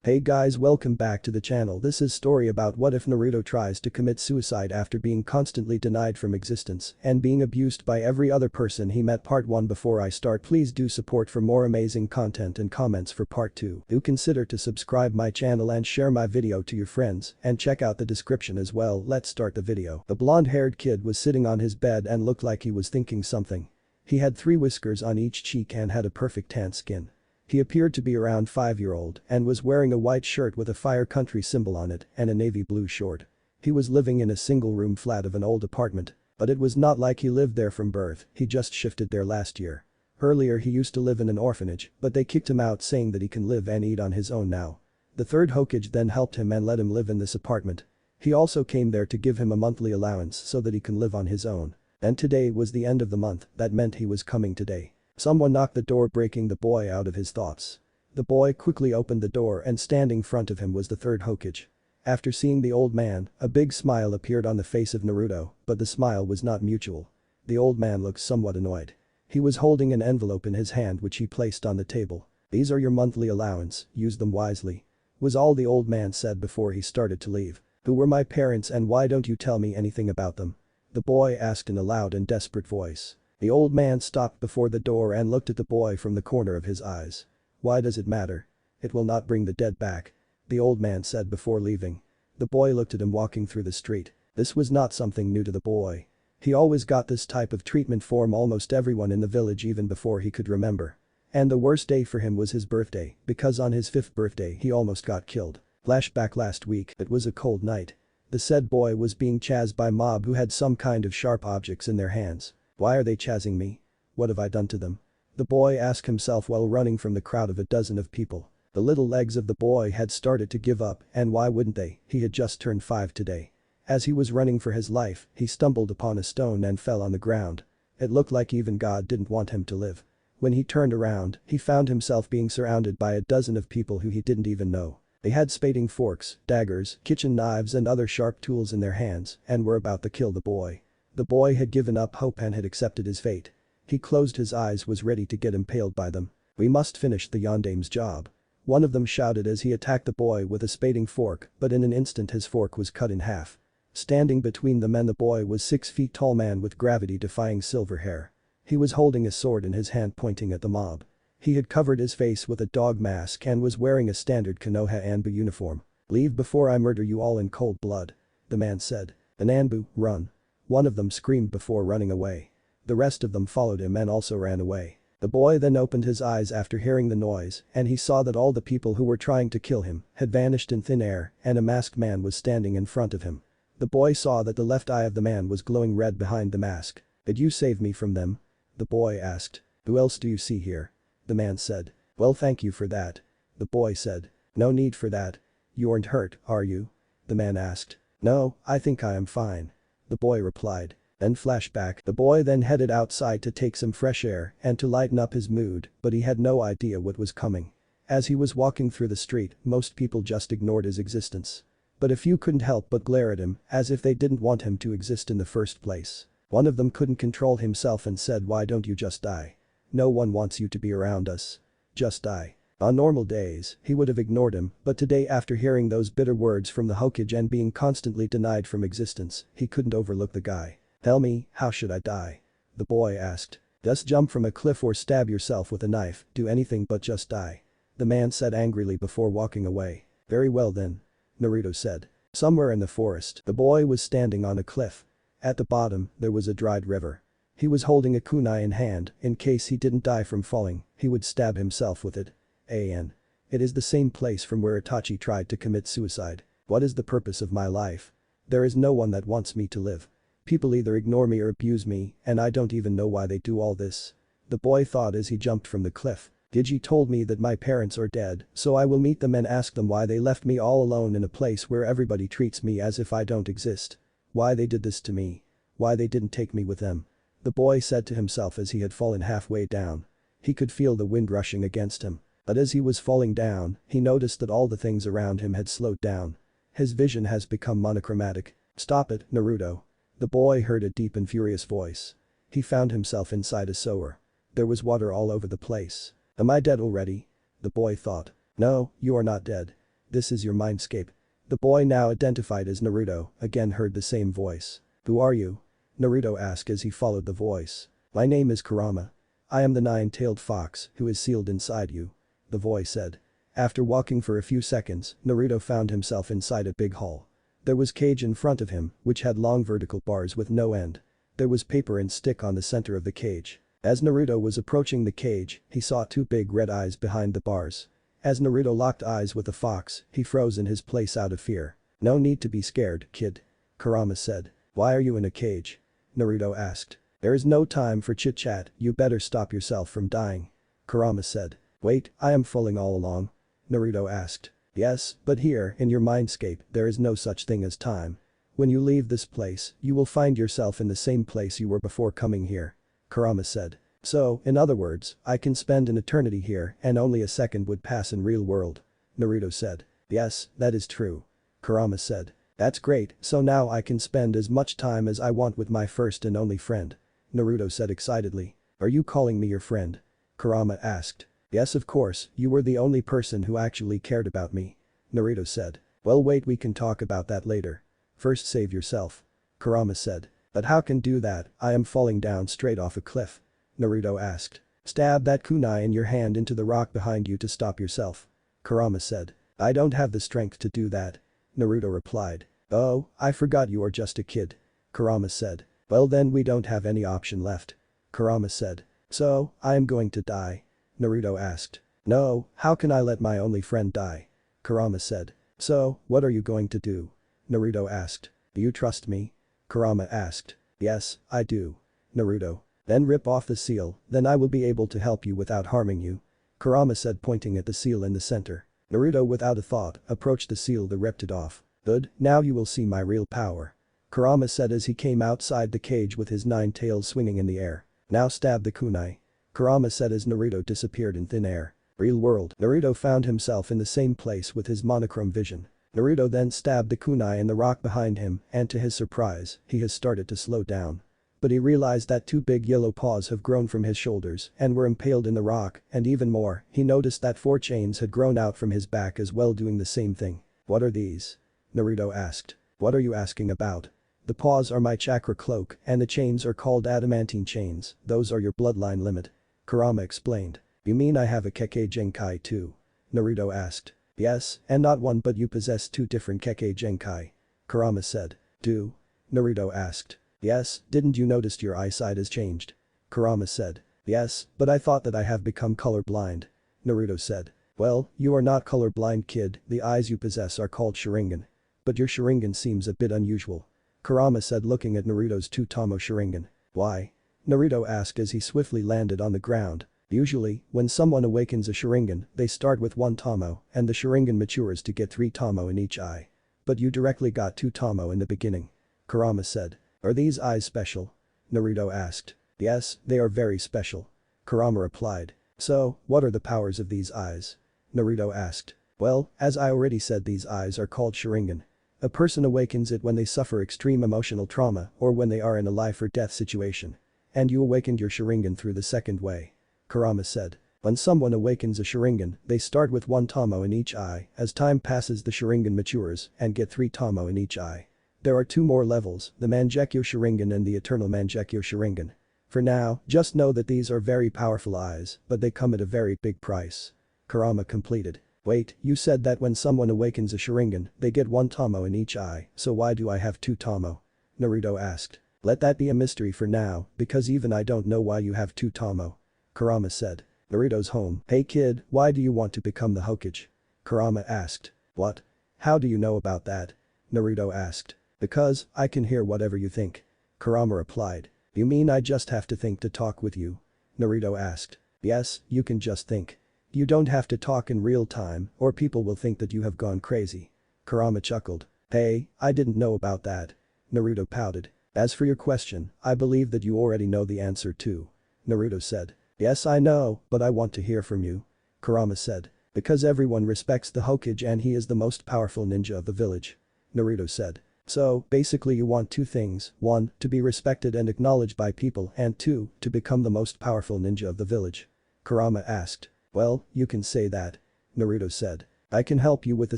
Hey guys, welcome back to the channel. This is story about what if Naruto tries to commit suicide after being constantly denied from existence and being abused by every other person he met. Part 1. Before I start, please do support for more amazing content and comments for part 2. Do consider to subscribe my channel and share my video to your friends and check out the description as well. Let's start the video. The blonde-haired kid was sitting on his bed and looked like he was thinking something. He had 3 whiskers on each cheek and had a perfect tan skin. He appeared to be around 5-year-old and was wearing a white shirt with a Fire Country symbol on it and a navy blue short. He was living in a single-room flat of an old apartment, but it was not like he lived there from birth, he just shifted there last year. Earlier he used to live in an orphanage, but they kicked him out saying that he can live and eat on his own now. The third Hokage then helped him and let him live in this apartment. He also came there to give him a monthly allowance so that he can live on his own. And today was the end of the month, that meant he was coming today. Someone knocked the door, breaking the boy out of his thoughts. The boy quickly opened the door and standing in front of him was the third Hokage. After seeing the old man, a big smile appeared on the face of Naruto, but the smile was not mutual. The old man looked somewhat annoyed. He was holding an envelope in his hand which he placed on the table. "These are your monthly allowance, use them wisely," was all the old man said before he started to leave. "Who were my parents and why don't you tell me anything about them?" the boy asked in a loud and desperate voice. The old man stopped before the door and looked at the boy from the corner of his eyes. "Why does it matter? It will not bring the dead back," the old man said before leaving. The boy looked at him walking through the street. This was not something new to the boy. He always got this type of treatment from almost everyone in the village even before he could remember. And the worst day for him was his birthday, because on his 5th birthday he almost got killed. Flashback last week, it was a cold night. The said boy was being chased by a mob who had some kind of sharp objects in their hands. "Why are they chasing me? What have I done to them?" the boy asked himself while running from the crowd of a dozen of people. The little legs of the boy had started to give up, and why wouldn't they, he had just turned 5 today. As he was running for his life, he stumbled upon a stone and fell on the ground. It looked like even God didn't want him to live. When he turned around, he found himself being surrounded by a dozen of people who he didn't even know. They had spading forks, daggers, kitchen knives and other sharp tools in their hands and were about to kill the boy. The boy had given up hope and had accepted his fate. He closed his eyes, was ready to get impaled by them. "We must finish the Yondame's job," one of them shouted as he attacked the boy with a spading fork, but in an instant his fork was cut in half. Standing between them and the boy was 6 feet tall man with gravity-defying silver hair. He was holding a sword in his hand pointing at the mob. He had covered his face with a dog mask and was wearing a standard Konoha Anbu uniform. "Leave before I murder you all in cold blood," the man said. "An Anbu, run," one of them screamed before running away. The rest of them followed him and also ran away. The boy then opened his eyes after hearing the noise and he saw that all the people who were trying to kill him had vanished in thin air and a masked man was standing in front of him. The boy saw that the left eye of the man was glowing red behind the mask. "Did you save me from them?" the boy asked. "Who else do you see here?" the man said. "Well, thank you for that," the boy said. "No need for that. You aren't hurt, are you?" the man asked. "No, I think I am fine," the boy replied. Then flashback, the boy then headed outside to take some fresh air and to lighten up his mood, but he had no idea what was coming. As he was walking through the street, most people just ignored his existence. But a few couldn't help but glare at him, as if they didn't want him to exist in the first place. One of them couldn't control himself and said, "Why don't you just die? No one wants you to be around us. Just die." On normal days, he would have ignored him, but today after hearing those bitter words from the Hokage and being constantly denied from existence, he couldn't overlook the guy. "Tell me, how should I die?" the boy asked. "Just jump from a cliff or stab yourself with a knife, do anything but just die," the man said angrily before walking away. "Very well then," Naruto said. Somewhere in the forest, the boy was standing on a cliff. At the bottom, there was a dried river. He was holding a kunai in hand, in case he didn't die from falling, he would stab himself with it. It is the same place from where Itachi tried to commit suicide. "What is the purpose of my life? There is no one that wants me to live. People either ignore me or abuse me, and I don't even know why they do all this," the boy thought as he jumped from the cliff. "Gigi told me that my parents are dead, so I will meet them and ask them why they left me all alone in a place where everybody treats me as if I don't exist. Why they did this to me. Why they didn't take me with them," the boy said to himself as he had fallen halfway down. He could feel the wind rushing against him. But as he was falling down, he noticed that all the things around him had slowed down. His vision has become monochromatic. "Stop it, Naruto," the boy heard a deep and furious voice. He found himself inside a sewer. There was water all over the place. "Am I dead already?" the boy thought. "No, you are not dead. This is your mindscape. The boy now identified as Naruto again heard the same voice. Who are you? Naruto asked as he followed the voice. My name is Kurama. I am the nine-tailed fox who is sealed inside you. The voice said. After walking for a few seconds, Naruto found himself inside a big hall. There was cage in front of him, which had long vertical bars with no end. There was paper and stick on the center of the cage. As Naruto was approaching the cage, he saw two big red eyes behind the bars. As Naruto locked eyes with the fox, he froze in his place out of fear. No need to be scared, kid. Kurama said. Why are you in a cage? Naruto asked. There is no time for chit-chat, you better stop yourself from dying. Kurama said. Wait, I am falling all along? Naruto asked. Yes, but here, in your mindscape, there is no such thing as time. When you leave this place, you will find yourself in the same place you were before coming here. Kurama said. So, in other words, I can spend an eternity here and only a second would pass in real world. Naruto said. Yes, that is true. Kurama said. That's great, so now I can spend as much time as I want with my first and only friend. Naruto said excitedly. Are you calling me your friend? Kurama asked. Yes, of course, you were the only person who actually cared about me. Naruto said. Well, wait, we can talk about that later. First save yourself. Kurama said. But how can do that, I am falling down straight off a cliff. Naruto asked. Stab that kunai in your hand into the rock behind you to stop yourself. Kurama said. I don't have the strength to do that. Naruto replied. Oh, I forgot you are just a kid. Kurama said. Well then we don't have any option left. Kurama said. So, I am going to die. Naruto asked. No, how can I let my only friend die? Kurama said. So, what are you going to do? Naruto asked. Do you trust me? Kurama asked. Yes, I do. Naruto. Then rip off the seal, then I will be able to help you without harming you. Kurama said, pointing at the seal in the center. Naruto without a thought approached the seal that ripped it off. Good, now you will see my real power. Kurama said as he came outside the cage with his 9 tails swinging in the air. Now stab the kunai. Kurama said as Naruto disappeared in thin air. Real world. Naruto found himself in the same place with his monochrome vision. Naruto then stabbed the kunai in the rock behind him and to his surprise, he has started to slow down. But he realized that 2 big yellow paws have grown from his shoulders and were impaled in the rock, and even more, he noticed that 4 chains had grown out from his back as well doing the same thing. What are these? Naruto asked. What are you asking about? The paws are my chakra cloak and the chains are called adamantine chains, those are your bloodline limit. Kurama explained. You mean I have a Kekkei Genkai too? Naruto asked. Yes, and not one but you possess 2 different Kekkei Genkai. Kurama said. Do? Naruto asked. Yes, didn't you notice your eyesight has changed? Kurama said. Yes, but I thought that I have become colorblind. Naruto said. Well, you are not colorblind, kid, the eyes you possess are called Sharingan. But your Sharingan seems a bit unusual. Kurama said, looking at Naruto's 2 Tomo Sharingan. Why? Naruto asked as he swiftly landed on the ground. Usually, when someone awakens a Sharingan, they start with 1 Tomo and the Sharingan matures to get 3 Tomo in each eye. But you directly got 2 Tomo in the beginning. Kurama said. Are these eyes special? Naruto asked. Yes, they are very special. Kurama replied. So, what are the powers of these eyes? Naruto asked. Well, as I already said, these eyes are called Sharingan. A person awakens it when they suffer extreme emotional trauma or when they are in a life or death situation. And you awakened your Sharingan through the second way. Kurama said. When someone awakens a Sharingan, they start with 1 Tomo in each eye, as time passes the Sharingan matures and get 3 Tomo in each eye. There are 2 more levels, the Mangekyo Sharingan and the Eternal Mangekyo Sharingan. For now, just know that these are very powerful eyes, but they come at a very big price. Kurama completed. Wait, you said that when someone awakens a Sharingan, they get 1 Tomo in each eye, so why do I have 2 Tomo? Naruto asked. Let that be a mystery for now, because even I don't know why you have 2 Tomo. Kurama said. Naruto's home. Hey kid, why do you want to become the Hokage? Kurama asked. What? How do you know about that? Naruto asked. Because, I can hear whatever you think. Kurama replied. You mean I just have to think to talk with you? Naruto asked. Yes, you can just think. You don't have to talk in real time or people will think that you have gone crazy. Kurama chuckled. Hey, I didn't know about that. Naruto pouted. As for your question, I believe that you already know the answer too. Naruto said. Yes, I know, but I want to hear from you. Kurama said. Because everyone respects the Hokage and he is the most powerful ninja of the village. Naruto said. So, basically you want 2 things, 1, to be respected and acknowledged by people and 2, to become the most powerful ninja of the village. Kurama asked. Well, you can say that. Naruto said. I can help you with the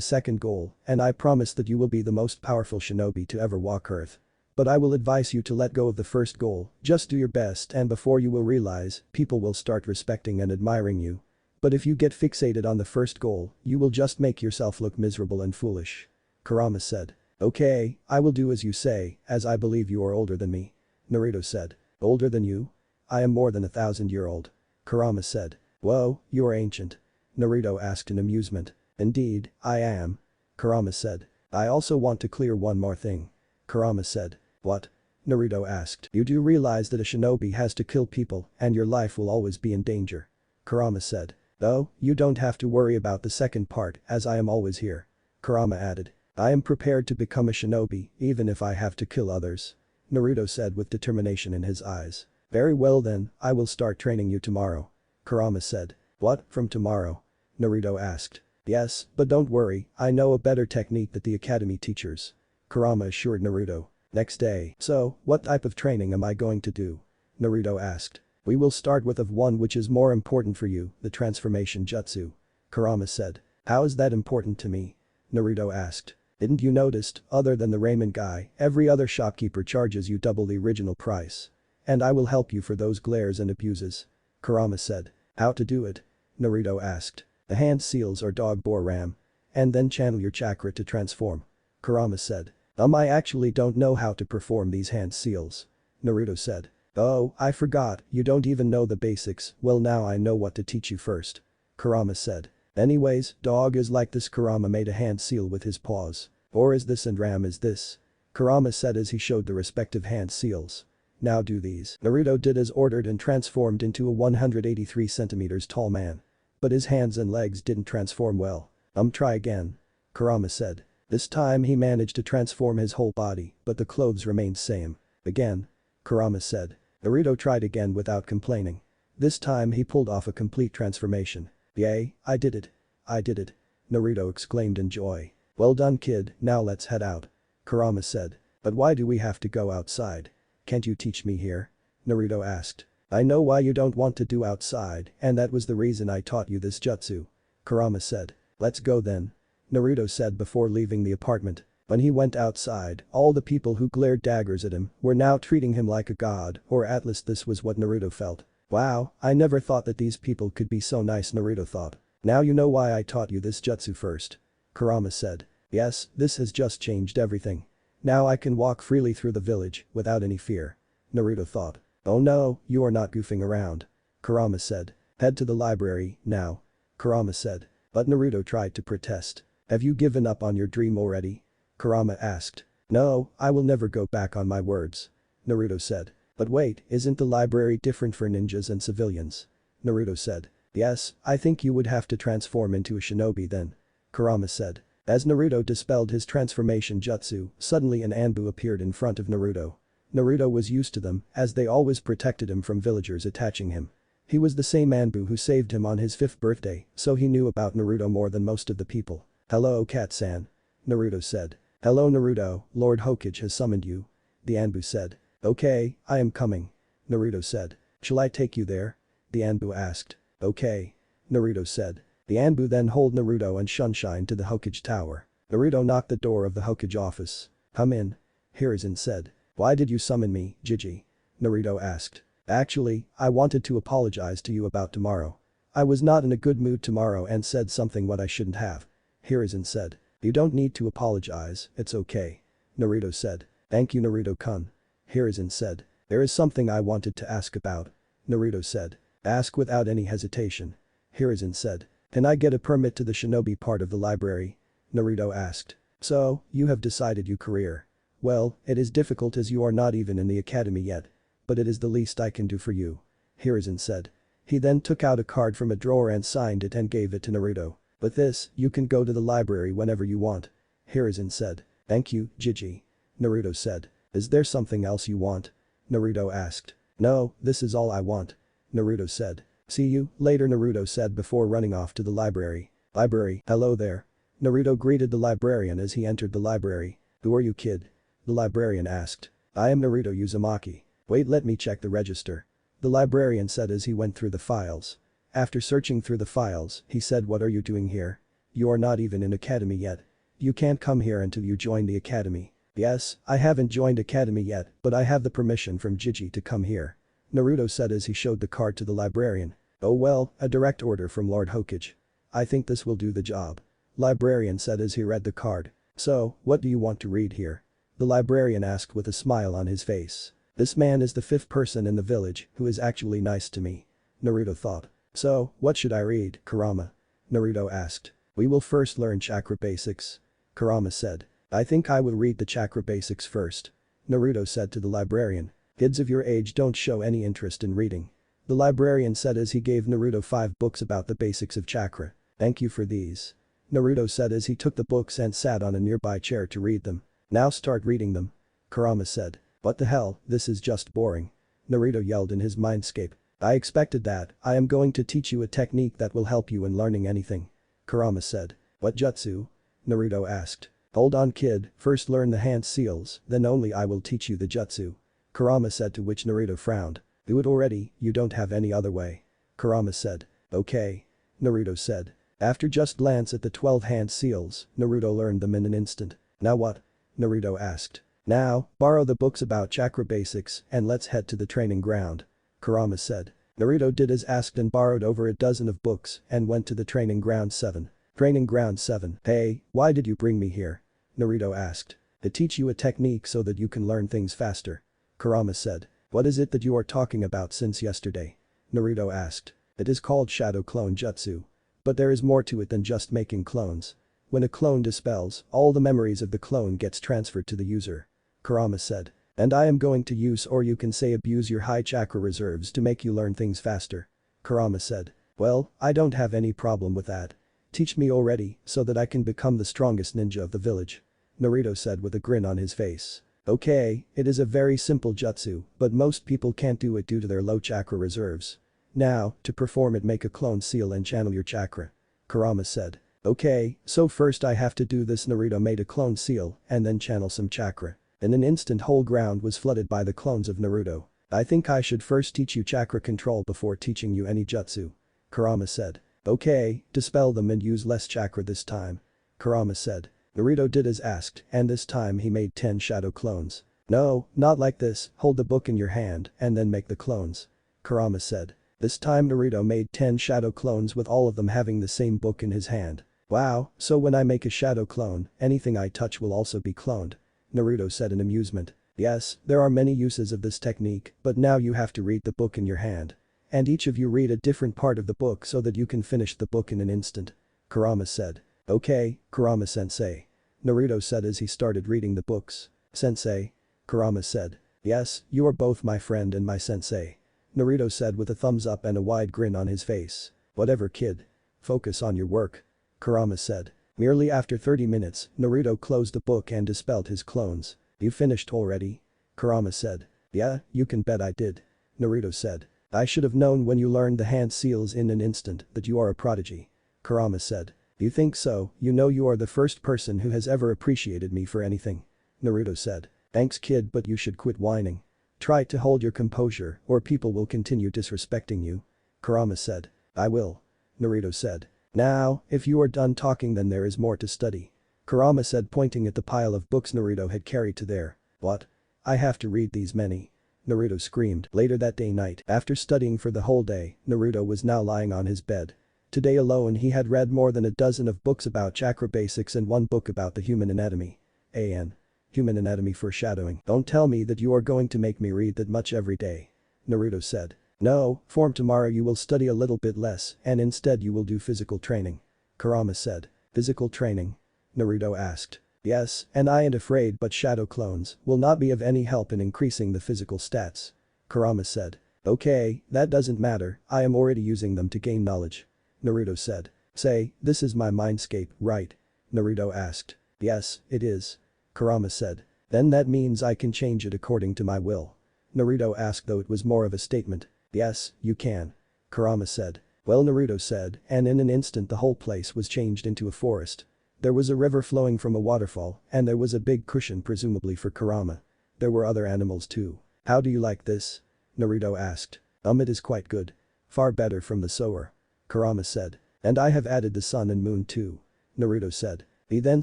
second goal, and I promise that you will be the most powerful shinobi to ever walk Earth. But I will advise you to let go of the first goal, just do your best and before you will realize, people will start respecting and admiring you. But if you get fixated on the first goal, you will just make yourself look miserable and foolish. Kurama said. Okay, I will do as you say, as I believe you are older than me. Naruto said. Older than you? I am more than 1,000-year-old. Kurama said. Whoa, you are ancient. Naruto asked in amusement. Indeed, I am. Kurama said. I also want to clear one more thing. Kurama said. What? Naruto asked. You do realize that a shinobi has to kill people and your life will always be in danger. Kurama said. Oh, you don't have to worry about the second part as I am always here. Kurama added. I am prepared to become a shinobi even if I have to kill others. Naruto said with determination in his eyes. Very well then, I will start training you tomorrow. Kurama said. What, from tomorrow? Naruto asked. Yes, but don't worry, I know a better technique that the academy teaches. Kurama assured Naruto. Next day. So, what type of training am I going to do? Naruto asked. We will start with one which is more important for you, the transformation jutsu. Kurama said. How is that important to me? Naruto asked. Didn't you notice, other than the ramen guy, every other shopkeeper charges you double the original price. And I will help you for those glares and abuses. Kurama said. How to do it? Naruto asked. The hand seals or dog bore ram. And then channel your chakra to transform. Kurama said. I actually don't know how to perform these hand seals. Naruto said. Oh, I forgot, you don't even know the basics, well now I know what to teach you first. Kurama said. Anyways, dog is like this. Kurama made a hand seal with his paws. Or is this and ram is this? Kurama said as he showed the respective hand seals. Now do these. Naruto did as ordered and transformed into a 183 centimeters tall man. But his hands and legs didn't transform well. Try again. Kurama said. This time he managed to transform his whole body, but the clothes remained same. Again. Kurama said. Naruto tried again without complaining. This time he pulled off a complete transformation. Yay, I did it. I did it. Naruto exclaimed in joy. Well done kid, now let's head out. Kurama said. But why do we have to go outside? Can't you teach me here? Naruto asked. I know why you don't want to do outside and that was the reason I taught you this jutsu. Kurama said. Let's go then. Naruto said before leaving the apartment. When he went outside, all the people who glared daggers at him were now treating him like a god, or at least this was what Naruto felt. Wow, I never thought that these people could be so nice, Naruto thought. Now you know why I taught you this jutsu first. Kurama said. Yes, this has just changed everything. Now I can walk freely through the village without any fear. Naruto thought. Oh no, you are not goofing around. Kurama said. Head to the library, now. Kurama said. But Naruto tried to protest. Have you given up on your dream already? Kurama asked. No, I will never go back on my words. Naruto said. But wait, isn't the library different for ninjas and civilians? Naruto said. Yes, I think you would have to transform into a shinobi then. Kurama said. As Naruto dispelled his transformation jutsu, suddenly an Anbu appeared in front of Naruto. Naruto was used to them, as they always protected him from villagers attaching him. He was the same Anbu who saved him on his 5th birthday, so he knew about Naruto more than most of the people. Hello Kat-san. Naruto said. Hello Naruto, Lord Hokage has summoned you. The Anbu said. Okay, I am coming. Naruto said. Shall I take you there? The Anbu asked. Okay. Naruto said. The Anbu then hauled Naruto and Sunshine to the Hokage tower. Naruto knocked the door of the Hokage office. Come in. Hiruzen said. Why did you summon me, Jiji? Naruto asked. Actually, I wanted to apologize to you about tomorrow. I was not in a good mood tomorrow and said something what I shouldn't have. Hiruzen said. You don't need to apologize, it's okay. Naruto said. Thank you Naruto-kun. Hiruzen said. There is something I wanted to ask about. Naruto said. Ask without any hesitation. Hiruzen said. Can I get a permit to the shinobi part of the library? Naruto asked. So, you have decided your career. Well, it is difficult as you are not even in the academy yet. But it is the least I can do for you. Hiruzen said. He then took out a card from a drawer and signed it and gave it to Naruto. With this, you can go to the library whenever you want. Hiruzen said. Thank you, Jiji. Naruto said. Is there something else you want? Naruto asked. No, this is all I want. Naruto said. See you later Naruto said before running off to the library. Library, hello there. Naruto greeted the librarian as he entered the library. Who are you kid? The librarian asked. I am Naruto Uzumaki. Wait let me check the register. The librarian said as he went through the files. After searching through the files, he said what are you doing here? You are not even in academy yet. You can't come here until you join the academy. Yes, I haven't joined academy yet, but I have the permission from Gigi to come here. Naruto said as he showed the card to the librarian. Oh well, a direct order from Lord Hokage. I think this will do the job. Librarian said as he read the card. So, what do you want to read here? The librarian asked with a smile on his face. This man is the fifth person in the village who is actually nice to me. Naruto thought. So, what should I read, Kurama? Naruto asked. We will first learn chakra basics. Kurama said. I think I will read the chakra basics first. Naruto said to the librarian. Kids of your age don't show any interest in reading. The librarian said as he gave Naruto 5 books about the basics of chakra. Thank you for these. Naruto said as he took the books and sat on a nearby chair to read them. Now start reading them. Kurama said. What the hell, this is just boring. Naruto yelled in his mindscape. I expected that, I am going to teach you a technique that will help you in learning anything. Kurama said. What jutsu? Naruto asked. Hold on kid, first learn the hand seals, then only I will teach you the jutsu. Kurama said to which Naruto frowned. Do it already, you don't have any other way. Kurama said. Okay. Naruto said. After just glance at the 12 hand seals, Naruto learned them in an instant. Now what? Naruto asked. Now, borrow the books about chakra basics and let's head to the training ground. Kurama said. Naruto did as asked and borrowed over a dozen of books and went to the training ground 7. Training ground 7. Hey, why did you bring me here? Naruto asked. To teach you a technique so that you can learn things faster. Kurama said. What is it that you are talking about since yesterday? Naruto asked. It is called Shadow Clone Jutsu. But there is more to it than just making clones. When a clone dispels, all the memories of the clone gets transferred to the user. Kurama said. And I am going to use or you can say abuse your high chakra reserves to make you learn things faster. Kurama said. Well, I don't have any problem with that. Teach me already so that I can become the strongest ninja of the village. Naruto said with a grin on his face. Okay, it is a very simple jutsu, but most people can't do it due to their low chakra reserves. Now, to perform it make a clone seal and channel your chakra. Kurama said. Okay, so first I have to do this. Naruto made a clone seal and then channel some chakra. In an instant whole ground was flooded by the clones of Naruto. I think I should first teach you chakra control before teaching you any jutsu. Kurama said. Okay, dispel them and use less chakra this time. Kurama said. Naruto did as asked and this time he made 10 shadow clones. No, not like this, hold the book in your hand and then make the clones. Kurama said. This time Naruto made 10 shadow clones with all of them having the same book in his hand. Wow, so when I make a shadow clone, anything I touch will also be cloned. Naruto said in amusement. Yes, there are many uses of this technique, but now you have to read the book in your hand. And each of you read a different part of the book so that you can finish the book in an instant. Kurama said. Okay, Kurama-sensei. Naruto said as he started reading the books. Sensei. Kurama said. Yes, you are both my friend and my sensei. Naruto said with a thumbs up and a wide grin on his face. Whatever kid. Focus on your work. Kurama said. Merely after 30 minutes, Naruto closed the book and dispelled his clones. You finished already? Kurama said. Yeah, you can bet I did. Naruto said. I should have known when you learned the hand seals in an instant that you are a prodigy. Kurama said. You think so, you know you are the first person who has ever appreciated me for anything. Naruto said. Thanks kid but you should quit whining. Try to hold your composure or people will continue disrespecting you. Kurama said. I will. Naruto said. Now, if you are done talking then there is more to study. Kurama said pointing at the pile of books Naruto had carried to there. What? I have to read these many. Naruto screamed. Later that day night, after studying for the whole day, Naruto was now lying on his bed. Today alone he had read more than a dozen of books about chakra basics and one book about the human anatomy. An. Human anatomy foreshadowing. Don't tell me that you are going to make me read that much every day. Naruto said. No, from tomorrow you will study a little bit less and instead you will do physical training. Kurama said. Physical training? Naruto asked. Yes, and I ain't afraid but shadow clones will not be of any help in increasing the physical stats. Kurama said. Okay, that doesn't matter, I am already using them to gain knowledge. Naruto said. Say, this is my mindscape, right? Naruto asked. Yes, it is. Kurama said. Then that means I can change it according to my will. Naruto asked though it was more of a statement. Yes, you can. Kurama said. Well Naruto said and in an instant the whole place was changed into a forest. There was a river flowing from a waterfall and there was a big cushion presumably for Kurama. There were other animals too. How do you like this? Naruto asked. It is quite good. Far better from the Sower. Kurama said. And I have added the sun and moon too. Naruto said. He then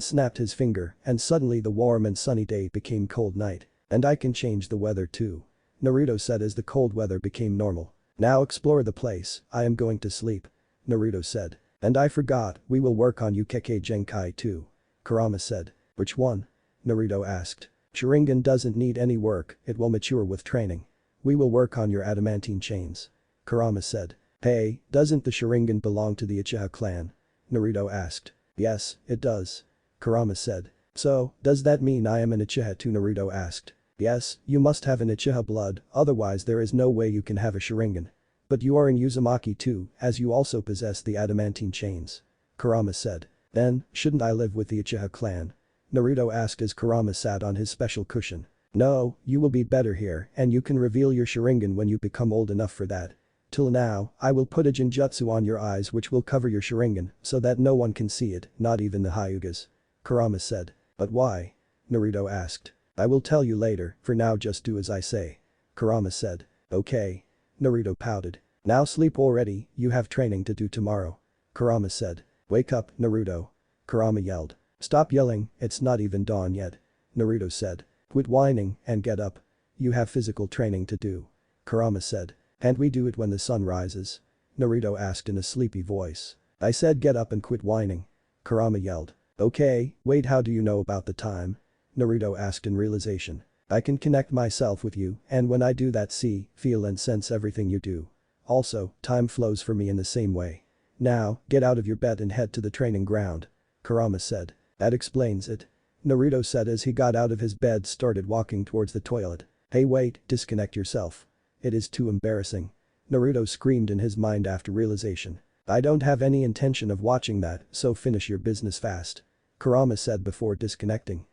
snapped his finger and suddenly the warm and sunny day became cold night. And I can change the weather too. Naruto said as the cold weather became normal. Now explore the place, I am going to sleep. Naruto said. And I forgot, we will work on Ukeke Genkai too. Kurama said. Which one? Naruto asked. Sharingan doesn't need any work, it will mature with training. We will work on your adamantine chains. Kurama said. Hey, doesn't the Sharingan belong to the Uchiha clan? Naruto asked. Yes, it does. Kurama said. So, does that mean I am an Uchiha too? Naruto asked. Yes, you must have an Uchiha blood, otherwise there is no way you can have a Sharingan. But you are in Uzumaki too, as you also possess the adamantine chains. Kurama said. Then, shouldn't I live with the Uchiha clan? Naruto asked as Kurama sat on his special cushion. No, you will be better here and you can reveal your Sharingan when you become old enough for that. Till now, I will put a Genjutsu on your eyes which will cover your Sharingan so that no one can see it, not even the Hyugas. Kurama said. But why? Naruto asked. I will tell you later, for now just do as I say. Kurama said. Okay. Naruto pouted. Now sleep already, you have training to do tomorrow. Kurama said. Wake up, Naruto. Kurama yelled. Stop yelling, it's not even dawn yet. Naruto said. Quit whining and get up. You have physical training to do. Kurama said. And we do it when the sun rises? Naruto asked in a sleepy voice. I said get up and quit whining. Kurama yelled. Okay, wait, how do you know about the time? Naruto asked in realization. I can connect myself with you and when I do that see, feel and sense everything you do. Also, time flows for me in the same way. Now, get out of your bed and head to the training ground. Kurama said. That explains it. Naruto said as he got out of his bed started walking towards the toilet. Hey wait, disconnect yourself. It is too embarrassing. Naruto screamed in his mind after realization. I don't have any intention of watching that, so finish your business fast. Kurama said before disconnecting.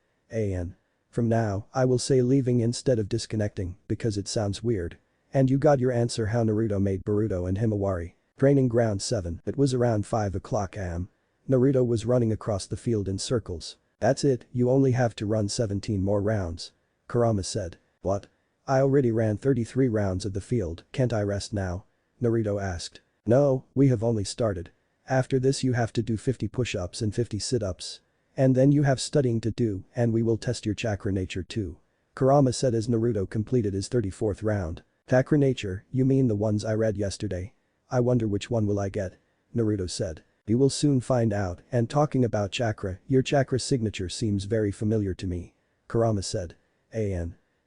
From now, I will say leaving instead of disconnecting because it sounds weird. And you got your answer how Naruto made Boruto and Himawari. Training ground 7. It was around 5 o'clock am. Naruto was running across the field in circles. That's it, you only have to run 17 more rounds. Kurama said. What? I already ran 33 rounds of the field, can't I rest now? Naruto asked. No, we have only started. After this you have to do 50 push-ups and 50 sit-ups. And then you have studying to do and we will test your chakra nature too. Kurama said as Naruto completed his 34th round. Chakra nature, you mean the ones I read yesterday? I wonder which one will I get? Naruto said. You will soon find out and talking about chakra, your chakra signature seems very familiar to me. Kurama said.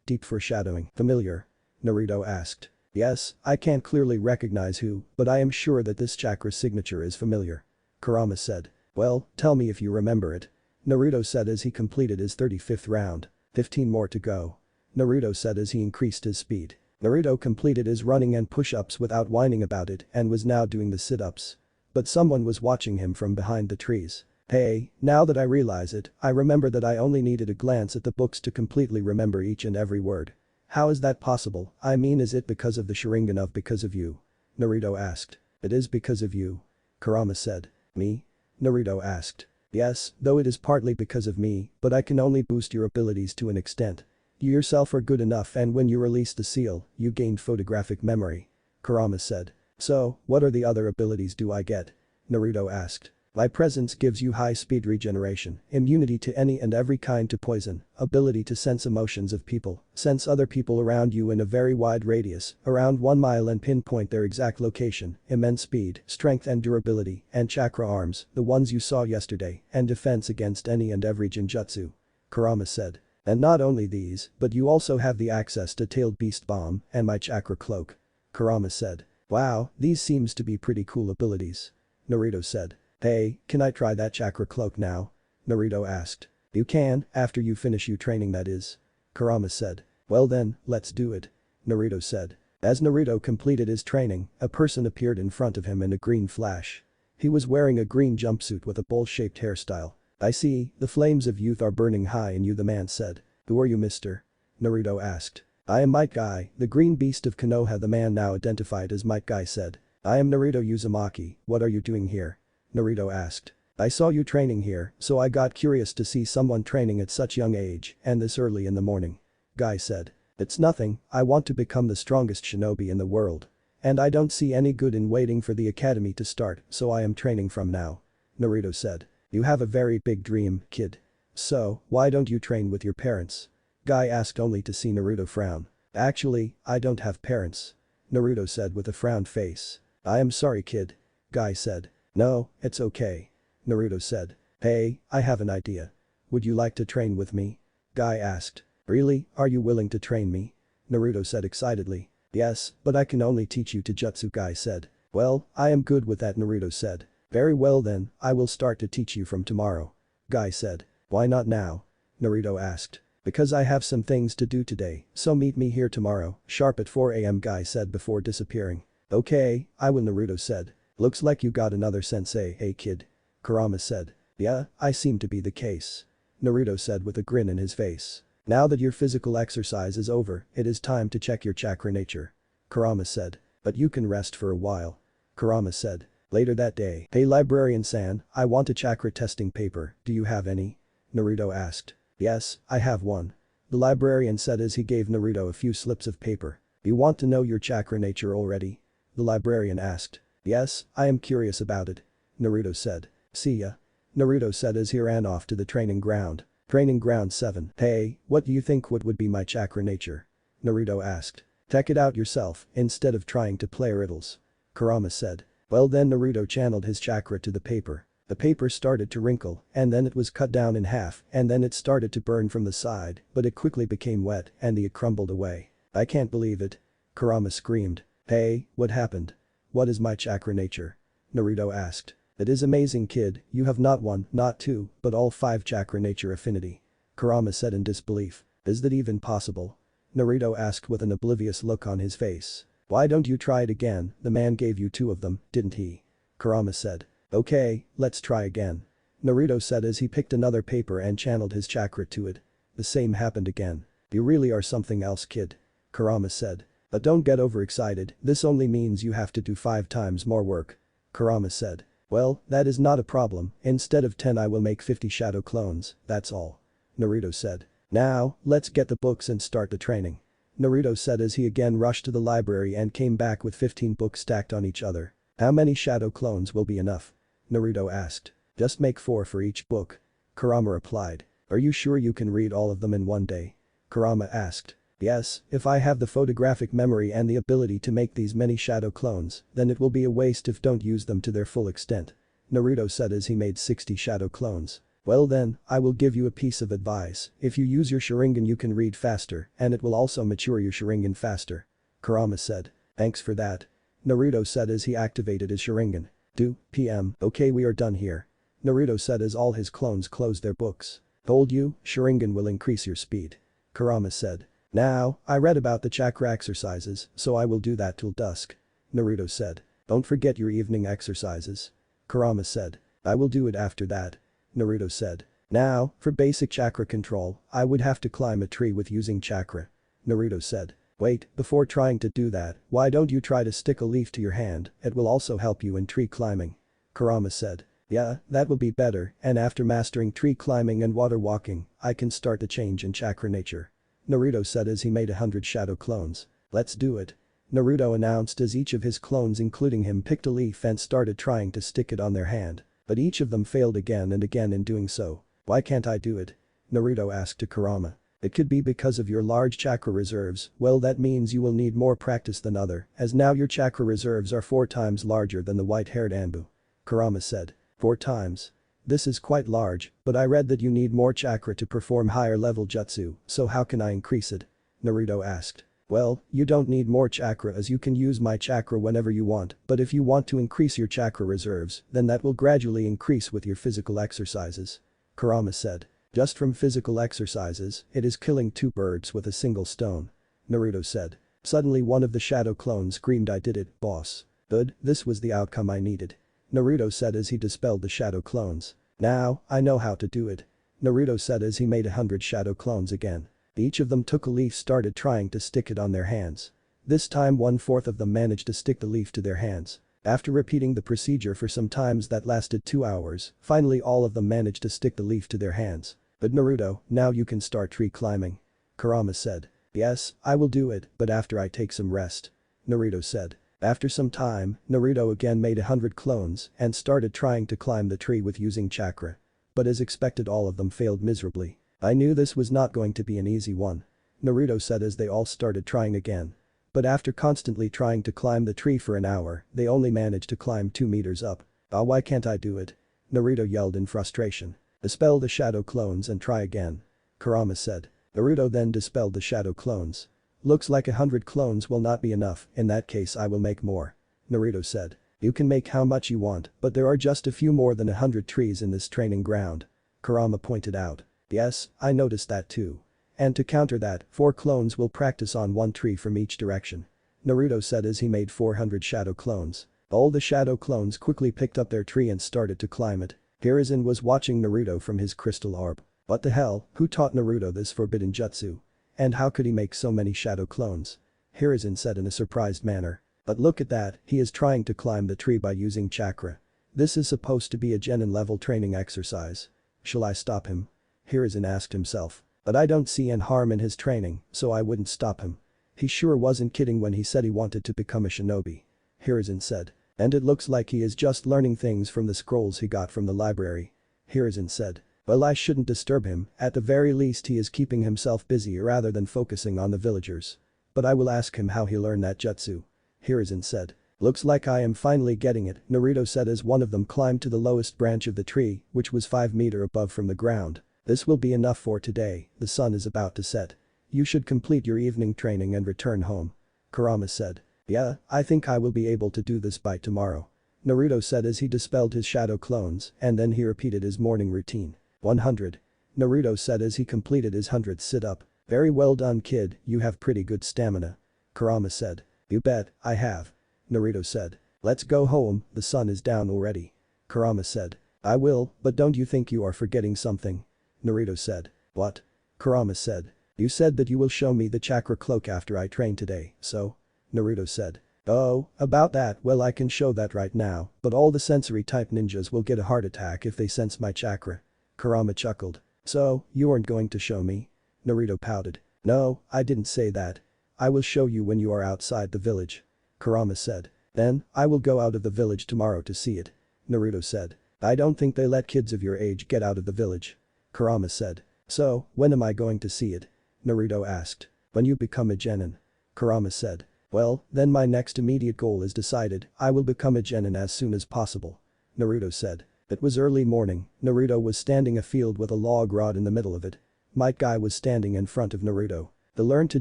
Deep foreshadowing. Familiar? Naruto asked. Yes, I can't clearly recognize who, but I am sure that this chakra signature is familiar. Kurama said. Well, tell me if you remember it. Naruto said as he completed his 35th round. 15 more to go. Naruto said as he increased his speed. Naruto completed his running and push-ups without whining about it and was now doing the sit-ups. But someone was watching him from behind the trees. Hey, now that I realize it, I remember that I only needed a glance at the books to completely remember each and every word. How is that possible? I mean, is it because of the Sharingan of because of you? Naruto asked. It is because of you. Kurama said. Me? Naruto asked. Yes, though it is partly because of me, but I can only boost your abilities to an extent. You yourself are good enough and when you released the seal, you gained photographic memory. Kurama said. So, what are the other abilities do I get? Naruto asked. My presence gives you high speed regeneration, immunity to any and every kind to poison, ability to sense emotions of people, sense other people around you in a very wide radius, around 1 mile and pinpoint their exact location, immense speed, strength and durability, and chakra arms, the ones you saw yesterday, and defense against any and every genjutsu. Kurama said. And not only these, but you also have the access to tailed beast bomb and my chakra cloak. Kurama said. Wow, these seems to be pretty cool abilities. Naruto said. Hey, can I try that chakra cloak now? Naruto asked. You can, after you finish your training that is. Kurama said. Well then, let's do it. Naruto said. As Naruto completed his training, a person appeared in front of him in a green flash. He was wearing a green jumpsuit with a bowl-shaped hairstyle. I see, the flames of youth are burning high in you, the man said. Who are you, mister? Naruto asked. I am Might Guy, the green beast of Konoha, the man now identified as Might Guy said. I am Naruto Uzumaki, what are you doing here? Naruto asked. I saw you training here, so I got curious to see someone training at such young age and this early in the morning. Guy said. It's nothing, I want to become the strongest shinobi in the world. And I don't see any good in waiting for the academy to start, so I am training from now. Naruto said. You have a very big dream, kid. So, why don't you train with your parents? Guy asked only to see Naruto frown. Actually, I don't have parents. Naruto said with a frowned face. I am sorry kid. Guy said. No, it's okay. Naruto said. Hey, I have an idea. Would you like to train with me? Guy asked. Really, are you willing to train me? Naruto said excitedly. Yes, but I can only teach you Taijutsu, Guy said. Well, I am good with that, Naruto said. Very well then, I will start to teach you from tomorrow. Guy said. Why not now? Naruto asked. Because I have some things to do today, so meet me here tomorrow, sharp at 4 AM, Guy said before disappearing. Okay, I will, Naruto said. Looks like you got another sensei, hey kid. Kurama said. Yeah, I seem to be the case. Naruto said with a grin in his face. Now that your physical exercise is over, it is time to check your chakra nature. Kurama said. But you can rest for a while. Kurama said. Later that day. Hey librarian-san, I want a chakra testing paper, do you have any? Naruto asked. Yes, I have one. The librarian said as he gave Naruto a few slips of paper. You want to know your chakra nature already? The librarian asked. Yes, I am curious about it. Naruto said. See ya. Naruto said as he ran off to the training ground. Training ground 7. Hey, what do you think would be my chakra nature? Naruto asked. Check it out yourself instead of trying to play riddles. Kurama said. Well then Naruto channeled his chakra to the paper. The paper started to wrinkle, and then it was cut down in half, and then it started to burn from the side, but it quickly became wet and it crumbled away. I can't believe it. Kurama screamed. Hey, what happened? What is my chakra nature? Naruto asked. It is amazing kid, you have not one, not two, but all 5 chakra nature affinity. Kurama said in disbelief. Is that even possible? Naruto asked with an oblivious look on his face. Why don't you try it again, the man gave you 2 of them, didn't he? Kurama said. Okay, let's try again. Naruto said as he picked another paper and channeled his chakra to it. The same happened again. You really are something else kid. Kurama said. But don't get overexcited, this only means you have to do 5 times more work. Kurama said. Well, that is not a problem, instead of 10 I will make 50 shadow clones, that's all. Naruto said. Now, let's get the books and start the training. Naruto said as he again rushed to the library and came back with 15 books stacked on each other. How many shadow clones will be enough? Naruto asked. Just make 4 for each book. Kurama replied. Are you sure you can read all of them in one day? Kurama asked. Yes, if I have the photographic memory and the ability to make these many shadow clones, then it will be a waste if don't use them to their full extent. Naruto said as he made 60 shadow clones. Well then, I will give you a piece of advice, if you use your Sharingan you can read faster and it will also mature your Sharingan faster. Kurama said. Thanks for that. Naruto said as he activated his Sharingan. 2 PM. Okay, we are done here. Naruto said as all his clones closed their books. Told you, Sharingan will increase your speed. Kurama said. Now, I read about the chakra exercises, so I will do that till dusk. Naruto said. Don't forget your evening exercises. Kurama said. I will do it after that. Naruto said. Now, for basic chakra control, I would have to climb a tree with using chakra. Naruto said. Wait, before trying to do that, why don't you try to stick a leaf to your hand, it will also help you in tree climbing. Kurama said. Yeah, that will be better, and after mastering tree climbing and water walking, I can start the change in chakra nature. Naruto said as he made 100 shadow clones. Let's do it. Naruto announced as each of his clones including him picked a leaf and started trying to stick it on their hand. But each of them failed again and again in doing so. Why can't I do it? Naruto asked to Kurama. It could be because of your large chakra reserves, well that means you will need more practice than other, as now your chakra reserves are 4 times larger than the white-haired Anbu. Kurama said. 4 times. This is quite large, but I read that you need more chakra to perform higher level jutsu, so how can I increase it? Naruto asked. Well, you don't need more chakra as you can use my chakra whenever you want, but if you want to increase your chakra reserves, then that will gradually increase with your physical exercises. Kurama said. Just from physical exercises, it is killing 2 birds with a single stone. Naruto said. Suddenly one of the shadow clones screamed I did it, boss. Good, this was the outcome I needed. Naruto said as he dispelled the shadow clones. Now, I know how to do it. Naruto said as he made 100 shadow clones again. Each of them took a leaf started trying to stick it on their hands. This time 1/4 of them managed to stick the leaf to their hands. After repeating the procedure for some times that lasted 2 hours, finally all of them managed to stick the leaf to their hands. But Naruto, now you can start tree climbing. Kurama said. Yes, I will do it, but after I take some rest. Naruto said. After some time, Naruto again made 100 clones and started trying to climb the tree with using chakra. But as expected all of them failed miserably. I knew this was not going to be an easy one. Naruto said as they all started trying again. But after constantly trying to climb the tree for an hour, they only managed to climb 2 meters up. Ah, why can't I do it? Naruto yelled in frustration. Dispel the shadow clones and try again. Kurama said. Naruto then dispelled the shadow clones. Looks like 100 clones will not be enough, in that case I will make more. Naruto said. You can make how much you want, but there are just a few more than 100 trees in this training ground. Kurama pointed out. Yes, I noticed that too. And to counter that, 4 clones will practice on one tree from each direction. Naruto said as he made 400 shadow clones. All the shadow clones quickly picked up their tree and started to climb it. Hiruzen was watching Naruto from his crystal orb. What the hell, who taught Naruto this forbidden jutsu? And how could he make so many shadow clones? Hiruzen said in a surprised manner. But look at that, he is trying to climb the tree by using chakra. This is supposed to be a genin level training exercise. Shall I stop him? Hiruzen asked himself. But I don't see any harm in his training, so I wouldn't stop him. He sure wasn't kidding when he said he wanted to become a shinobi. Hiruzen said. And it looks like he is just learning things from the scrolls he got from the library. Hiruzen said. Well, I shouldn't disturb him, at the very least he is keeping himself busy rather than focusing on the villagers. But I will ask him how he learned that jutsu. Hiruzen said. Looks like I am finally getting it, Naruto said as one of them climbed to the lowest branch of the tree, which was 5 meters above from the ground. This will be enough for today, the sun is about to set. You should complete your evening training and return home. Kurama said. Yeah, I think I will be able to do this by tomorrow. Naruto said as he dispelled his shadow clones and then he repeated his morning routine. 100. Naruto said as he completed his 100th sit-up. Very well done kid, you have pretty good stamina. Kurama said. You bet, I have. Naruto said. Let's go home, the sun is down already. Kurama said. I will, but don't you think you are forgetting something? Naruto said. What? Kurama said. You said that you will show me the chakra cloak after I train today, so? Naruto said. Oh, about that, well I can show that right now, but all the sensory type ninjas will get a heart attack if they sense my chakra. Kurama chuckled. So, you aren't going to show me? Naruto pouted. No, I didn't say that. I will show you when you are outside the village. Kurama said. Then, I will go out of the village tomorrow to see it. Naruto said. I don't think they let kids of your age get out of the village. Kurama said. So, when am I going to see it? Naruto asked. When you become a genin. Kurama said. Well, then my next immediate goal is decided, I will become a genin as soon as possible. Naruto said. It was early morning, Naruto was standing a field with a log rod in the middle of it. Might Guy was standing in front of Naruto. To learn to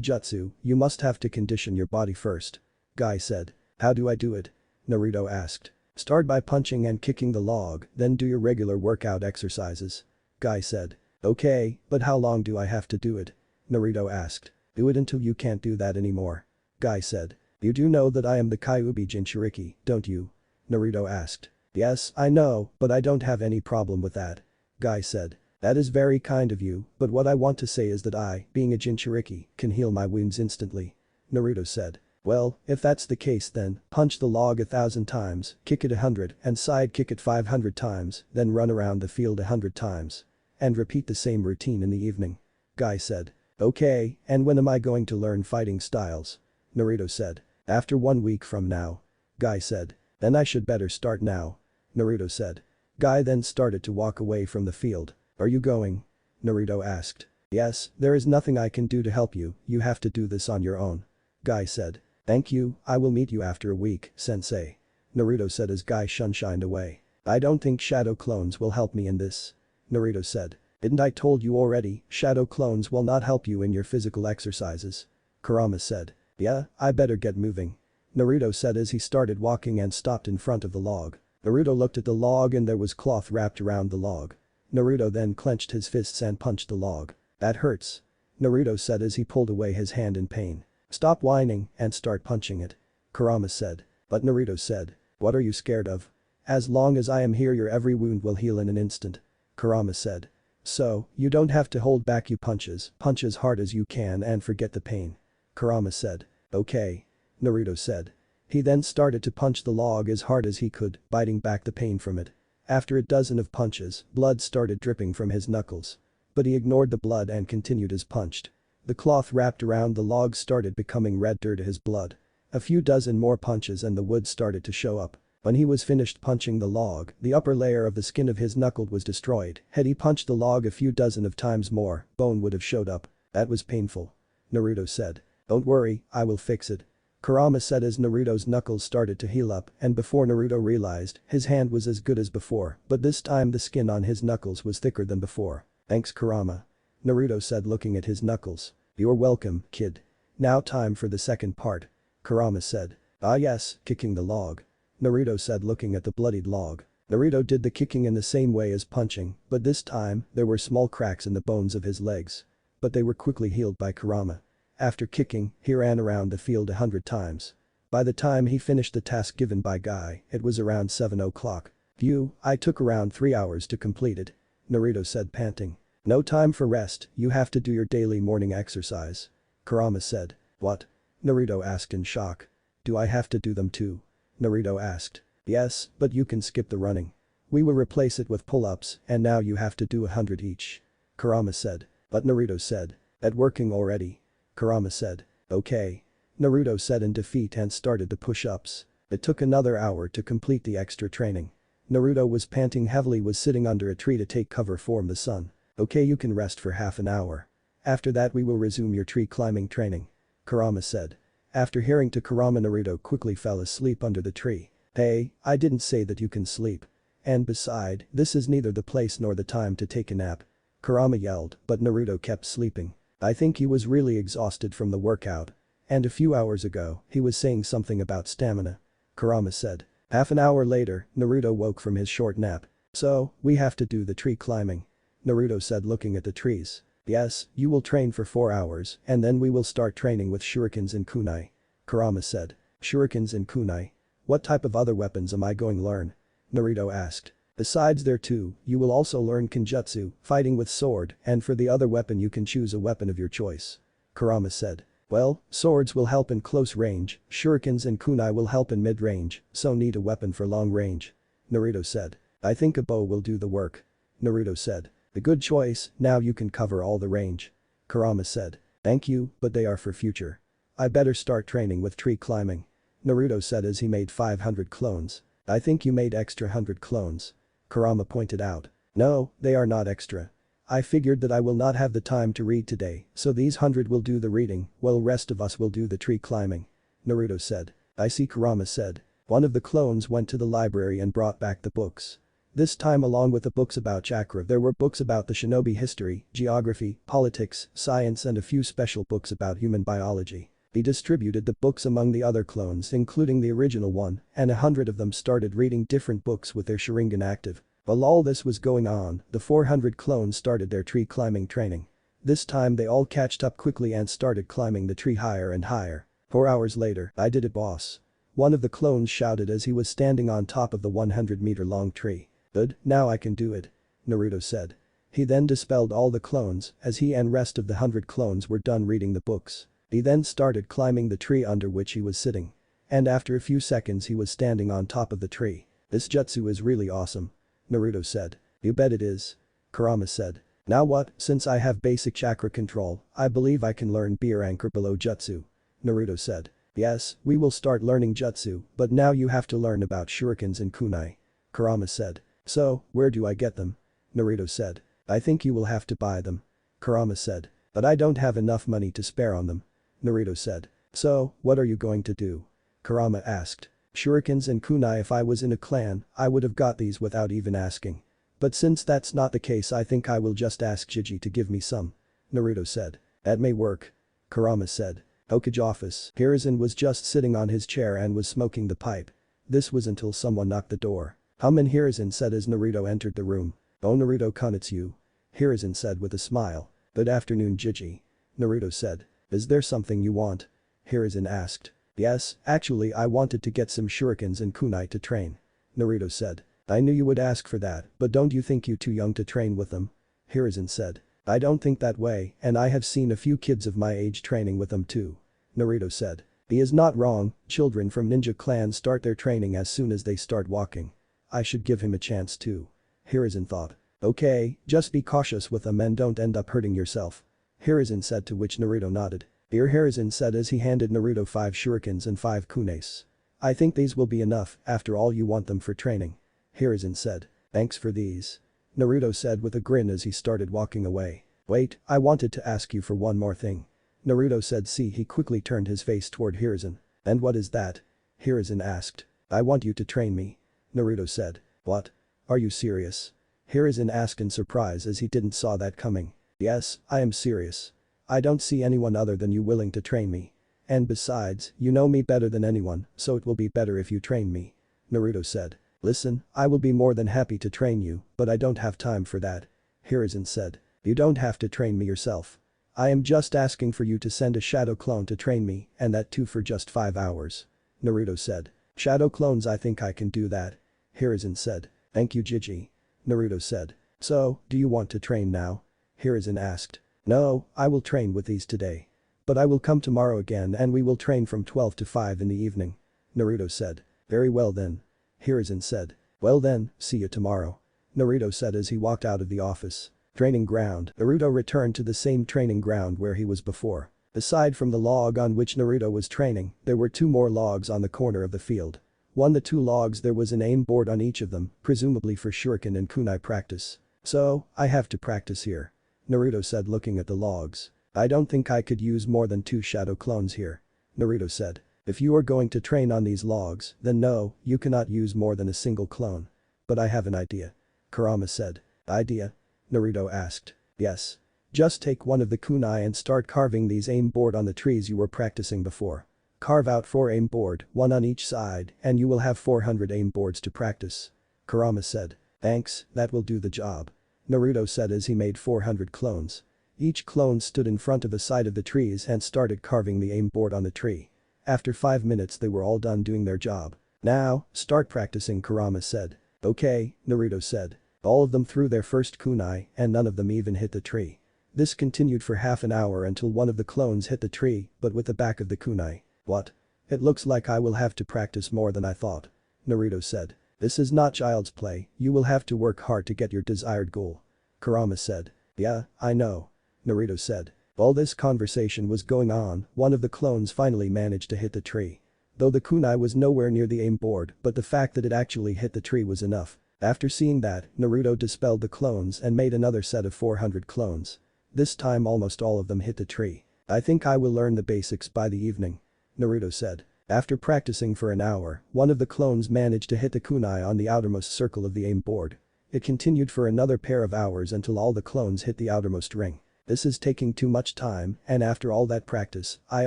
jutsu, you must have to condition your body first. Guy said. How do I do it? Naruto asked. Start by punching and kicking the log, then do your regular workout exercises. Guy said. Okay, but how long do I have to do it? Naruto asked. Do it until you can't do that anymore. Guy said. You do know that I am the Kyuubi Jinchuriki, don't you? Naruto asked. Yes, I know, but I don't have any problem with that. Guy said. That is very kind of you, but what I want to say is that I, being a Jinchuriki, can heal my wounds instantly. Naruto said. Well, if that's the case then, punch the log 1,000 times, kick it 100 and side kick it 500 times, then run around the field 100 times. And repeat the same routine in the evening. Guy said. Okay, and when am I going to learn fighting styles? Naruto said. After 1 week from now. Guy said. Then I should better start now. Naruto said. Guy then started to walk away from the field. Are you going? Naruto asked. Yes, there is nothing I can do to help you, you have to do this on your own. Guy said. Thank you, I will meet you after a week, sensei. Naruto said as Guy shined away. I don't think shadow clones will help me in this. Naruto said. Didn't I told you already, shadow clones will not help you in your physical exercises. Kurama said. Yeah, I better get moving. Naruto said as he started walking and stopped in front of the log. Naruto looked at the log and there was cloth wrapped around the log. Naruto then clenched his fists and punched the log. That hurts. Naruto said as he pulled away his hand in pain. Stop whining and start punching it. Kurama said. But Naruto said. What are you scared of? As long as I am here your every wound will heal in an instant. Kurama said. So, you don't have to hold back, you punch as hard as you can and forget the pain. Kurama said. Okay. Naruto said. He then started to punch the log as hard as he could, biting back the pain from it. After a dozen of punches, blood started dripping from his knuckles. But he ignored the blood and continued as punched. The cloth wrapped around the log started becoming red due to his blood. A few dozen more punches and the wood started to show up. When he was finished punching the log, the upper layer of the skin of his knuckle was destroyed. Had he punched the log a few dozen of times more, bone would have showed up. That was painful. Naruto said. Don't worry, I will fix it. Kurama said as Naruto's knuckles started to heal up, and before Naruto realized, his hand was as good as before, but this time the skin on his knuckles was thicker than before. Thanks Kurama. Naruto said looking at his knuckles. You're welcome, kid. Now time for the second part. Kurama said. Ah yes, kicking the log. Naruto said looking at the bloodied log. Naruto did the kicking in the same way as punching, but this time, there were small cracks in the bones of his legs. But they were quickly healed by Kurama. After kicking, he ran around the field 100 times. By the time he finished the task given by Guy, it was around 7 o'clock. Phew, I took around 3 hours to complete it. Naruto said panting. No time for rest, you have to do your daily morning exercise. Kurama said. What? Naruto asked in shock. Do I have to do them too? Naruto asked. Yes, but you can skip the running. We will replace it with pull-ups and now you have to do 100 each. Kurama said. But Naruto said. That working already. Kurama said. Okay. Naruto said in defeat and started the push-ups. It took another hour to complete the extra training. Naruto was panting heavily was sitting under a tree to take cover from the sun. Okay you can rest for half an hour. After that we will resume your tree climbing training. Kurama said. After hearing to Kurama Naruto quickly fell asleep under the tree. Hey, I didn't say that you can sleep. And beside, this is neither the place nor the time to take a nap. Kurama yelled, but Naruto kept sleeping. I think he was really exhausted from the workout. And a few hours ago, he was saying something about stamina. Kurama said. Half an hour later, Naruto woke from his short nap. So, we have to do the tree climbing. Naruto said looking at the trees. Yes, you will train for 4 hours and then we will start training with shurikens and kunai. Kurama said. Shurikens and kunai? What type of other weapons am I going to learn? Naruto asked. Besides there too, you will also learn kenjutsu, fighting with sword, and for the other weapon you can choose a weapon of your choice. Kurama said. Well, swords will help in close range, shurikens and kunai will help in mid-range, so need a weapon for long range. Naruto said. I think a bow will do the work. Naruto said. A good choice, now you can cover all the range. Kurama said. Thank you, but they are for future. I better start training with tree climbing. Naruto said as he made 500 clones. I think you made extra 100 clones. Kurama pointed out. No, they are not extra. I figured that I will not have the time to read today, so these 100 will do the reading, while rest of us will do the tree climbing. Naruto said. I see Kurama said. One of the clones went to the library and brought back the books. This time along with the books about chakra there were books about the shinobi history, geography, politics, science and a few special books about human biology. He distributed the books among the other clones including the original one and 100 of them started reading different books with their Sharingan active. While all this was going on, the 400 clones started their tree climbing training. This time they all catched up quickly and started climbing the tree higher and higher. 4 hours later, I did it boss. One of the clones shouted as he was standing on top of the 100-meter long tree. Good, now I can do it. Naruto said. He then dispelled all the clones as he and rest of the 100 clones were done reading the books. He then started climbing the tree under which he was sitting. And after a few seconds he was standing on top of the tree. This jutsu is really awesome. Naruto said. You bet it is. Kurama said. Now what, since I have basic chakra control, I believe I can learn beer anchor below jutsu. Naruto said. Yes, we will start learning jutsu, but now you have to learn about shurikens and kunai. Kurama said. So, where do I get them? Naruto said. I think you will have to buy them. Kurama said. But I don't have enough money to spare on them. Naruto said. So, what are you going to do? Kurama asked. Shurikens and kunai if I was in a clan, I would have got these without even asking. But since that's not the case I think I will just ask Jiji to give me some. Naruto said. That may work. Kurama said. Hokage office. Hiruzen was just sitting on his chair and was smoking the pipe. This was until someone knocked the door. Hiruzen said as Naruto entered the room. Oh Naruto-kun it's you. Hiruzen said with a smile. Good afternoon Jiji. Naruto said. Is there something you want? Hiruzen asked. Yes, actually I wanted to get some shurikens and kunai to train. Naruto said. I knew you would ask for that, but don't you think you too young to train with them? Hiruzen said. I don't think that way and I have seen a few kids of my age training with them too. Naruto said. He is not wrong, children from ninja clans start their training as soon as they start walking. I should give him a chance too. Hiruzen thought. Okay, just be cautious with them and don't end up hurting yourself. Hiruzen said to which Naruto nodded. Here Hiruzen said as he handed Naruto 5 shurikens and 5 kunes. I think these will be enough, after all you want them for training. Hiruzen said. Thanks for these. Naruto said with a grin as he started walking away. Wait, I wanted to ask you for one more thing. Naruto said. He quickly turned his face toward Hiruzen. And what is that? Hiruzen asked. I want you to train me. Naruto said. What? Are you serious? Hiruzen asked in surprise as he didn't saw that coming. Yes, I am serious. I don't see anyone other than you willing to train me. And besides, you know me better than anyone, so it will be better if you train me. Naruto said. Listen, I will be more than happy to train you, but I don't have time for that. Hiruzen said. You don't have to train me yourself. I am just asking for you to send a shadow clone to train me, and that too for just 5 hours. Naruto said. Shadow clones, I think I can do that. Hiruzen said. Thank you, Jiji. Naruto said. So, do you want to train now? Hiruzen asked. No, I will train with these today. But I will come tomorrow again and we will train from 12 to 5 in the evening. Naruto said. Very well then. Hiruzen said. Well then, see you tomorrow. Naruto said as he walked out of the office. Training ground. Naruto returned to the same training ground where he was before. Aside from the log on which Naruto was training, there were 2 more logs on the corner of the field. The 2 logs there was an aim board on each of them, presumably for shuriken and kunai practice. So, I have to practice here. Naruto said looking at the logs. I don't think I could use more than 2 shadow clones here. Naruto said. If you are going to train on these logs, then no, you cannot use more than a single clone. But I have an idea. Kurama said. Idea? Naruto asked. Yes. Just take one of the kunai and start carving these aim board on the trees you were practicing before. Carve out 4 aim board, 1 on each side, and you will have 400 aim boards to practice. Kurama said. Thanks, that will do the job. Naruto said as he made 400 clones. Each clone stood in front of a side of the trees and started carving the aim board on the tree. After 5 minutes they were all done doing their job. Now, start practicing, Kurama said. Okay, Naruto said. All of them threw their first kunai and none of them even hit the tree. This continued for half an hour until one of the clones hit the tree, but with the back of the kunai. What? It looks like I will have to practice more than I thought. Naruto said. This is not child's play, you will have to work hard to get your desired goal. Kurama said. Yeah, I know. Naruto said. While this conversation was going on, one of the clones finally managed to hit the tree. Though the kunai was nowhere near the aim board, but the fact that it actually hit the tree was enough. After seeing that, Naruto dispelled the clones and made another set of 400 clones. This time almost all of them hit the tree. I think I will learn the basics by the evening. Naruto said. After practicing for an hour, one of the clones managed to hit the kunai on the outermost circle of the aim board. It continued for another pair of hours until all the clones hit the outermost ring. This is taking too much time, and after all that practice, I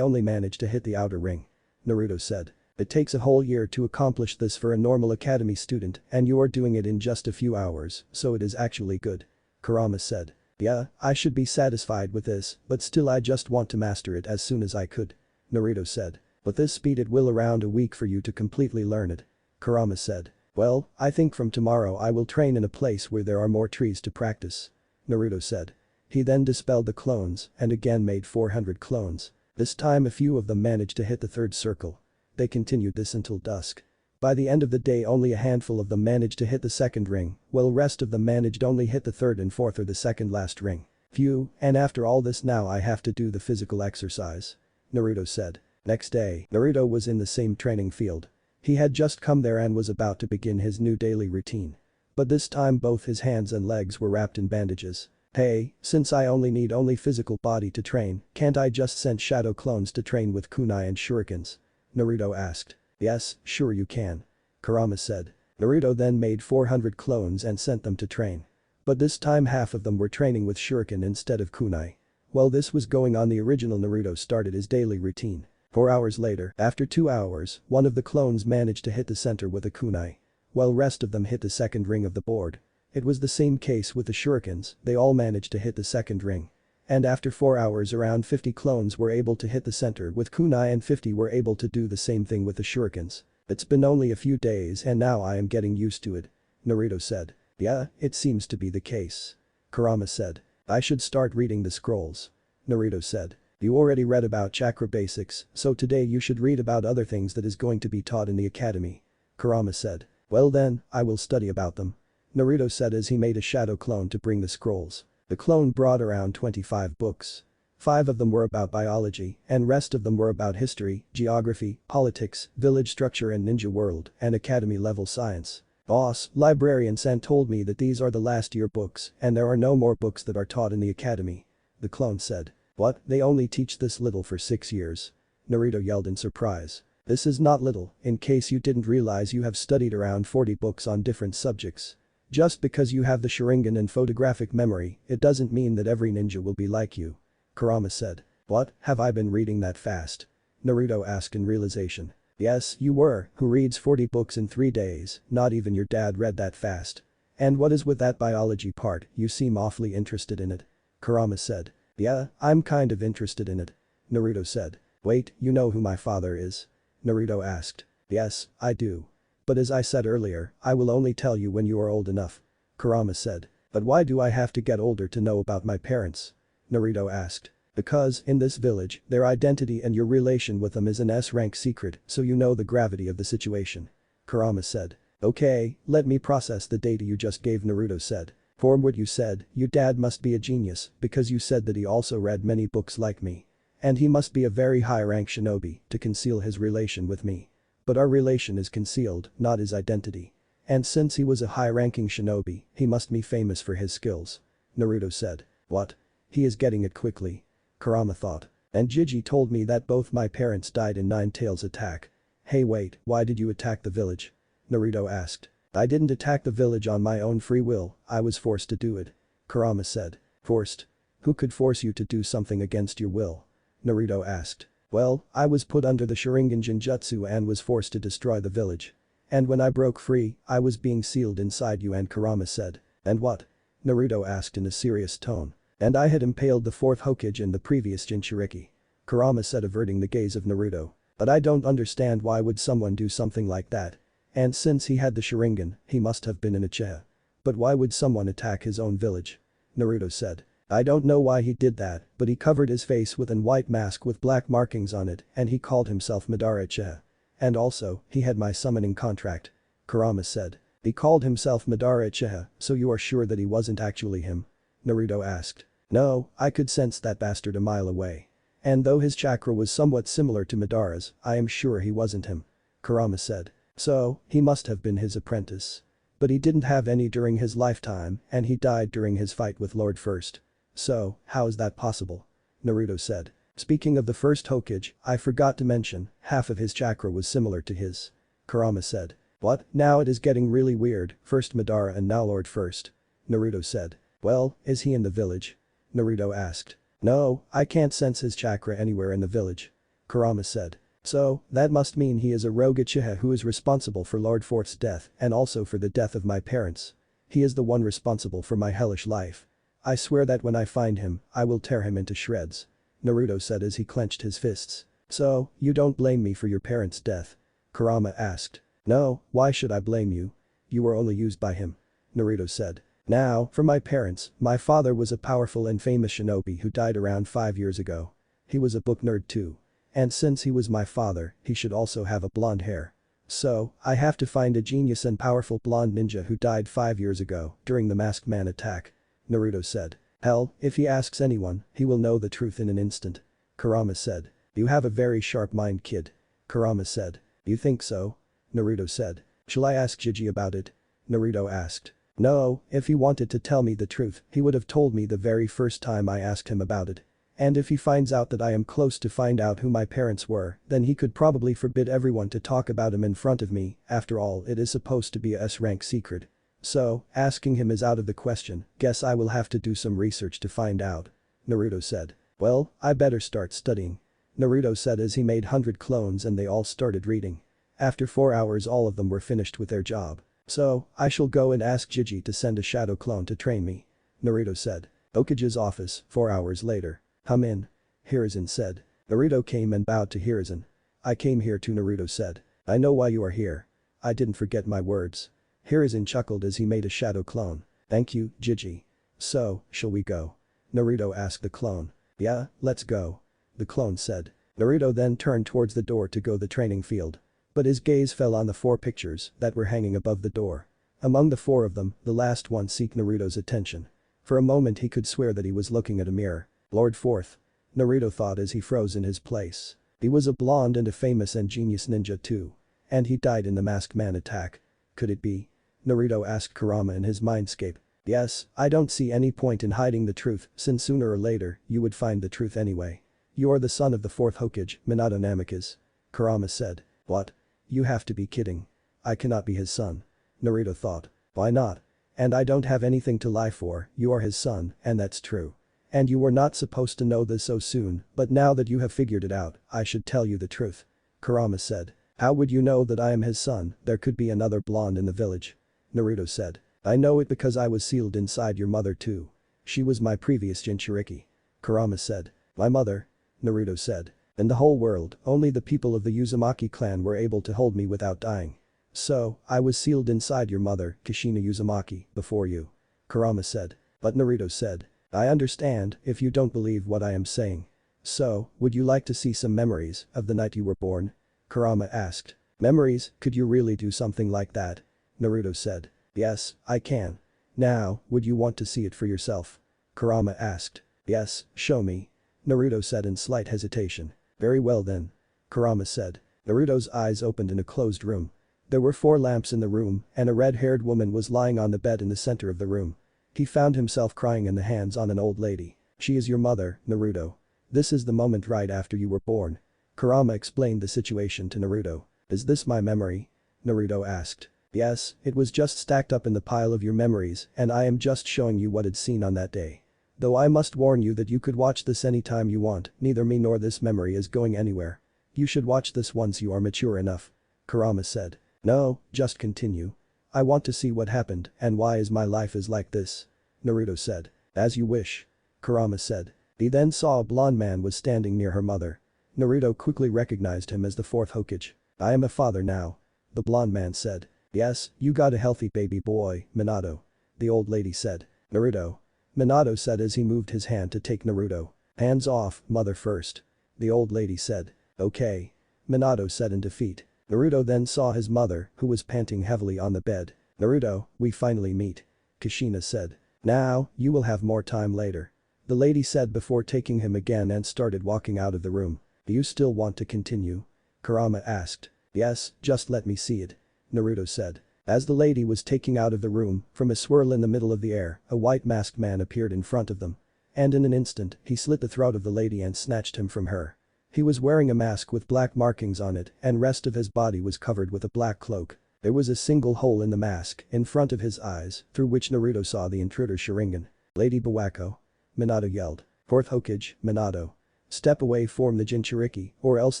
only managed to hit the outer ring. Naruto said. It takes a whole year to accomplish this for a normal academy student and you are doing it in just a few hours, so it is actually good. Kurama said. Yeah, I should be satisfied with this, but still I just want to master it as soon as I could. Naruto said. But this speed it will around a week for you to completely learn it. Kurama said. Well, I think from tomorrow I will train in a place where there are more trees to practice. Naruto said. He then dispelled the clones and again made 400 clones. This time a few of them managed to hit the 3rd circle. They continued this until dusk. By the end of the day only a handful of them managed to hit the 2nd ring, while rest of them managed only hit the 3rd and 4th or the 2nd last ring. Phew, and after all this now I have to do the physical exercise. Naruto said. Next day, Naruto was in the same training field. He had just come there and was about to begin his new daily routine. But this time both his hands and legs were wrapped in bandages. Hey, since I only need physical body to train, can't I just send shadow clones to train with kunai and shurikens? Naruto asked. Yes, sure you can. Kurama said. Naruto then made 400 clones and sent them to train. But this time half of them were training with shuriken instead of kunai. While this was going on, the original Naruto started his daily routine. 4 hours later, after 2 hours, one of the clones managed to hit the center with a kunai. While rest of them hit the 2nd ring of the board. It was the same case with the shurikens, they all managed to hit the 2nd ring. And after 4 hours around 50 clones were able to hit the center with kunai and 50 were able to do the same thing with the shurikens. It's been only a few days and now I am getting used to it. Naruto said. Yeah, it seems to be the case. Kurama said. I should start reading the scrolls. Naruto said. You already read about chakra basics, so today you should read about other things that is going to be taught in the academy. Kurama said. Well then, I will study about them. Naruto said as he made a shadow clone to bring the scrolls. The clone brought around 25 books. 5 of them were about biology, and rest of them were about history, geography, politics, village structure and ninja world, and academy-level science. Boss, librarian San told me that these are the last year books, and there are no more books that are taught in the academy. The clone said. What, they only teach this little for 6 years? Naruto yelled in surprise. This is not little, in case you didn't realize you have studied around 40 books on different subjects. Just because you have the Sharingan and photographic memory, it doesn't mean that every ninja will be like you. Kurama said. What, have I been reading that fast? Naruto asked in realization. Yes, you were, who reads 40 books in 3 days, not even your dad read that fast. And what is with that biology part, you seem awfully interested in it. Kurama said. Yeah, I'm kind of interested in it. Naruto said. Wait, you know who my father is? Naruto asked. Yes, I do. But as I said earlier, I will only tell you when you are old enough. Kurama said. But why do I have to get older to know about my parents? Naruto asked. Because, in this village, their identity and your relation with them is an S-rank secret, so you know the gravity of the situation. Kurama said. Okay, let me process the data you just gave. Naruto said. From what you said, your dad must be a genius, because you said that he also read many books like me. And he must be a very high-rank shinobi to conceal his relation with me. But our relation is concealed, not his identity. And since he was a high-ranking shinobi, he must be famous for his skills. Naruto said. What? He is getting it quickly. Kurama thought. And Jiji told me that both my parents died in Nine Tails' attack. Hey wait, why did you attack the village? Naruto asked. I didn't attack the village on my own free will, I was forced to do it. Kurama said. Forced? Who could force you to do something against your will? Naruto asked. Well, I was put under the Sharingan Jinjutsu and was forced to destroy the village. And when I broke free, I was being sealed inside you and Kurama said. And what? Naruto asked in a serious tone. And I had impaled the 4th Hokage in the previous Jinchuriki. Kurama said averting the gaze of Naruto. But I don't understand why would someone do something like that. And since he had the Sharingan, he must have been an Uchiha. But why would someone attack his own village? Naruto said. I don't know why he did that, but he covered his face with a white mask with black markings on it and he called himself Madara Uchiha. And also, he had my summoning contract. Kurama said. He called himself Madara Uchiha, so you are sure that he wasn't actually him? Naruto asked. No, I could sense that bastard a mile away. And though his chakra was somewhat similar to Madara's, I am sure he wasn't him. Kurama said. So, he must have been his apprentice. But he didn't have any during his lifetime and he died during his fight with Lord First. So, how is that possible? Naruto said. Speaking of the first Hokage, I forgot to mention, half of his chakra was similar to his. Kurama said. What? Now it is getting really weird, first Madara and now Lord First. Naruto said. Well, is he in the village? Naruto asked. No, I can't sense his chakra anywhere in the village. Kurama said. So, that must mean he is a rogue Uchiha who is responsible for Lord Fourth's death and also for the death of my parents. He is the one responsible for my hellish life. I swear that when I find him, I will tear him into shreds. Naruto said as he clenched his fists. So, you don't blame me for your parents' death? Kurama asked. No, why should I blame you? You were only used by him. Naruto said. Now, for my parents, my father was a powerful and famous shinobi who died around 5 years ago. He was a book nerd too. And since he was my father, he should also have a blonde hair. So, I have to find a genius and powerful blonde ninja who died 5 years ago during the Masked Man attack. Naruto said. Hell, if he asks anyone, he will know the truth in an instant. Kurama said. You have a very sharp mind, kid. Kurama said. You think so? Naruto said. Shall I ask Jiji about it? Naruto asked. No, if he wanted to tell me the truth, he would have told me the very first time I asked him about it. And if he finds out that I am close to find out who my parents were, then he could probably forbid everyone to talk about him in front of me, after all it is supposed to be a S-rank secret. So, asking him is out of the question, guess I will have to do some research to find out. Naruto said. Well, I better start studying. Naruto said as he made 100 clones and they all started reading. After 4 hours all of them were finished with their job. So, I shall go and ask Jiji to send a shadow clone to train me. Naruto said. Hokage's office, 4 hours later. Come in. Hiruzen said. Naruto came and bowed to Hiruzen. I came here too, Naruto said. I know why you are here. I didn't forget my words. Hiruzen chuckled as he made a shadow clone. Thank you, Jiji. So, shall we go? Naruto asked the clone. Yeah, let's go. The clone said. Naruto then turned towards the door to go the training field. But his gaze fell on the 4 pictures that were hanging above the door. Among the 4 of them, the last one seeked Naruto's attention. For a moment he could swear that he was looking at a mirror. Lord Fourth. Naruto thought as he froze in his place. He was a blonde and a famous and genius ninja too. And he died in the Masked Man attack. Could it be? Naruto asked Kurama in his mindscape. Yes, I don't see any point in hiding the truth since sooner or later you would find the truth anyway. You are the son of the fourth Hokage, Minato Namikaze. Kurama said. What? You have to be kidding. I cannot be his son. Naruto thought. Why not? And I don't have anything to lie for, you are his son, and that's true. And you were not supposed to know this so soon, but now that you have figured it out, I should tell you the truth. Kurama said. How would you know that I am his son? There could be another blonde in the village. Naruto said. I know it because I was sealed inside your mother too. She was my previous Jinchuriki. Kurama said. My mother? Naruto said. In the whole world, only the people of the Uzumaki clan were able to hold me without dying. So, I was sealed inside your mother, Kushina Uzumaki, before you. Kurama said. But Naruto said. I understand if you don't believe what I am saying. So, would you like to see some memories of the night you were born? Kurama asked. Memories, could you really do something like that? Naruto said. Yes, I can. Now, would you want to see it for yourself? Kurama asked. Yes, show me. Naruto said in slight hesitation. Very well then. Kurama said. Naruto's eyes opened in a closed room. There were 4 lamps in the room and a red-haired woman was lying on the bed in the center of the room. He found himself crying in the hands on an old lady. She is your mother, Naruto. This is the moment right after you were born. Kurama explained the situation to Naruto. Is this my memory? Naruto asked. Yes, it was just stacked up in the pile of your memories and I am just showing you what it's seen on that day. Though I must warn you that you could watch this anytime you want, neither me nor this memory is going anywhere. You should watch this once you are mature enough. Kurama said. No, just continue. I want to see what happened and why is my life is like this. Naruto said. As you wish. Kurama said. He then saw a blonde man was standing near her mother. Naruto quickly recognized him as the fourth Hokage. I am a father now. The blonde man said. Yes, you got a healthy baby boy, Minato. The old lady said. Naruto. Minato said as he moved his hand to take Naruto. Hands off, mother first. The old lady said. Okay. Minato said in defeat. Naruto then saw his mother, who was panting heavily on the bed. Naruto, we finally meet. Kushina said. Now, you will have more time later. The lady said before taking him again and started walking out of the room. Do you still want to continue? Kurama asked. Yes, just let me see it. Naruto said. As the lady was taking out of the room, from a swirl in the middle of the air, a white masked man appeared in front of them. And in an instant, he slit the throat of the lady and snatched him from her. He was wearing a mask with black markings on it and rest of his body was covered with a black cloak. There was a single hole in the mask in front of his eyes through which Naruto saw the intruder's Sharingan. Lady Bawako. Minato yelled. Fourth Hokage, Minato. Step away from the Jinchuriki or else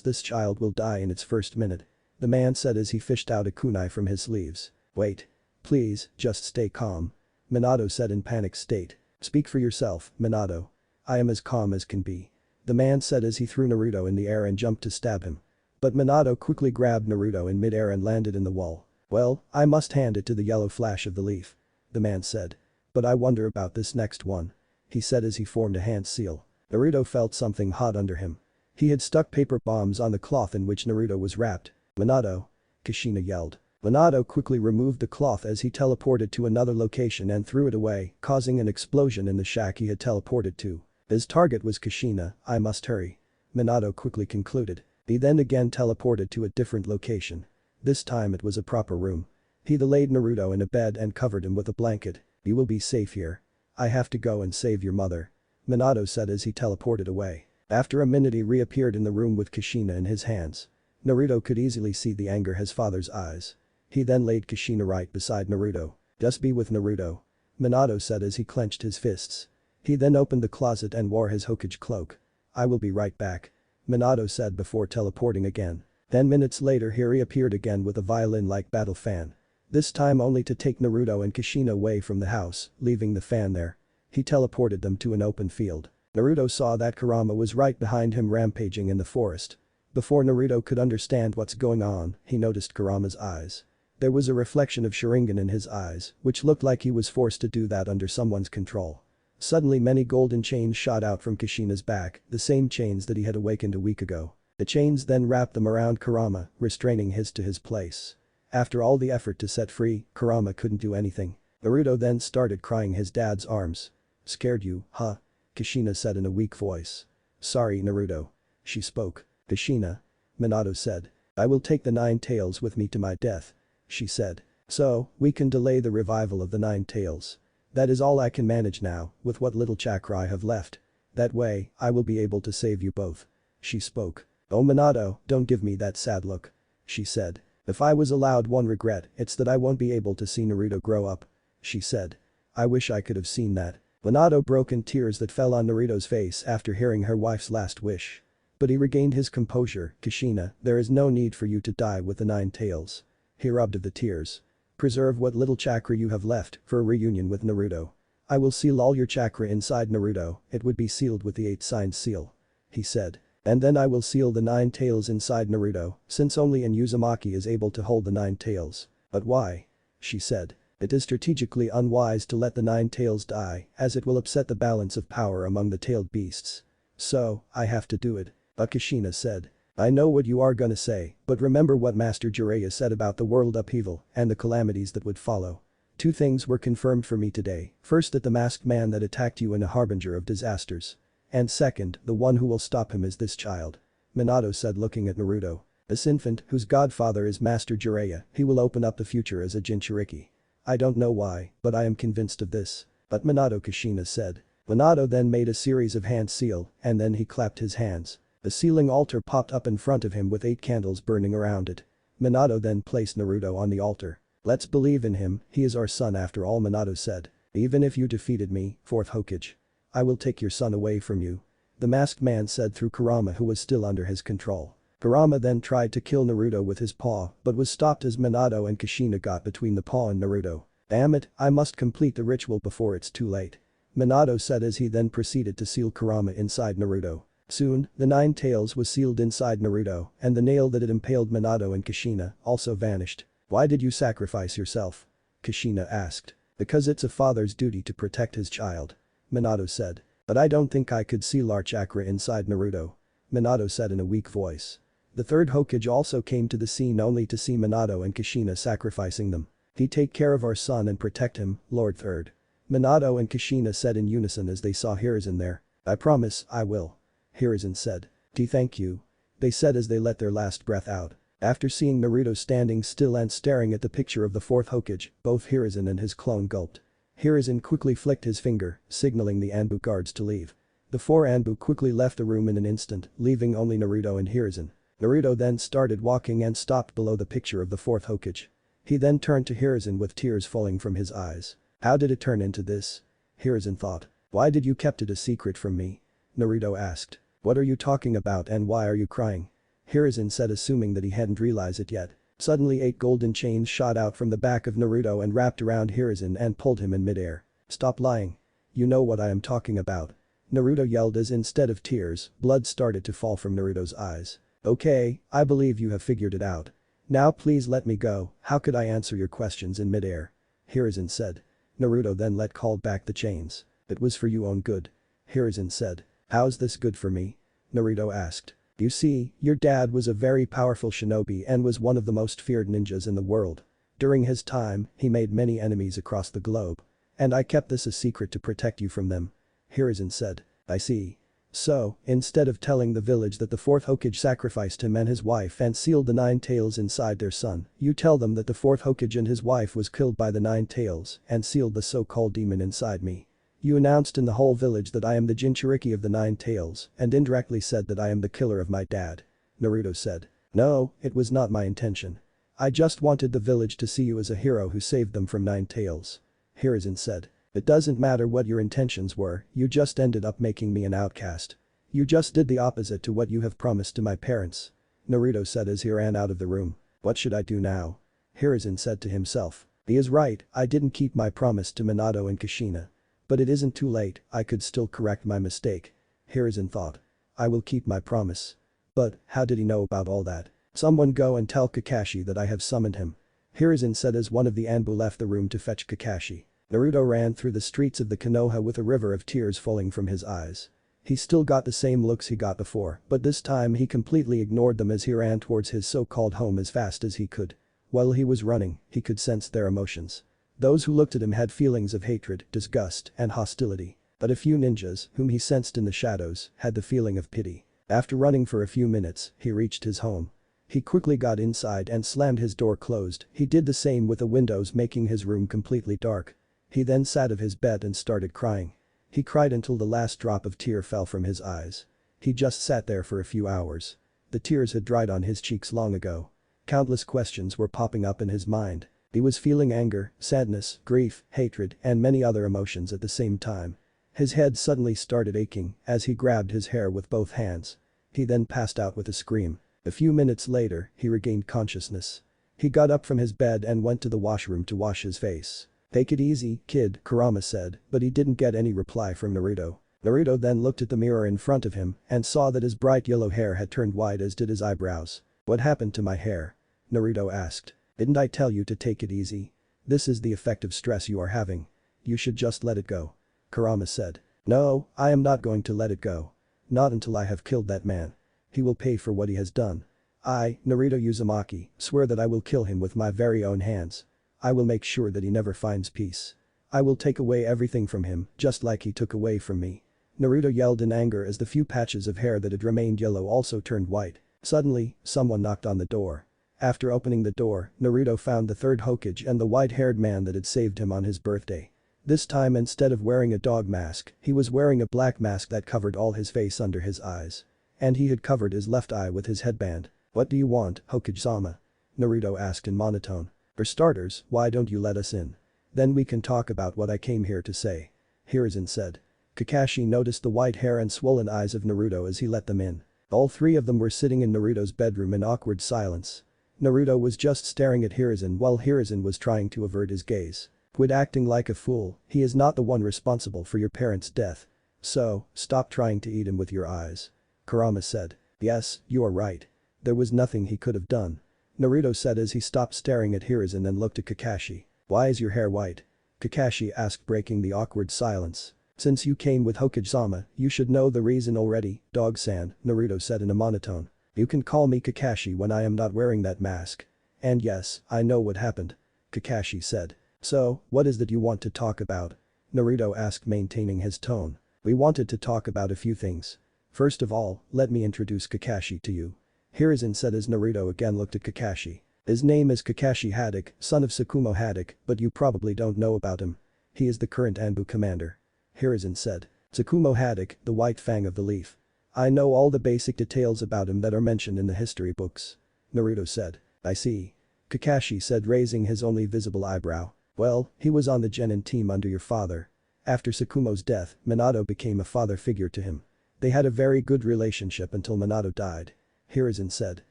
this child will die in its first minute. The man said as he fished out a kunai from his sleeves. Wait. Please, just stay calm. Minato said in panic state. Speak for yourself, Minato. I am as calm as can be. The man said as he threw Naruto in the air and jumped to stab him. But Minato quickly grabbed Naruto in mid-air and landed in the wall. Well, I must hand it to the yellow flash of the leaf. The man said. But I wonder about this next one. He said as he formed a hand seal. Naruto felt something hot under him. He had stuck paper bombs on the cloth in which Naruto was wrapped. Minato. Kushina yelled. Minato quickly removed the cloth as he teleported to another location and threw it away, causing an explosion in the shack he had teleported to. His target was Kushina, I must hurry. Minato quickly concluded. He then again teleported to a different location. This time it was a proper room. He laid Naruto in a bed and covered him with a blanket. You will be safe here. I have to go and save your mother. Minato said as he teleported away. After a minute he reappeared in the room with Kushina in his hands. Naruto could easily see the anger in his father's eyes. He then laid Kushina right beside Naruto. Just be with Naruto. Minato said as he clenched his fists. He then opened the closet and wore his Hokage cloak. I will be right back. Minato said before teleporting again. 10 minutes later he reappeared again with a violin-like battle fan. This time only to take Naruto and Kushina away from the house, leaving the fan there. He teleported them to an open field. Naruto saw that Kurama was right behind him rampaging in the forest. Before Naruto could understand what's going on, he noticed Kurama's eyes. There was a reflection of Sharingan in his eyes, which looked like he was forced to do that under someone's control. Suddenly many golden chains shot out from Kushina's back, the same chains that he had awakened a week ago. The chains then wrapped them around Kurama, restraining his to his place. After all the effort to set free, Kurama couldn't do anything. Naruto then started crying his dad's arms. Scared you, huh? Kushina said in a weak voice. Sorry Naruto. She spoke. Kushina. Minato said. I will take the nine tails with me to my death. She said. So, we can delay the revival of the nine tails. That is all I can manage now, with what little chakra I have left. That way, I will be able to save you both. She spoke. Oh Minato, don't give me that sad look. She said. If I was allowed one regret, it's that I won't be able to see Naruto grow up. She said. I wish I could have seen that. Minato broke in tears that fell on Naruto's face after hearing her wife's last wish. But he regained his composure. Kushina, there is no need for you to die with the nine tails. He rubbed the tears. Preserve what little chakra you have left for a reunion with Naruto. I will seal all your chakra inside Naruto, it would be sealed with the 8-sign seal. He said. And then I will seal the nine tails inside Naruto, since only in Uzumaki is able to hold the nine tails. But why? She said. It is strategically unwise to let the nine tails die, as it will upset the balance of power among the tailed beasts. So, I have to do it. Kushina said. I know what you are gonna say, but remember what Master Jiraiya said about the world upheaval and the calamities that would follow. Two things were confirmed for me today, first that the masked man that attacked you is a harbinger of disasters. And second, the one who will stop him is this child. Minato said looking at Naruto. This infant, whose godfather is Master Jiraiya, he will open up the future as a Jinchuriki. I don't know why, but I am convinced of this. But Minato Kushina said. Minato then made a series of hand seal, and then he clapped his hands. A sealing altar popped up in front of him with 8 candles burning around it. Minato then placed Naruto on the altar. Let's believe in him, he is our son after all, Minato said. Even if you defeated me, 4th Hokage. I will take your son away from you. The masked man said through Kurama, who was still under his control. Kurama then tried to kill Naruto with his paw but was stopped as Minato and Kushina got between the paw and Naruto. Damn it, I must complete the ritual before it's too late. Minato said as he then proceeded to seal Kurama inside Naruto. Soon, the 9 tails was sealed inside Naruto and the nail that had impaled Minato and Kushina also vanished. Why did you sacrifice yourself? Kushina asked. Because it's a father's duty to protect his child. Minato said. But I don't think I could seal our chakra inside Naruto. Minato said in a weak voice. The 3rd Hokage also came to the scene only to see Minato and Kushina sacrificing them. He take care of our son and protect him, Lord 3rd. Minato and Kushina said in unison as they saw Hiruzen there. I promise, I will. Hiruzen said. Thank you. They said as they let their last breath out. After seeing Naruto standing still and staring at the picture of the 4th Hokage, both Hiruzen and his clone gulped. Hiruzen quickly flicked his finger, signaling the Anbu guards to leave. The 4 Anbu quickly left the room in an instant, leaving only Naruto and Hiruzen. Naruto then started walking and stopped below the picture of the 4th Hokage. He then turned to Hiruzen with tears falling from his eyes. How did it turn into this? Hiruzen thought. Why did you kept it a secret from me? Naruto asked. What are you talking about and why are you crying? Hiruzen said assuming that he hadn't realized it yet. Suddenly 8 golden chains shot out from the back of Naruto and wrapped around Hiruzen and pulled him in midair. Stop lying. You know what I am talking about. Naruto yelled as instead of tears, blood started to fall from Naruto's eyes. Okay, I believe you have figured it out. Now please let me go, how could I answer your questions in midair? Hiruzen said. Naruto then called back the chains. It was for your own good. Hiruzen said. How's this good for me? Naruto asked. You see, your dad was a very powerful shinobi and was one of the most feared ninjas in the world. During his time, he made many enemies across the globe. And I kept this a secret to protect you from them. Hiruzen said. I see. So, instead of telling the village that the 4th Hokage sacrificed him and his wife and sealed the 9 tails inside their son, you tell them that the 4th Hokage and his wife was killed by the 9 tails and sealed the so-called demon inside me. You announced in the whole village that I am the Jinchuriki of the 9 tails and indirectly said that I am the killer of my dad. Naruto said. No, it was not my intention. I just wanted the village to see you as a hero who saved them from 9 tails. Hiruzen said. It doesn't matter what your intentions were, you just ended up making me an outcast. You just did the opposite to what you have promised to my parents. Naruto said as he ran out of the room. What should I do now? Hiruzen said to himself. He is right, I didn't keep my promise to Minato and Kushina. But it isn't too late, I could still correct my mistake. Hiruzen thought. I will keep my promise. But, how did he know about all that? Someone go and tell Kakashi that I have summoned him. Hiruzen said as one of the Anbu left the room to fetch Kakashi. Naruto ran through the streets of the Konoha with a river of tears falling from his eyes. He still got the same looks he got before, but this time he completely ignored them as he ran towards his so-called home as fast as he could. While he was running, he could sense their emotions. Those who looked at him had feelings of hatred, disgust, and hostility. But a few ninjas, whom he sensed in the shadows, had the feeling of pity. After running for a few minutes, he reached his home. He quickly got inside and slammed his door closed. He did the same with the windows, making his room completely dark. He then sat of his bed and started crying. He cried until the last drop of tear fell from his eyes. He just sat there for a few hours. The tears had dried on his cheeks long ago. Countless questions were popping up in his mind. He was feeling anger, sadness, grief, hatred, and many other emotions at the same time. His head suddenly started aching as he grabbed his hair with both hands. He then passed out with a scream. A few minutes later, he regained consciousness. He got up from his bed and went to the washroom to wash his face. "Take it easy, kid," Kurama said, but he didn't get any reply from Naruto. Naruto then looked at the mirror in front of him and saw that his bright yellow hair had turned white, as did his eyebrows. "What happened to my hair?" Naruto asked. "Didn't I tell you to take it easy? This is the effect of stress you are having. You should just let it go," Kurama said. "No, I am not going to let it go. Not until I have killed that man. He will pay for what he has done. I, Naruto Uzumaki, swear that I will kill him with my very own hands. I will make sure that he never finds peace. I will take away everything from him, just like he took away from me." Naruto yelled in anger as the few patches of hair that had remained yellow also turned white. Suddenly, someone knocked on the door. After opening the door, Naruto found the third Hokage and the white-haired man that had saved him on his birthday. This time, instead of wearing a dog mask, he was wearing a black mask that covered all his face under his eyes. And he had covered his left eye with his headband. "What do you want, Hokage-sama?" Naruto asked in monotone. "For starters, why don't you let us in? Then we can talk about what I came here to say," Hiruzen said. Kakashi noticed the white hair and swollen eyes of Naruto as he let them in. All three of them were sitting in Naruto's bedroom in awkward silence. Naruto was just staring at Hiruzen while Hiruzen was trying to avert his gaze. "Quit acting like a fool, he is not the one responsible for your parents' death. So, stop trying to eat him with your eyes," Kurama said. "Yes, you are right. There was nothing he could have done," Naruto said as he stopped staring at Hiruzen and looked at Kakashi. "Why is your hair white?" Kakashi asked, breaking the awkward silence. "Since you came with Hokage-sama, you should know the reason already, Dog-san," Naruto said in a monotone. "You can call me Kakashi when I am not wearing that mask. And yes, I know what happened," Kakashi said. "So, what is that you want to talk about?" Naruto asked, maintaining his tone. "We wanted to talk about a few things. First of all, let me introduce Kakashi to you," Hiruzen said as Naruto again looked at Kakashi. "His name is Kakashi Haddock, son of Tsukumo Haddock, but you probably don't know about him. He is the current Anbu commander," Hiruzen said. "Tsukumo Haddock, the White Fang of the Leaf. I know all the basic details about him that are mentioned in the history books," Naruto said. "I see," Kakashi said, raising his only visible eyebrow. "Well, he was on the Genin team under your father. After Tsukumo's death, Minato became a father figure to him. They had a very good relationship until Minato died," Hiruzen said.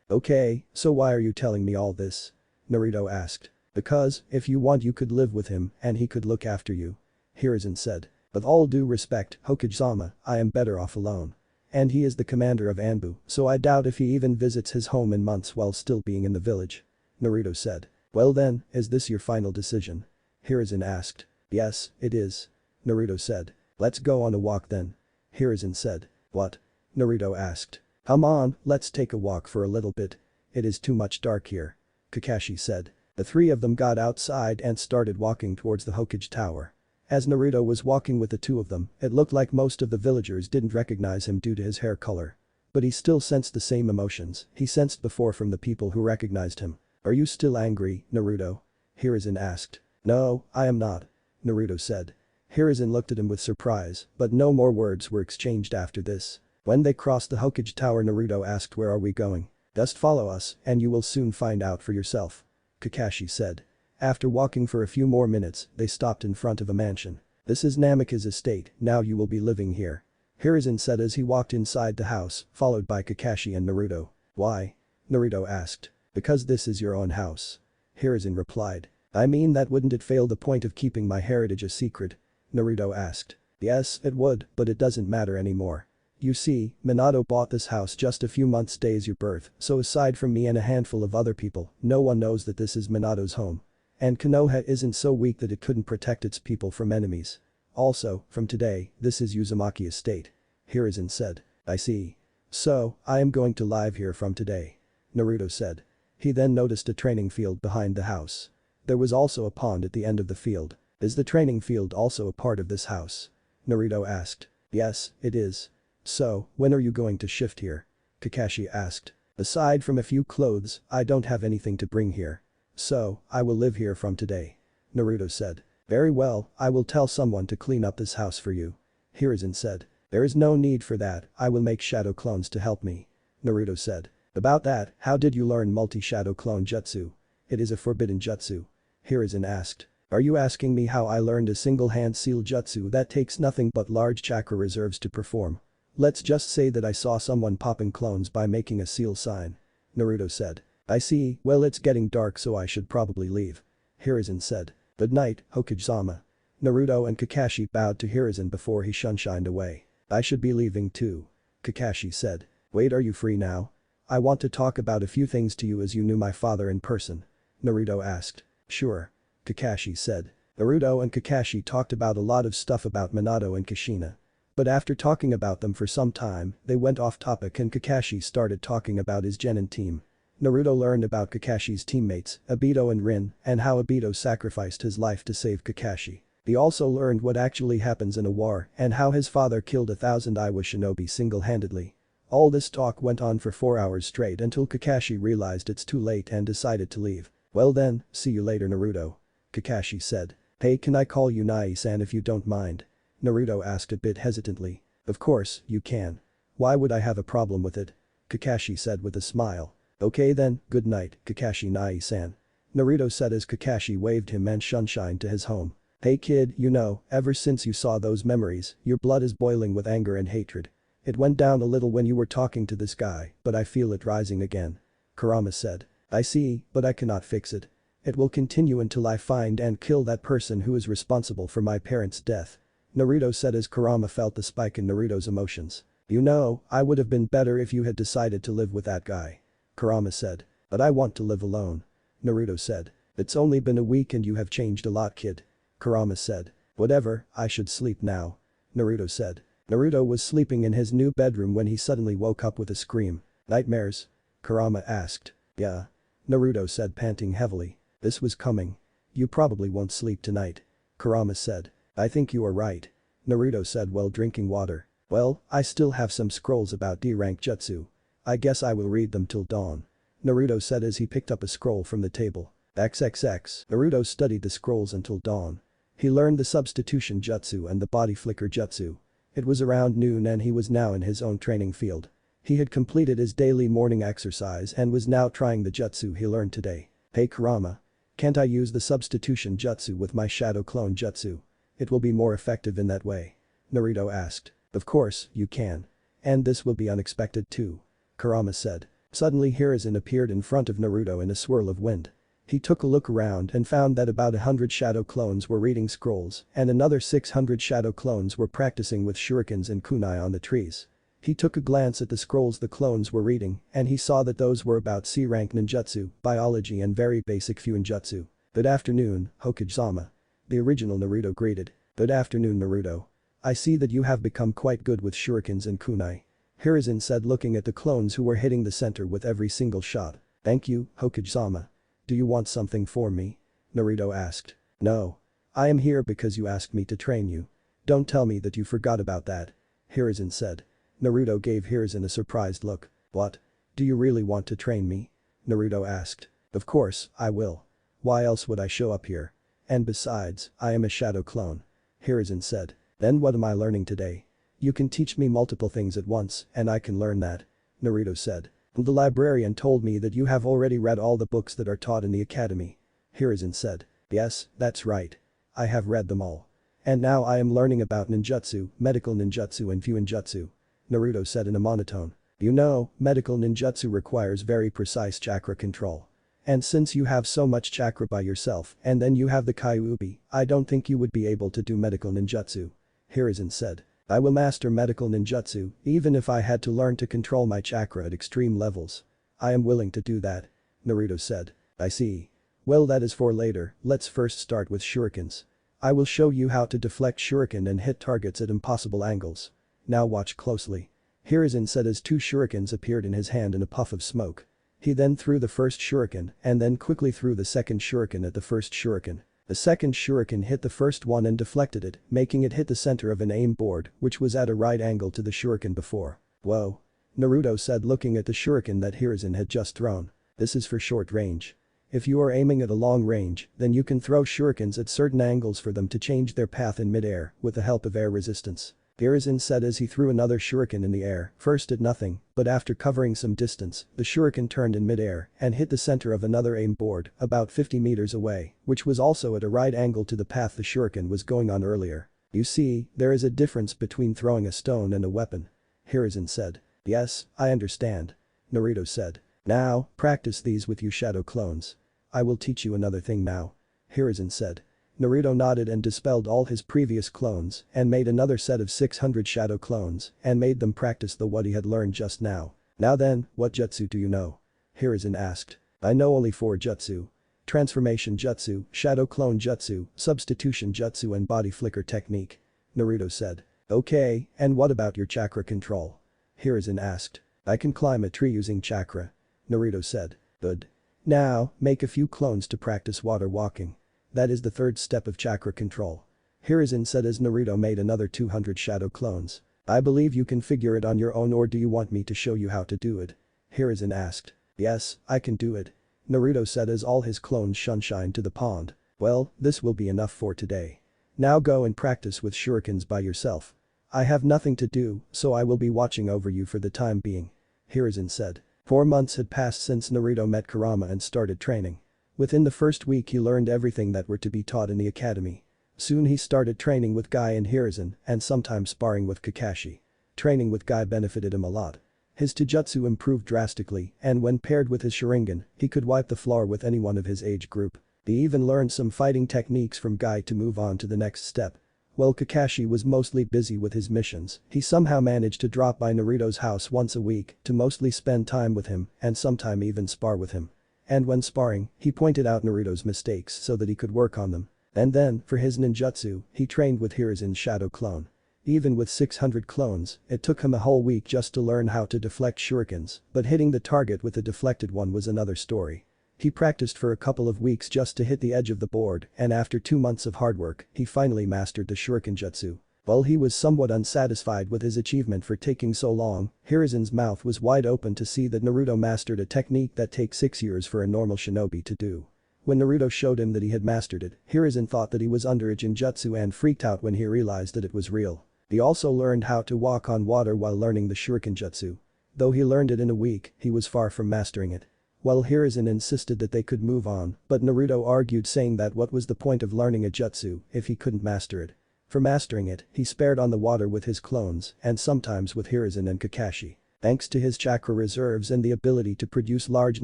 "Okay, so why are you telling me all this?" Naruto asked. "Because, if you want you could live with him and he could look after you," Hiruzen said. "With all due respect, Hokage-sama, I am better off alone. And he is the commander of Anbu, so I doubt if he even visits his home in months while still being in the village," Naruto said. "Well then, is this your final decision?" Hiruzen asked. "Yes, it is," Naruto said. "Let's go on a walk then," Hiruzen said. "What?" Naruto asked. "Come on, let's take a walk for a little bit. It is too much dark here," Kakashi said. The three of them got outside and started walking towards the Hokage Tower. As Naruto was walking with the two of them, it looked like most of the villagers didn't recognize him due to his hair color. But he still sensed the same emotions he sensed before from the people who recognized him. "Are you still angry, Naruto?" Hiruzen asked. "No, I am not," Naruto said. Hiruzen looked at him with surprise, but no more words were exchanged after this. When they crossed the Hokage Tower, Naruto asked, "Where are we going?" "Just follow us and you will soon find out for yourself," Kakashi said. After walking for a few more minutes, they stopped in front of a mansion. "This is Namika's estate, now you will be living here," Hiruzen said as he walked inside the house, followed by Kakashi and Naruto. "Why?" Naruto asked. "Because this is your own house," Hiruzen replied. "I mean that wouldn't it fail the point of keeping my heritage a secret?" Naruto asked. "Yes, it would, but it doesn't matter anymore. You see, Minato bought this house just a few months days your birth, so aside from me and a handful of other people, no one knows that this is Minato's home. And Konoha isn't so weak that it couldn't protect its people from enemies. Also, from today, this is Uzumaki Estate," Hiruzen said. "I see. So, I am going to live here from today," Naruto said. He then noticed a training field behind the house. There was also a pond at the end of the field. "Is the training field also a part of this house?" Naruto asked. Yes, it is. So, when are you going to shift here? Kakashi asked. Aside from a few clothes, I don't have anything to bring here. So, I will live here from today. Naruto said. Very well, I will tell someone to clean up this house for you. Hiruzen said. There is no need for that, I will make shadow clones to help me. Naruto said. About that, how did you learn multi-shadow clone jutsu? It is a forbidden jutsu. Hiruzen asked. Are you asking me how I learned a single-hand seal jutsu that takes nothing but large chakra reserves to perform? Let's just say that I saw someone popping clones by making a seal sign. Naruto said. I see, well it's getting dark so I should probably leave. Hiruzen said. Good night, Hokage-sama. Naruto and Kakashi bowed to Hiruzen before he shunshined away. I should be leaving too. Kakashi said. Wait, are you free now? I want to talk about a few things to you as you knew my father in person. Naruto asked. Sure. Kakashi said. Naruto and Kakashi talked about a lot of stuff about Minato and Kushina. But after talking about them for some time, they went off topic and Kakashi started talking about his genin team. Naruto learned about Kakashi's teammates, Obito and Rin, and how Obito sacrificed his life to save Kakashi. He also learned what actually happens in a war and how his father killed 1,000 Iwa shinobi single-handedly. All this talk went on for 4 hours straight until Kakashi realized it's too late and decided to leave. Well then, see you later Naruto. Kakashi said. Hey, can I call you Nai-san if you don't mind? Naruto asked a bit hesitantly. Of course, you can. Why would I have a problem with it? Kakashi said with a smile. Okay then, good night, Kakashi Nai-san. Naruto said as Kakashi waved him and shunshined to his home. Hey kid, you know, ever since you saw those memories, your blood is boiling with anger and hatred. It went down a little when you were talking to this guy, but I feel it rising again. Kurama said. I see, but I cannot fix it. It will continue until I find and kill that person who is responsible for my parents' death. Naruto said as Kurama felt the spike in Naruto's emotions. You know, I would have been better if you had decided to live with that guy. Kurama said. But I want to live alone. Naruto said. It's only been a week and you have changed a lot kid. Kurama said. Whatever, I should sleep now. Naruto said. Naruto was sleeping in his new bedroom when he suddenly woke up with a scream. Nightmares? Kurama asked. Yeah. Naruto said panting heavily. This was coming. You probably won't sleep tonight. Kurama said. I think you are right. Naruto said while drinking water. Well, I still have some scrolls about D-rank jutsu. I guess I will read them till dawn. Naruto said as he picked up a scroll from the table. XXX. Naruto studied the scrolls until dawn. He learned the substitution jutsu and the body flicker jutsu. It was around noon and he was now in his own training field. He had completed his daily morning exercise and was now trying the jutsu he learned today. Hey Kurama. Can't I use the substitution jutsu with my shadow clone jutsu? It will be more effective in that way. Naruto asked. Of course, you can. And this will be unexpected too. Kurama said. Suddenly Hiruzen appeared in front of Naruto in a swirl of wind. He took a look around and found that about 100 shadow clones were reading scrolls and another 600 shadow clones were practicing with shurikens and kunai on the trees. He took a glance at the scrolls the clones were reading and he saw that those were about C-rank ninjutsu, biology and very basic fuinjutsu. Good afternoon, Hokage-sama. The original Naruto greeted. Good afternoon Naruto. I see that you have become quite good with shurikens and kunai. Hiruzen said looking at the clones who were hitting the center with every single shot. Thank you, Hokage-sama. Do you want something for me? Naruto asked. No. I am here because you asked me to train you. Don't tell me that you forgot about that. Hiruzen said. Naruto gave Hiruzen a surprised look. What? Do you really want to train me? Naruto asked. Of course, I will. Why else would I show up here? And besides, I am a shadow clone. Hiruzen said. Then what am I learning today? You can teach me multiple things at once and I can learn that. Naruto said. The librarian told me that you have already read all the books that are taught in the academy. Hiruzen said. Yes, that's right. I have read them all. And now I am learning about ninjutsu, medical ninjutsu and fuinjutsu. Naruto said in a monotone. You know, medical ninjutsu requires very precise chakra control. And since you have so much chakra by yourself and then you have the Kyuubi, I don't think you would be able to do medical ninjutsu. Hiruzen said. I will master medical ninjutsu even if I had to learn to control my chakra at extreme levels. I am willing to do that. Naruto said. I see. Well that is for later, let's first start with shurikens. I will show you how to deflect shuriken and hit targets at impossible angles. Now watch closely. Hiruzen said as 2 shurikens appeared in his hand in a puff of smoke. He then threw the first shuriken and then quickly threw the second shuriken at the first shuriken. The second shuriken hit the first one and deflected it, making it hit the center of an aim board, which was at a right angle to the shuriken before. "Whoa," Naruto said, looking at the shuriken that Hiruzen had just thrown. "This is for short range. If you are aiming at a long range, then you can throw shurikens at certain angles for them to change their path in mid-air with the help of air resistance." Hiruzen said as he threw another shuriken in the air, first at nothing, but after covering some distance, the shuriken turned in mid-air and hit the center of another aim board about 50 meters away, which was also at a right angle to the path the shuriken was going on earlier. "You see, there is a difference between throwing a stone and a weapon," Hiruzen said. "Yes, I understand," Naruto said. "Now, practice these with you shadow clones. I will teach you another thing now," Hiruzen said. Naruto nodded and dispelled all his previous clones and made another set of 600 shadow clones and made them practice what he had learned just now. "Now then, what jutsu do you know?" Hiruzen asked. "I know only 4 jutsu. Transformation jutsu, shadow clone jutsu, substitution jutsu and body flicker technique," Naruto said. "Okay, and what about your chakra control?" Hiruzen asked. "I can climb a tree using chakra," Naruto said. "Good. Now, make a few clones to practice water walking. That is the third step of chakra control," Hiruzen said as Naruto made another 200 shadow clones. "I believe you can figure it on your own, or do you want me to show you how to do it?" Hiruzen asked. "Yes, I can do it," Naruto said as all his clones shunshined to the pond. "Well, this will be enough for today. Now go and practice with shurikens by yourself. I have nothing to do, so I will be watching over you for the time being," Hiruzen said. 4 months had passed since Naruto met Kurama and started training. Within the first week he learned everything that were to be taught in the academy. Soon he started training with Guy and Hiruzen and sometimes sparring with Kakashi. Training with Guy benefited him a lot. His taijutsu improved drastically and when paired with his Sharingan, he could wipe the floor with anyone of his age group. He even learned some fighting techniques from Guy to move on to the next step. While Kakashi was mostly busy with his missions, he somehow managed to drop by Naruto's house once a week to mostly spend time with him and sometime even spar with him. And when sparring, he pointed out Naruto's mistakes so that he could work on them. And then, for his ninjutsu, he trained with Hiruzen's shadow clone. Even with 600 clones, it took him a whole week just to learn how to deflect shurikens, but hitting the target with a deflected one was another story. He practiced for a couple of weeks just to hit the edge of the board and after 2 months of hard work, he finally mastered the shuriken jutsu. While he was somewhat unsatisfied with his achievement for taking so long, Hiruzen's mouth was wide open to see that Naruto mastered a technique that takes 6 years for a normal shinobi to do. When Naruto showed him that he had mastered it, Hiruzen thought that he was under a jinjutsu and freaked out when he realized that it was real. He also learned how to walk on water while learning the shuriken jutsu. Though he learned it in a week, he was far from mastering it. While Hiruzen insisted that they could move on, but Naruto argued saying that what was the point of learning a jutsu if he couldn't master it. For mastering it, he spared on the water with his clones and sometimes with Hiruzen and Kakashi. Thanks to his chakra reserves and the ability to produce large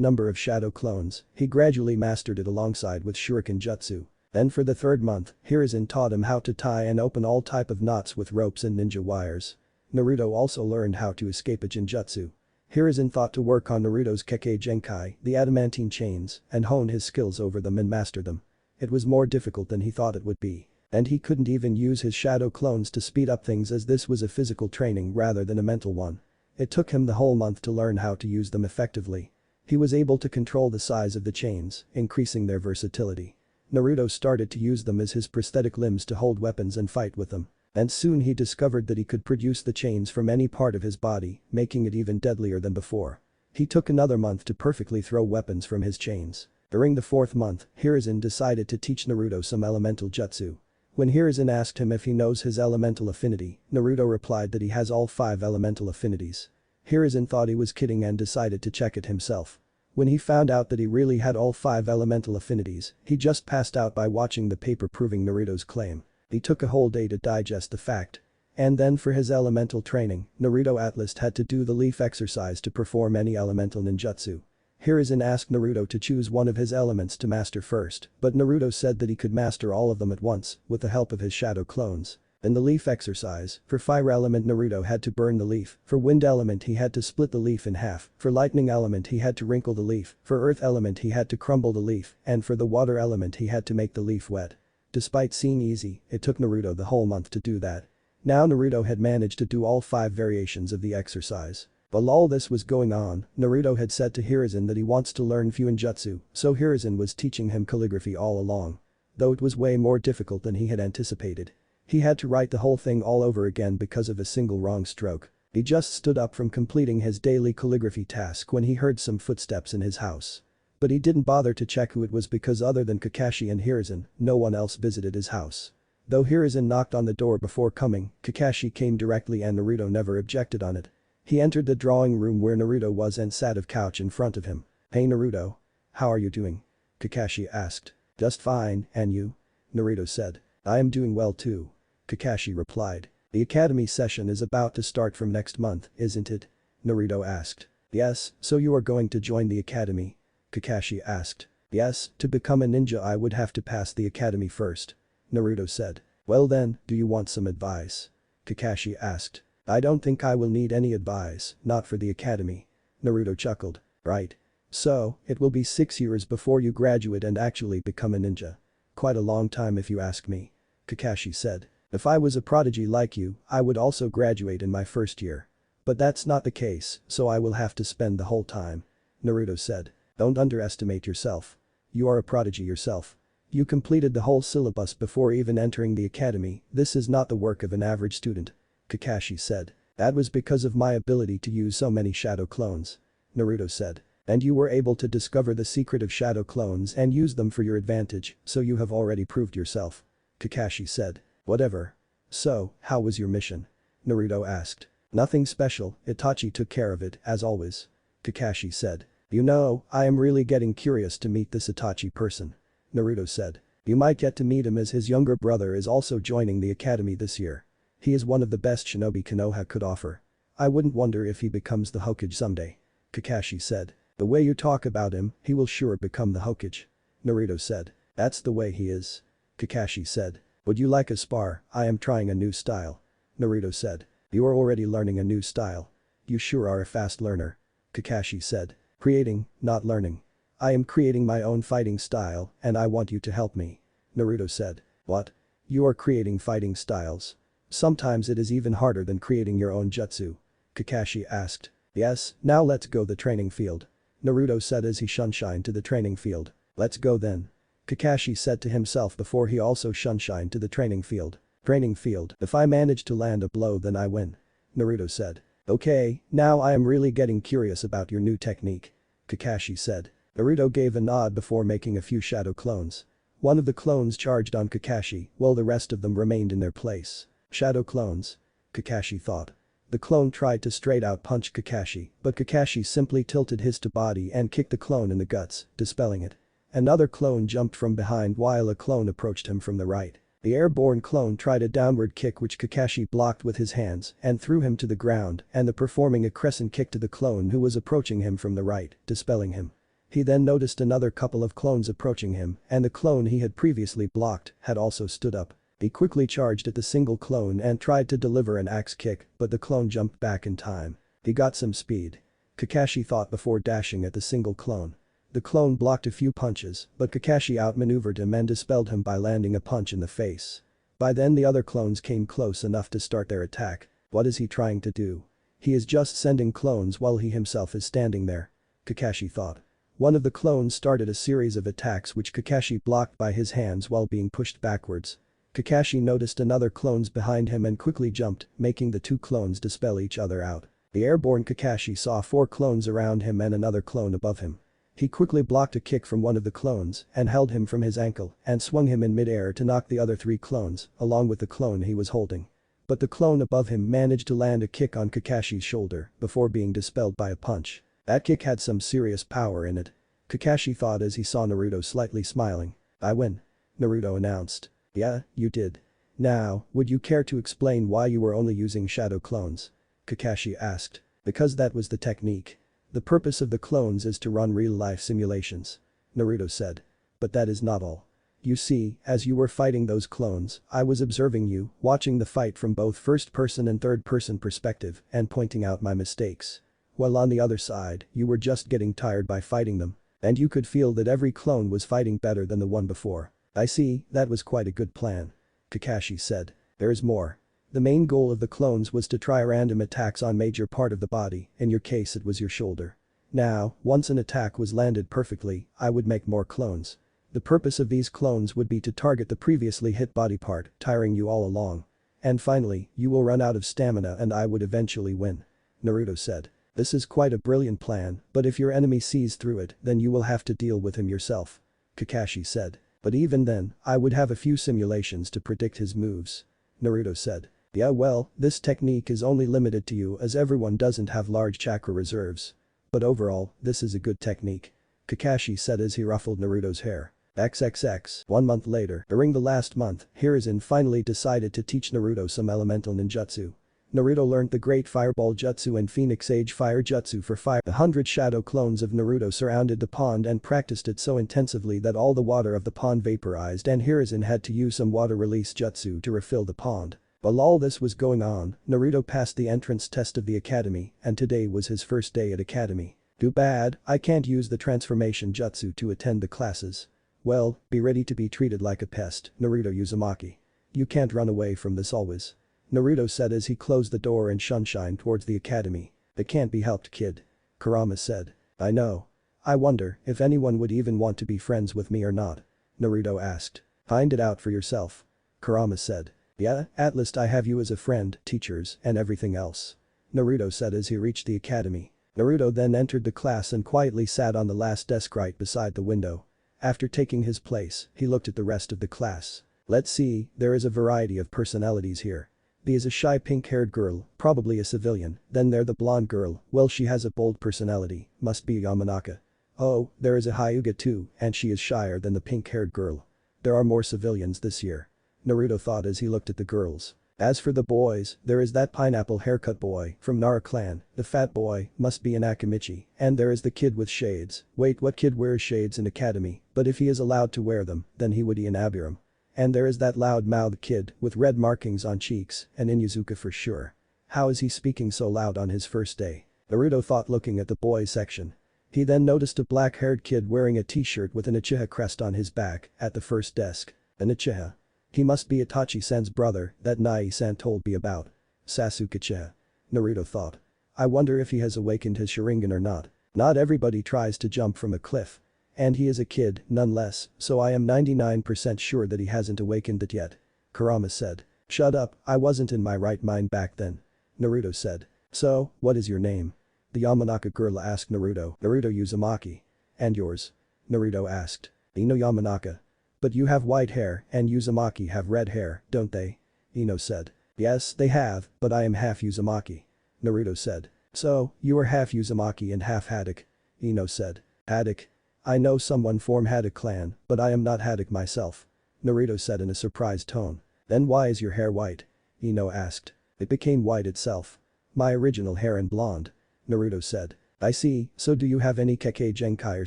number of shadow clones, he gradually mastered it alongside with shuriken jutsu. Then for the 3rd month, Hiruzen taught him how to tie and open all type of knots with ropes and ninja wires. Naruto also learned how to escape a jinjutsu. Hiruzen thought to work on Naruto's Kekkei Genkai, the adamantine chains, and hone his skills over them and master them. It was more difficult than he thought it would be. And he couldn't even use his shadow clones to speed up things as this was a physical training rather than a mental one. It took him the whole month to learn how to use them effectively. He was able to control the size of the chains, increasing their versatility. Naruto started to use them as his prosthetic limbs to hold weapons and fight with them. And soon he discovered that he could produce the chains from any part of his body, making it even deadlier than before. He took another month to perfectly throw weapons from his chains. During the 4th month, Hiruzen decided to teach Naruto some elemental jutsu. When Hiruzen asked him if he knows his elemental affinity, Naruto replied that he has all 5 elemental affinities. Hiruzen thought he was kidding and decided to check it himself. When he found out that he really had all 5 elemental affinities, he just passed out by watching the paper proving Naruto's claim. He took a whole day to digest the fact. And then for his elemental training, Naruto at least had to do the leaf exercise to perform any elemental ninjutsu. Hiruzen asked Naruto to choose one of his elements to master first, but Naruto said that he could master all of them at once with the help of his shadow clones. In the leaf exercise, for fire element Naruto had to burn the leaf, for wind element he had to split the leaf in half, for lightning element he had to wrinkle the leaf, for earth element he had to crumble the leaf, and for the water element he had to make the leaf wet. Despite seeming easy, it took Naruto the whole month to do that. Now Naruto had managed to do all 5 variations of the exercise. While all this was going on, Naruto had said to Hiruzen that he wants to learn Fuinjutsu, so Hiruzen was teaching him calligraphy all along. though it was way more difficult than he had anticipated. He had to write the whole thing all over again because of a single wrong stroke. He just stood up from completing his daily calligraphy task when he heard some footsteps in his house. But he didn't bother to check who it was because other than Kakashi and Hiruzen, no one else visited his house. Though Hiruzen knocked on the door before coming, Kakashi came directly and Naruto never objected on it. He entered the drawing room where Naruto was and sat on a couch in front of him. "Hey Naruto. How are you doing?" Kakashi asked. "Just fine, and you?" Naruto said. "I am doing well too." Kakashi replied. "The academy session is about to start from next month, isn't it?" Naruto asked. "Yes, so you are going to join the academy?" Kakashi asked. "Yes, to become a ninja I would have to pass the academy first." Naruto said. "Well then, do you want some advice?" Kakashi asked. "I don't think I will need any advice, not for the academy." Naruto chuckled. "Right. So, it will be 6 years before you graduate and actually become a ninja. Quite a long time if you ask me." Kakashi said. "If I was a prodigy like you, I would also graduate in my first year. But that's not the case, so I will have to spend the whole time." Naruto said. "Don't underestimate yourself. You are a prodigy yourself. You completed the whole syllabus before even entering the academy, this is not the work of an average student." Kakashi said. "That was because of my ability to use so many shadow clones." Naruto said. "And you were able to discover the secret of shadow clones and use them for your advantage, so you have already proved yourself." Kakashi said. "Whatever. So, how was your mission?" Naruto asked. "Nothing special, Itachi took care of it, as always." Kakashi said. "You know, I am really getting curious to meet this Itachi person." Naruto said. "You might get to meet him as his younger brother is also joining the academy this year. He is one of the best shinobi Konoha could offer. I wouldn't wonder if he becomes the Hokage someday." Kakashi said. "The way you talk about him, he will sure become the Hokage." Naruto said. "That's the way he is." Kakashi said. "Would you like a spar? I am trying a new style." Naruto said. "You are already learning a new style. You sure are a fast learner." Kakashi said. "Creating, not learning. I am creating my own fighting style and I want you to help me." Naruto said. "What? You are creating fighting styles? Sometimes it is even harder than creating your own jutsu." Kakashi asked. "Yes, now let's go the training field." Naruto said as he shunshined to the training field. "Let's go then." Kakashi said to himself before he also shunshined to the training field. "Training field, if I manage to land a blow then I win." Naruto said. "Okay, now I am really getting curious about your new technique." Kakashi said. Naruto gave a nod before making a few shadow clones. One of the clones charged on Kakashi while the rest of them remained in their place. Shadow clones? Kakashi thought. The clone tried to straight out punch Kakashi, but Kakashi simply tilted his to body and kicked the clone in the guts, dispelling it. Another clone jumped from behind while a clone approached him from the right. The airborne clone tried a downward kick which Kakashi blocked with his hands and threw him to the ground and performing a crescent kick to the clone who was approaching him from the right, dispelling him. He then noticed another couple of clones approaching him and the clone he had previously blocked had also stood up. He quickly charged at the single clone and tried to deliver an axe kick but the clone jumped back in time. He got some speed. Kakashi thought before dashing at the single clone. The clone blocked a few punches but Kakashi outmaneuvered him and dispelled him by landing a punch in the face. By then the other clones came close enough to start their attack. What is he trying to do? He is just sending clones while he himself is standing there. Kakashi thought. One of the clones started a series of attacks which Kakashi blocked by his hands while being pushed backwards. Kakashi noticed another clones behind him and quickly jumped, making the two clones dispel each other out. The airborne Kakashi saw 4 clones around him and another clone above him. He quickly blocked a kick from one of the clones and held him from his ankle and swung him in midair to knock the other 3 clones along with the clone he was holding. But the clone above him managed to land a kick on Kakashi's shoulder before being dispelled by a punch. That kick had some serious power in it. Kakashi thought as he saw Naruto slightly smiling. "I win," Naruto announced. "Yeah, you did. Now, would you care to explain why you were only using shadow clones?" Kakashi asked. "Because that was the technique. The purpose of the clones is to run real-life simulations." Naruto said. "But that is not all. You see, as you were fighting those clones, I was observing you, watching the fight from both first-person and third-person perspective and pointing out my mistakes. While on the other side, you were just getting tired by fighting them. And you could feel that every clone was fighting better than the one before." "I see, that was quite a good plan." Kakashi said. "There is more. The main goal of the clones was to try random attacks on major part of the body, in your case it was your shoulder. Now, once an attack was landed perfectly, I would make more clones. The purpose of these clones would be to target the previously hit body part, tiring you all along. And finally, you will run out of stamina and I would eventually win. Naruto said. This is quite a brilliant plan, but if your enemy sees through it, then you will have to deal with him yourself. Kakashi said. But even then, I would have a few simulations to predict his moves. Naruto said. Yeah well, this technique is only limited to you as everyone doesn't have large chakra reserves. But overall, this is a good technique. Kakashi said as he ruffled Naruto's hair. XXX. 1 month later, during the last month, Hiruzen finally decided to teach Naruto some elemental ninjutsu. Naruto learned the Great Fireball Jutsu and Phoenix Age Fire Jutsu for fire. 100 shadow clones of Naruto surrounded the pond and practiced it so intensively that all the water of the pond vaporized and Hiruzen had to use some water release jutsu to refill the pond. While all this was going on, Naruto passed the entrance test of the academy and today was his first day at academy. Too bad, I can't use the transformation jutsu to attend the classes. Well, be ready to be treated like a pest, Naruto Uzumaki. You can't run away from this always. Naruto said as he closed the door and shunshine towards the academy. It can't be helped kid. Kurama said. I know. I wonder if anyone would even want to be friends with me or not. Naruto asked. Find it out for yourself. Kurama said. Yeah, at least I have you as a friend, teachers, and everything else. Naruto said as he reached the academy. Naruto then entered the class and quietly sat on the last desk right beside the window. After taking his place, he looked at the rest of the class. Let's see, there is a variety of personalities here. There is a shy pink-haired girl, probably a civilian, then there the blonde girl, well she has a bold personality, must be Yamanaka. Oh, there is a Hyuga too, and she is shyer than the pink-haired girl. There are more civilians this year. Naruto thought as he looked at the girls. As for the boys, there is that pineapple haircut boy from Nara clan, the fat boy, must be an Akamichi, and there is the kid with shades, wait what kid wears shades in academy, but if he is allowed to wear them, then he would be an Abiram. And there is that loud-mouthed kid with red markings on cheeks, an Inuzuka for sure. How is he speaking so loud on his first day? Naruto thought looking at the boys section. He then noticed a black-haired kid wearing a t-shirt with an Uchiha crest on his back at the first desk. An Uchiha. He must be Itachi-san's brother that Nai-san told me about. Sasuke Uchiha. Naruto thought. I wonder if he has awakened his Sharingan or not. Not everybody tries to jump from a cliff. And he is a kid, nonetheless, so I am 99% sure that he hasn't awakened it yet. Kurama said. Shut up, I wasn't in my right mind back then. Naruto said. So, what is your name? The Yamanaka girl asked Naruto. Naruto Uzumaki. And yours? Naruto asked. Ino Yamanaka. But you have white hair and Uzumaki have red hair, don't they? Ino said. Yes, they have, but I am half Uzumaki. Naruto said. So, you are half Uzumaki and half Haddock. Ino said. Haddock. I know someone from Haddock clan, but I am not Haddock myself. Naruto said in a surprised tone. Then why is your hair white? Ino asked. It became white itself. My original hair and blonde. Naruto said. I see, so do you have any Kekkei Genkai or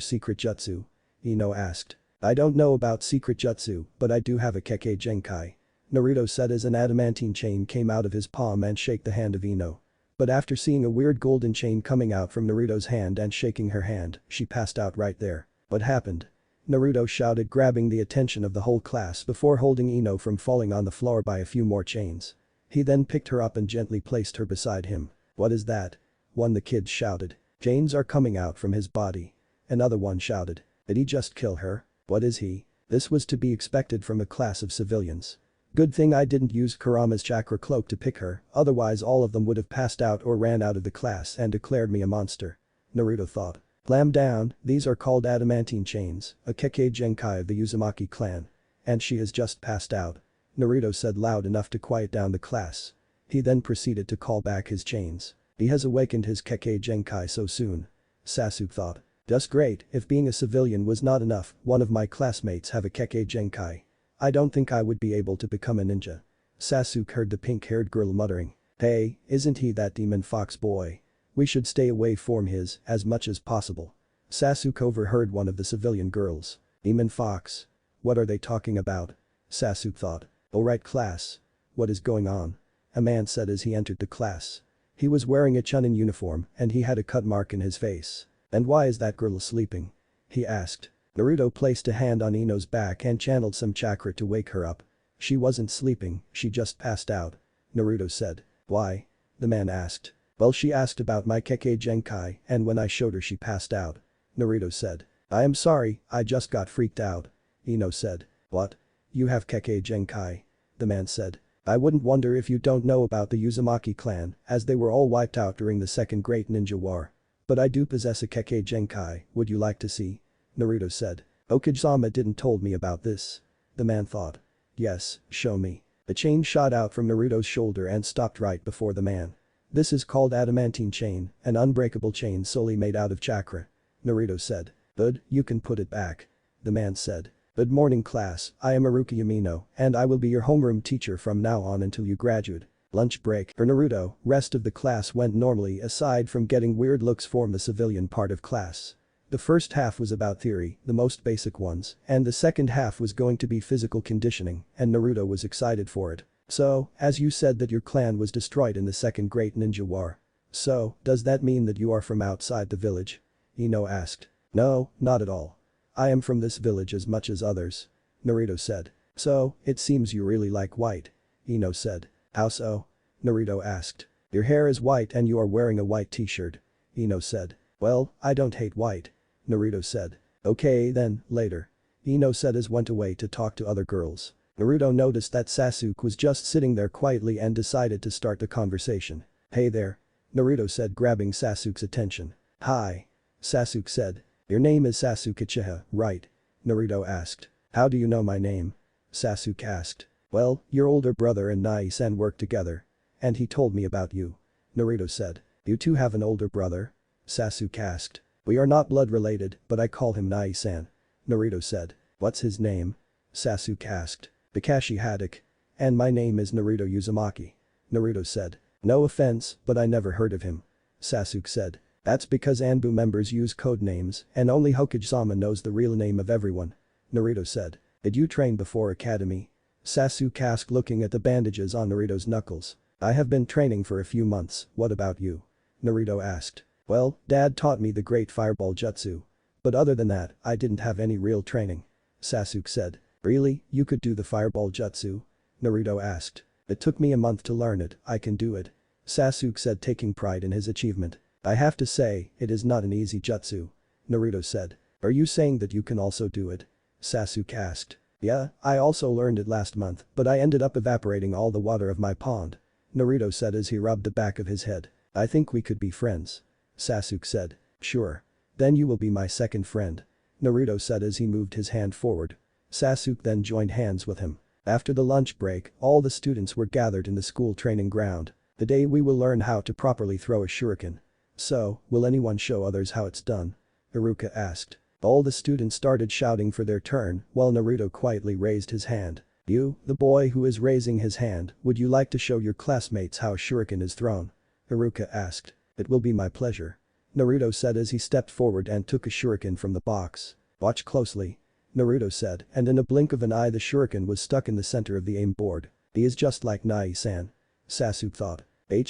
secret jutsu? Ino asked. I don't know about secret jutsu, but I do have a Kekkei Genkai. Naruto said as an adamantine chain came out of his palm and shook the hand of Ino. But after seeing a weird golden chain coming out from Naruto's hand and shaking her hand, she passed out right there. What happened? Naruto shouted, grabbing the attention of the whole class before holding Ino from falling on the floor by a few more chains. He then picked her up and gently placed her beside him. What is that? One the kids shouted. Chains are coming out from his body. Another one shouted. Did he just kill her? What is he? This was to be expected from a class of civilians. Good thing I didn't use Kurama's chakra cloak to pick her, otherwise all of them would have passed out or ran out of the class and declared me a monster. Naruto thought. Clam down, these are called adamantine chains, a Kekkei Genkai of the Uzumaki clan. And she has just passed out. Naruto said loud enough to quiet down the class. He then proceeded to call back his chains. He has awakened his Kekkei Genkai so soon. Sasuke thought. Just great, if being a civilian was not enough, one of my classmates have a Kekkei Genkai. I don't think I would be able to become a ninja. Sasuke heard the pink-haired girl muttering. Hey, isn't he that demon fox boy? We should stay away from his as much as possible. Sasuke overheard one of the civilian girls. Demon fox? What are they talking about? Sasuke thought. Alright class. What is going on? A man said as he entered the class. He was wearing a Chunin uniform and he had a cut mark in his face. And why is that girl sleeping? He asked. Naruto placed a hand on Ino's back and channeled some chakra to wake her up. She wasn't sleeping, she just passed out. Naruto said. Why? The man asked. Well, she asked about my Kekkei Genkai and when I showed her she passed out. Naruto said. I am sorry, I just got freaked out. Ino said. What? You have Kekkei Genkai. The man said. I wouldn't wonder if you don't know about the Uzumaki clan, as they were all wiped out during the Second Great Ninja War. But I do possess a Kekkei Genkai, would you like to see? Naruto said. Okizama didn't told me about this. The man thought. Yes, show me. A chain shot out from Naruto's shoulder and stopped right before the man. This is called adamantine chain, an unbreakable chain solely made out of chakra. Naruto said. Good, you can put it back. The man said. Good morning class, I am Haruka Yamino, and I will be your homeroom teacher from now on until you graduate. Lunch break for Naruto, rest of the class went normally aside from getting weird looks from the civilian part of class. The first half was about theory, the most basic ones, and the second half was going to be physical conditioning, and Naruto was excited for it. So, as you said that your clan was destroyed in the Second Great Ninja War. So, does that mean that you are from outside the village? Ino asked. No, not at all. I am from this village as much as others. Naruto said. So, it seems you really like white. Ino said. How so? Naruto asked. Your hair is white and you are wearing a white t-shirt. Ino said. Well, I don't hate white. Naruto said. Okay then, later. Ino said as went away to talk to other girls. Naruto noticed that Sasuke was just sitting there quietly and decided to start the conversation. Hey there. Naruto said grabbing Sasuke's attention. Hi. Sasuke said. Your name is Sasuke Uchiha, right? Naruto asked. How do you know my name? Sasuke asked. Well, your older brother and Nai-san work together. And he told me about you. Naruto said. You two have an older brother? Sasuke asked. We are not blood related, but I call him Nai-san. Naruto said. What's his name? Sasuke asked. Kakashi Haddock. And my name is Naruto Uzumaki. Naruto said. No offense, but I never heard of him. Sasuke said. That's because Anbu members use code names and only Hokage-sama knows the real name of everyone. Naruto said. Did you train before academy? Sasuke asked looking at the bandages on Naruto's knuckles. I have been training for a few months, what about you? Naruto asked. Well, dad taught me the great fireball jutsu. But other than that, I didn't have any real training. Sasuke said. Really, you could do the fireball jutsu? Naruto asked. It took me a month to learn it, I can do it. Sasuke said taking pride in his achievement. I have to say, it is not an easy jutsu. Naruto said. Are you saying that you can also do it? Sasuke asked. Yeah, I also learned it last month, but I ended up evaporating all the water of my pond. Naruto said as he rubbed the back of his head. I think we could be friends. Sasuke said. Sure. Then you will be my second friend. Naruto said as he moved his hand forward. Sasuke then joined hands with him. After the lunch break, all the students were gathered in the school training ground. The day we will learn how to properly throw a shuriken. So, will anyone show others how it's done? Haruka asked. All the students started shouting for their turn while Naruto quietly raised his hand. You, the boy who is raising his hand, would you like to show your classmates how a shuriken is thrown? Haruka asked. It will be my pleasure. Naruto said as he stepped forward and took a shuriken from the box. Watch closely. Naruto said, and in a blink of an eye the shuriken was stuck in the center of the aim board. He is just like Nai-san. Sasuke thought.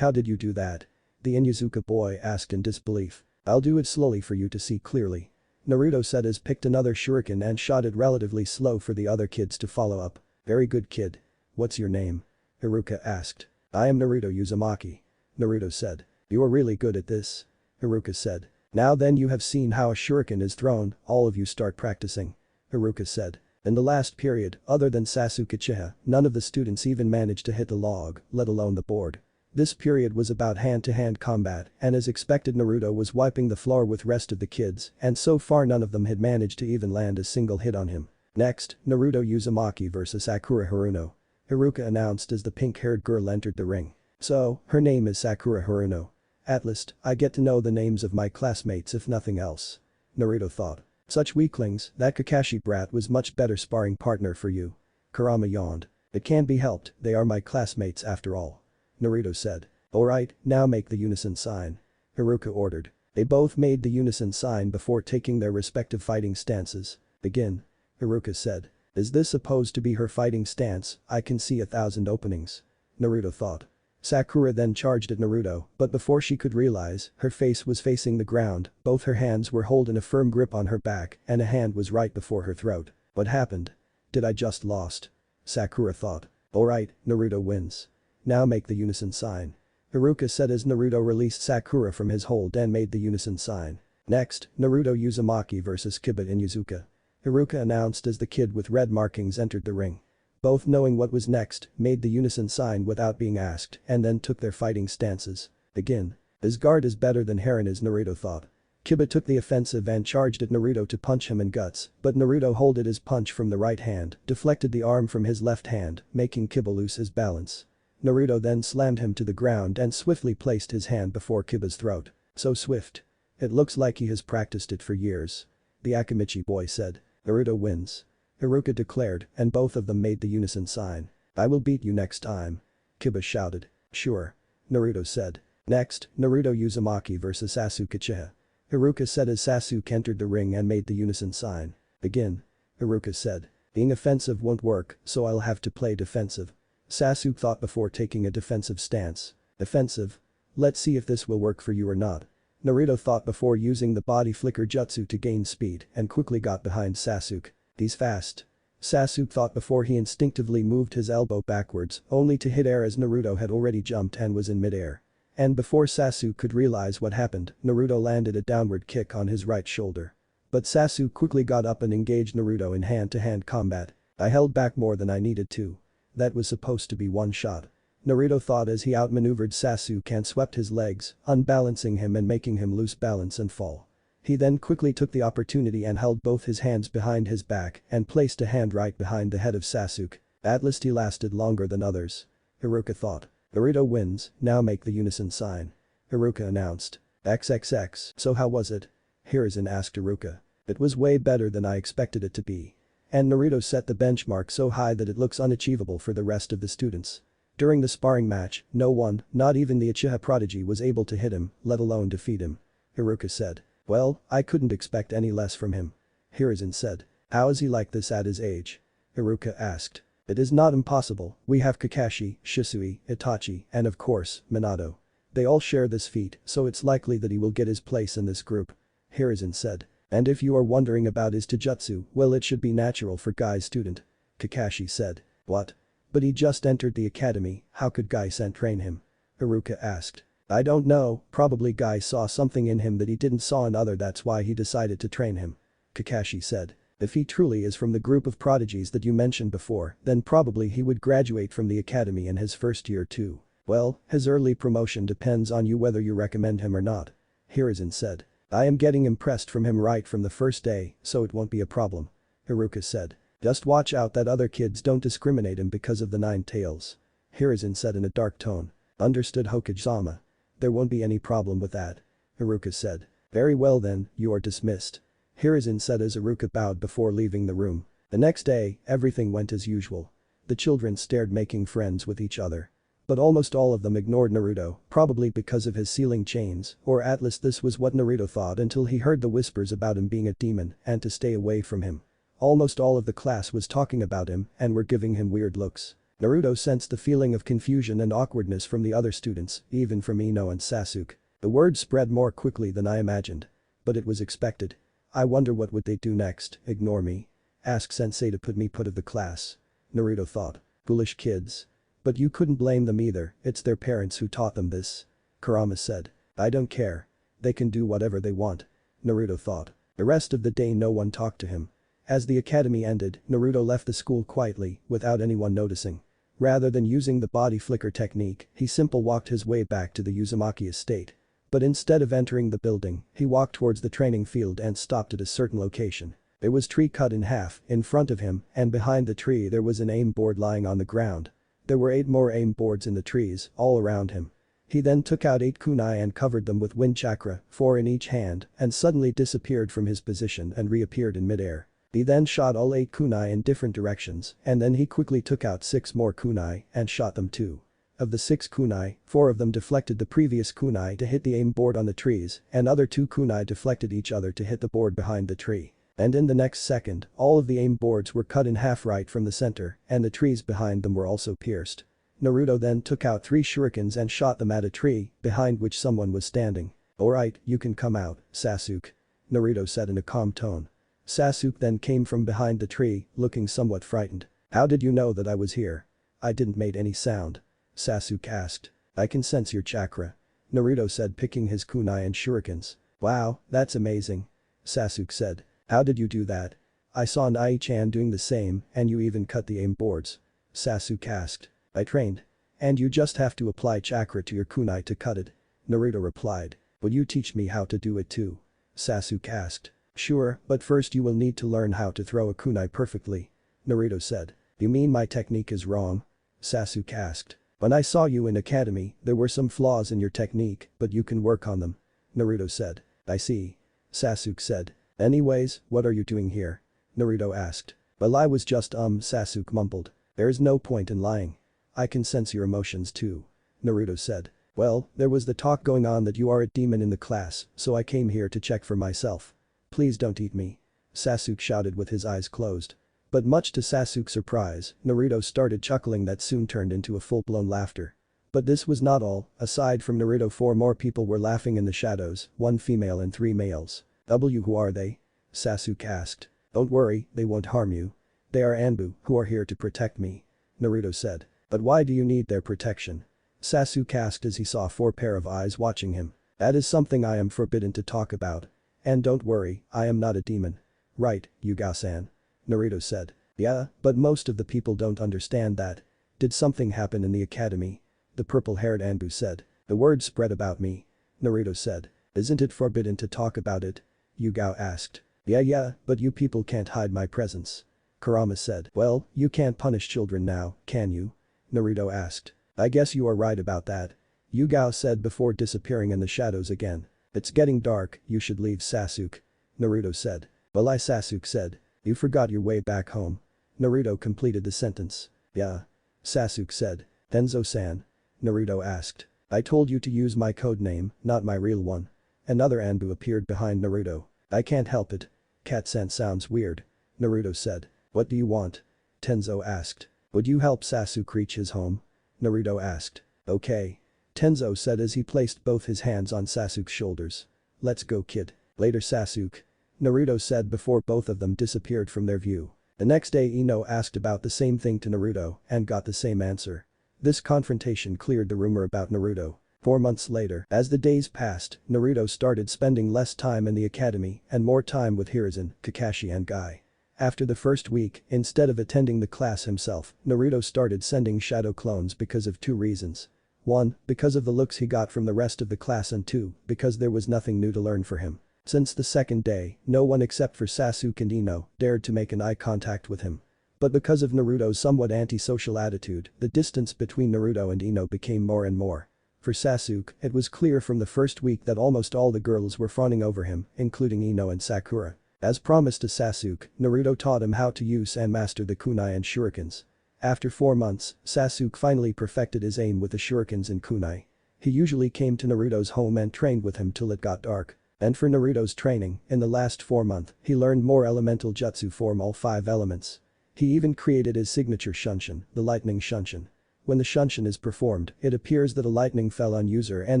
How did you do that? The Inuzuka boy asked in disbelief. I'll do it slowly for you to see clearly. Naruto said as picked another shuriken and shot it relatively slow for the other kids to follow up. Very good kid. What's your name? Haruka asked. I am Naruto Uzumaki. Naruto said. You are really good at this. Haruka said. Now then you have seen how a shuriken is thrown, all of you start practicing. Haruka said. In the last period, other than Sasuke Uchiha, none of the students even managed to hit the log, let alone the board. This period was about hand-to-hand combat, and as expected Naruto was wiping the floor with rest of the kids, and so far none of them had managed to even land a single hit on him. Next, Naruto Uzumaki vs Sakura Haruno. Haruka announced as the pink-haired girl entered the ring. So, her name is Sakura Haruno. At least, I get to know the names of my classmates if nothing else. Naruto thought. Such weaklings, that Kakashi brat was much better sparring partner for you. Kurama yawned. It can't be helped, they are my classmates after all. Naruto said. Alright, now make the unison sign. Haruka ordered. They both made the unison sign before taking their respective fighting stances. Begin. Haruka said. Is this supposed to be her fighting stance? I can see 1,000 openings. Naruto thought. Sakura then charged at Naruto, but before she could realize, her face was facing the ground, both her hands were holding a firm grip on her back, and a hand was right before her throat. What happened? Did I just lost? Sakura thought. Alright, Naruto wins. Now make the unison sign. Haruka said as Naruto released Sakura from his hold and made the unison sign. Next, Naruto Uzumaki vs Kiba Inuzuka. Haruka announced as the kid with red markings entered the ring. Both knowing what was next, made the unison sign without being asked and then took their fighting stances. Begin. His guard is better than Haruna's, Naruto thought. Kiba took the offensive and charged at Naruto to punch him in guts, but Naruto holded his punch from the right hand, deflected the arm from his left hand, making Kiba lose his balance. Naruto then slammed him to the ground and swiftly placed his hand before Kiba's throat. So swift. It looks like he has practiced it for years. The Akimichi boy said. Naruto wins. Haruka declared, and both of them made the unison sign. I will beat you next time. Kiba shouted. Sure. Naruto said. Next, Naruto Uzumaki vs Sasuke Uchiha. Haruka said as Sasuke entered the ring and made the unison sign. Begin. Haruka said. Being offensive won't work, so I'll have to play defensive. Sasuke thought before taking a defensive stance. Defensive? Let's see if this will work for you or not. Naruto thought before using the body flicker jutsu to gain speed and quickly got behind Sasuke. He's fast. Sasuke thought before he instinctively moved his elbow backwards, only to hit air as Naruto had already jumped and was in midair. And before Sasuke could realize what happened, Naruto landed a downward kick on his right shoulder. But Sasuke quickly got up and engaged Naruto in hand-to-hand combat. I held back more than I needed to. That was supposed to be one shot. Naruto thought as he outmaneuvered Sasuke and swept his legs, unbalancing him and making him lose balance and fall. He then quickly took the opportunity and held both his hands behind his back and placed a hand right behind the head of Sasuke. At least he lasted longer than others. Haruka thought. Naruto wins, now make the unison sign. Haruka announced. XXX. So how was it? Hiruzen asked Haruka. It was way better than I expected it to be. And Naruto set the benchmark so high that it looks unachievable for the rest of the students. During the sparring match, no one, not even the Uchiha prodigy, was able to hit him, let alone defeat him. Haruka said. Well, I couldn't expect any less from him. Hiruzen said. How is he like this at his age? Haruka asked. It is not impossible, we have Kakashi, Shisui, Itachi, and of course, Minato. They all share this feat, so it's likely that he will get his place in this group. Hiruzen said. And if you are wondering about his taijutsu, well, it should be natural for Guy's student. Kakashi said. What? But he just entered the academy, how could Guy-san train him? Haruka asked. I don't know, probably Guy saw something in him that he didn't saw in other, that's why he decided to train him. Kakashi said. If he truly is from the group of prodigies that you mentioned before, then probably he would graduate from the academy in his first year too. Well, his early promotion depends on you whether you recommend him or not. Hiruzen said. I am getting impressed from him right from the first day, so it won't be a problem. Haruka said. Just watch out that other kids don't discriminate him because of the 9 tails. Hiruzen said in a dark tone. Understood, Hokage-sama. There won't be any problem with that. Haruka said. Very well then, you are dismissed. Hiruzen said as Haruka bowed before leaving the room. The next day, everything went as usual. The children stared, making friends with each other. But almost all of them ignored Naruto, probably because of his ceiling chains, or at least this was what Naruto thought until he heard the whispers about him being a demon and to stay away from him. Almost all of the class was talking about him and were giving him weird looks. Naruto sensed the feeling of confusion and awkwardness from the other students, even from Ino and Sasuke. The word spread more quickly than I imagined. But it was expected. I wonder what would they do next, ignore me? Ask sensei to put me out of the class. Naruto thought. Foolish kids. But you couldn't blame them either, it's their parents who taught them this. Kurama said. I don't care. They can do whatever they want. Naruto thought. The rest of the day no one talked to him. As the academy ended, Naruto left the school quietly, without anyone noticing. Rather than using the body flicker technique, he simply walked his way back to the Uzumaki estate. But instead of entering the building, he walked towards the training field and stopped at a certain location. There was a tree cut in half in front of him, and behind the tree there was an aim board lying on the ground. There were 8 more aim boards in the trees, all around him. He then took out 8 kunai and covered them with wind chakra, 4 in each hand, and suddenly disappeared from his position and reappeared in midair. He then shot all 8 kunai in different directions, and then he quickly took out 6 more kunai and shot them too. Of the 6 kunai, 4 of them deflected the previous kunai to hit the aim board on the trees, and other 2 kunai deflected each other to hit the board behind the tree. And in the next second, all of the aim boards were cut in half right from the center, and the trees behind them were also pierced. Naruto then took out 3 shurikens and shot them at a tree, behind which someone was standing. Alright, you can come out, Sasuke. Naruto said in a calm tone. Sasuke then came from behind the tree, looking somewhat frightened. How did you know that I was here? I didn't make any sound. Sasuke asked. I can sense your chakra. Naruto said, picking his kunai and shurikens. Wow, that's amazing. Sasuke said. How did you do that? I saw Nai-chan doing the same and you even cut the aim boards. Sasuke asked. I trained. And you just have to apply chakra to your kunai to cut it. Naruto replied. Would you teach me how to do it too? Sasuke asked. Sure, but first you will need to learn how to throw a kunai perfectly. Naruto said. You mean my technique is wrong? Sasuke asked. When I saw you in academy, there were some flaws in your technique, but you can work on them. Naruto said. I see. Sasuke said. Anyways, what are you doing here? Naruto asked. Well, I was just Sasuke mumbled. There is no point in lying. I can sense your emotions too. Naruto said. Well, there was the talk going on that you are a demon in the class, so I came here to check for myself. Please don't eat me. Sasuke shouted with his eyes closed. But much to Sasuke's surprise, Naruto started chuckling that soon turned into a full-blown laughter. But this was not all, aside from Naruto 4 more people were laughing in the shadows, 1 female and 3 males. Who are they? Sasuke asked. Don't worry, they won't harm you. They are Anbu, who are here to protect me. Naruto said. But why do you need their protection? Sasuke asked as he saw 4 pair of eyes watching him. That is something I am forbidden to talk about. And don't worry, I am not a demon. Right, Yuga-san. Naruto said. Yeah, but most of the people don't understand that. Did something happen in the academy? The purple-haired Anbu said. The word spread about me. Naruto said. Isn't it forbidden to talk about it? Yuga asked. Yeah, but you people can't hide my presence. Kurama said. Well, you can't punish children now, can you? Naruto asked. I guess you are right about that. Yuga said before disappearing in the shadows again. It's getting dark, you should leave Sasuke. Naruto said. Well, Sasuke said. You forgot your way back home. Naruto completed the sentence. Yeah. Sasuke said. Tenzo-san. Naruto asked. I told you to use my code name, not my real one. Another Anbu appeared behind Naruto. I can't help it. Cat-san sounds weird. Naruto said. What do you want? Tenzo asked. Would you help Sasuke reach his home? Naruto asked. Okay. Tenzo said as he placed both his hands on Sasuke's shoulders. Let's go, kid. Later, Sasuke. Naruto said before both of them disappeared from their view. The next day Ino asked about the same thing to Naruto and got the same answer. This confrontation cleared the rumor about Naruto. 4 months later, as the days passed, Naruto started spending less time in the academy and more time with Hiruzen, Kakashi and Guy. After the first week, instead of attending the class himself, Naruto started sending shadow clones because of 2 reasons. 1, because of the looks he got from the rest of the class and 2, because there was nothing new to learn for him. Since the second day, no one except for Sasuke and Ino dared to make an eye contact with him. But because of Naruto's somewhat antisocial attitude, the distance between Naruto and Ino became more and more. For Sasuke, it was clear from the first week that almost all the girls were fawning over him, including Ino and Sakura. As promised to Sasuke, Naruto taught him how to use and master the kunai and shurikens. After 4 months, Sasuke finally perfected his aim with the shurikens and kunai. He usually came to Naruto's home and trained with him till it got dark. And for Naruto's training, in the last 4 months, he learned more elemental jutsu from all 5 elements. He even created his signature shunshin, the lightning shunshin. When the shunshin is performed, it appears that a lightning fell on user and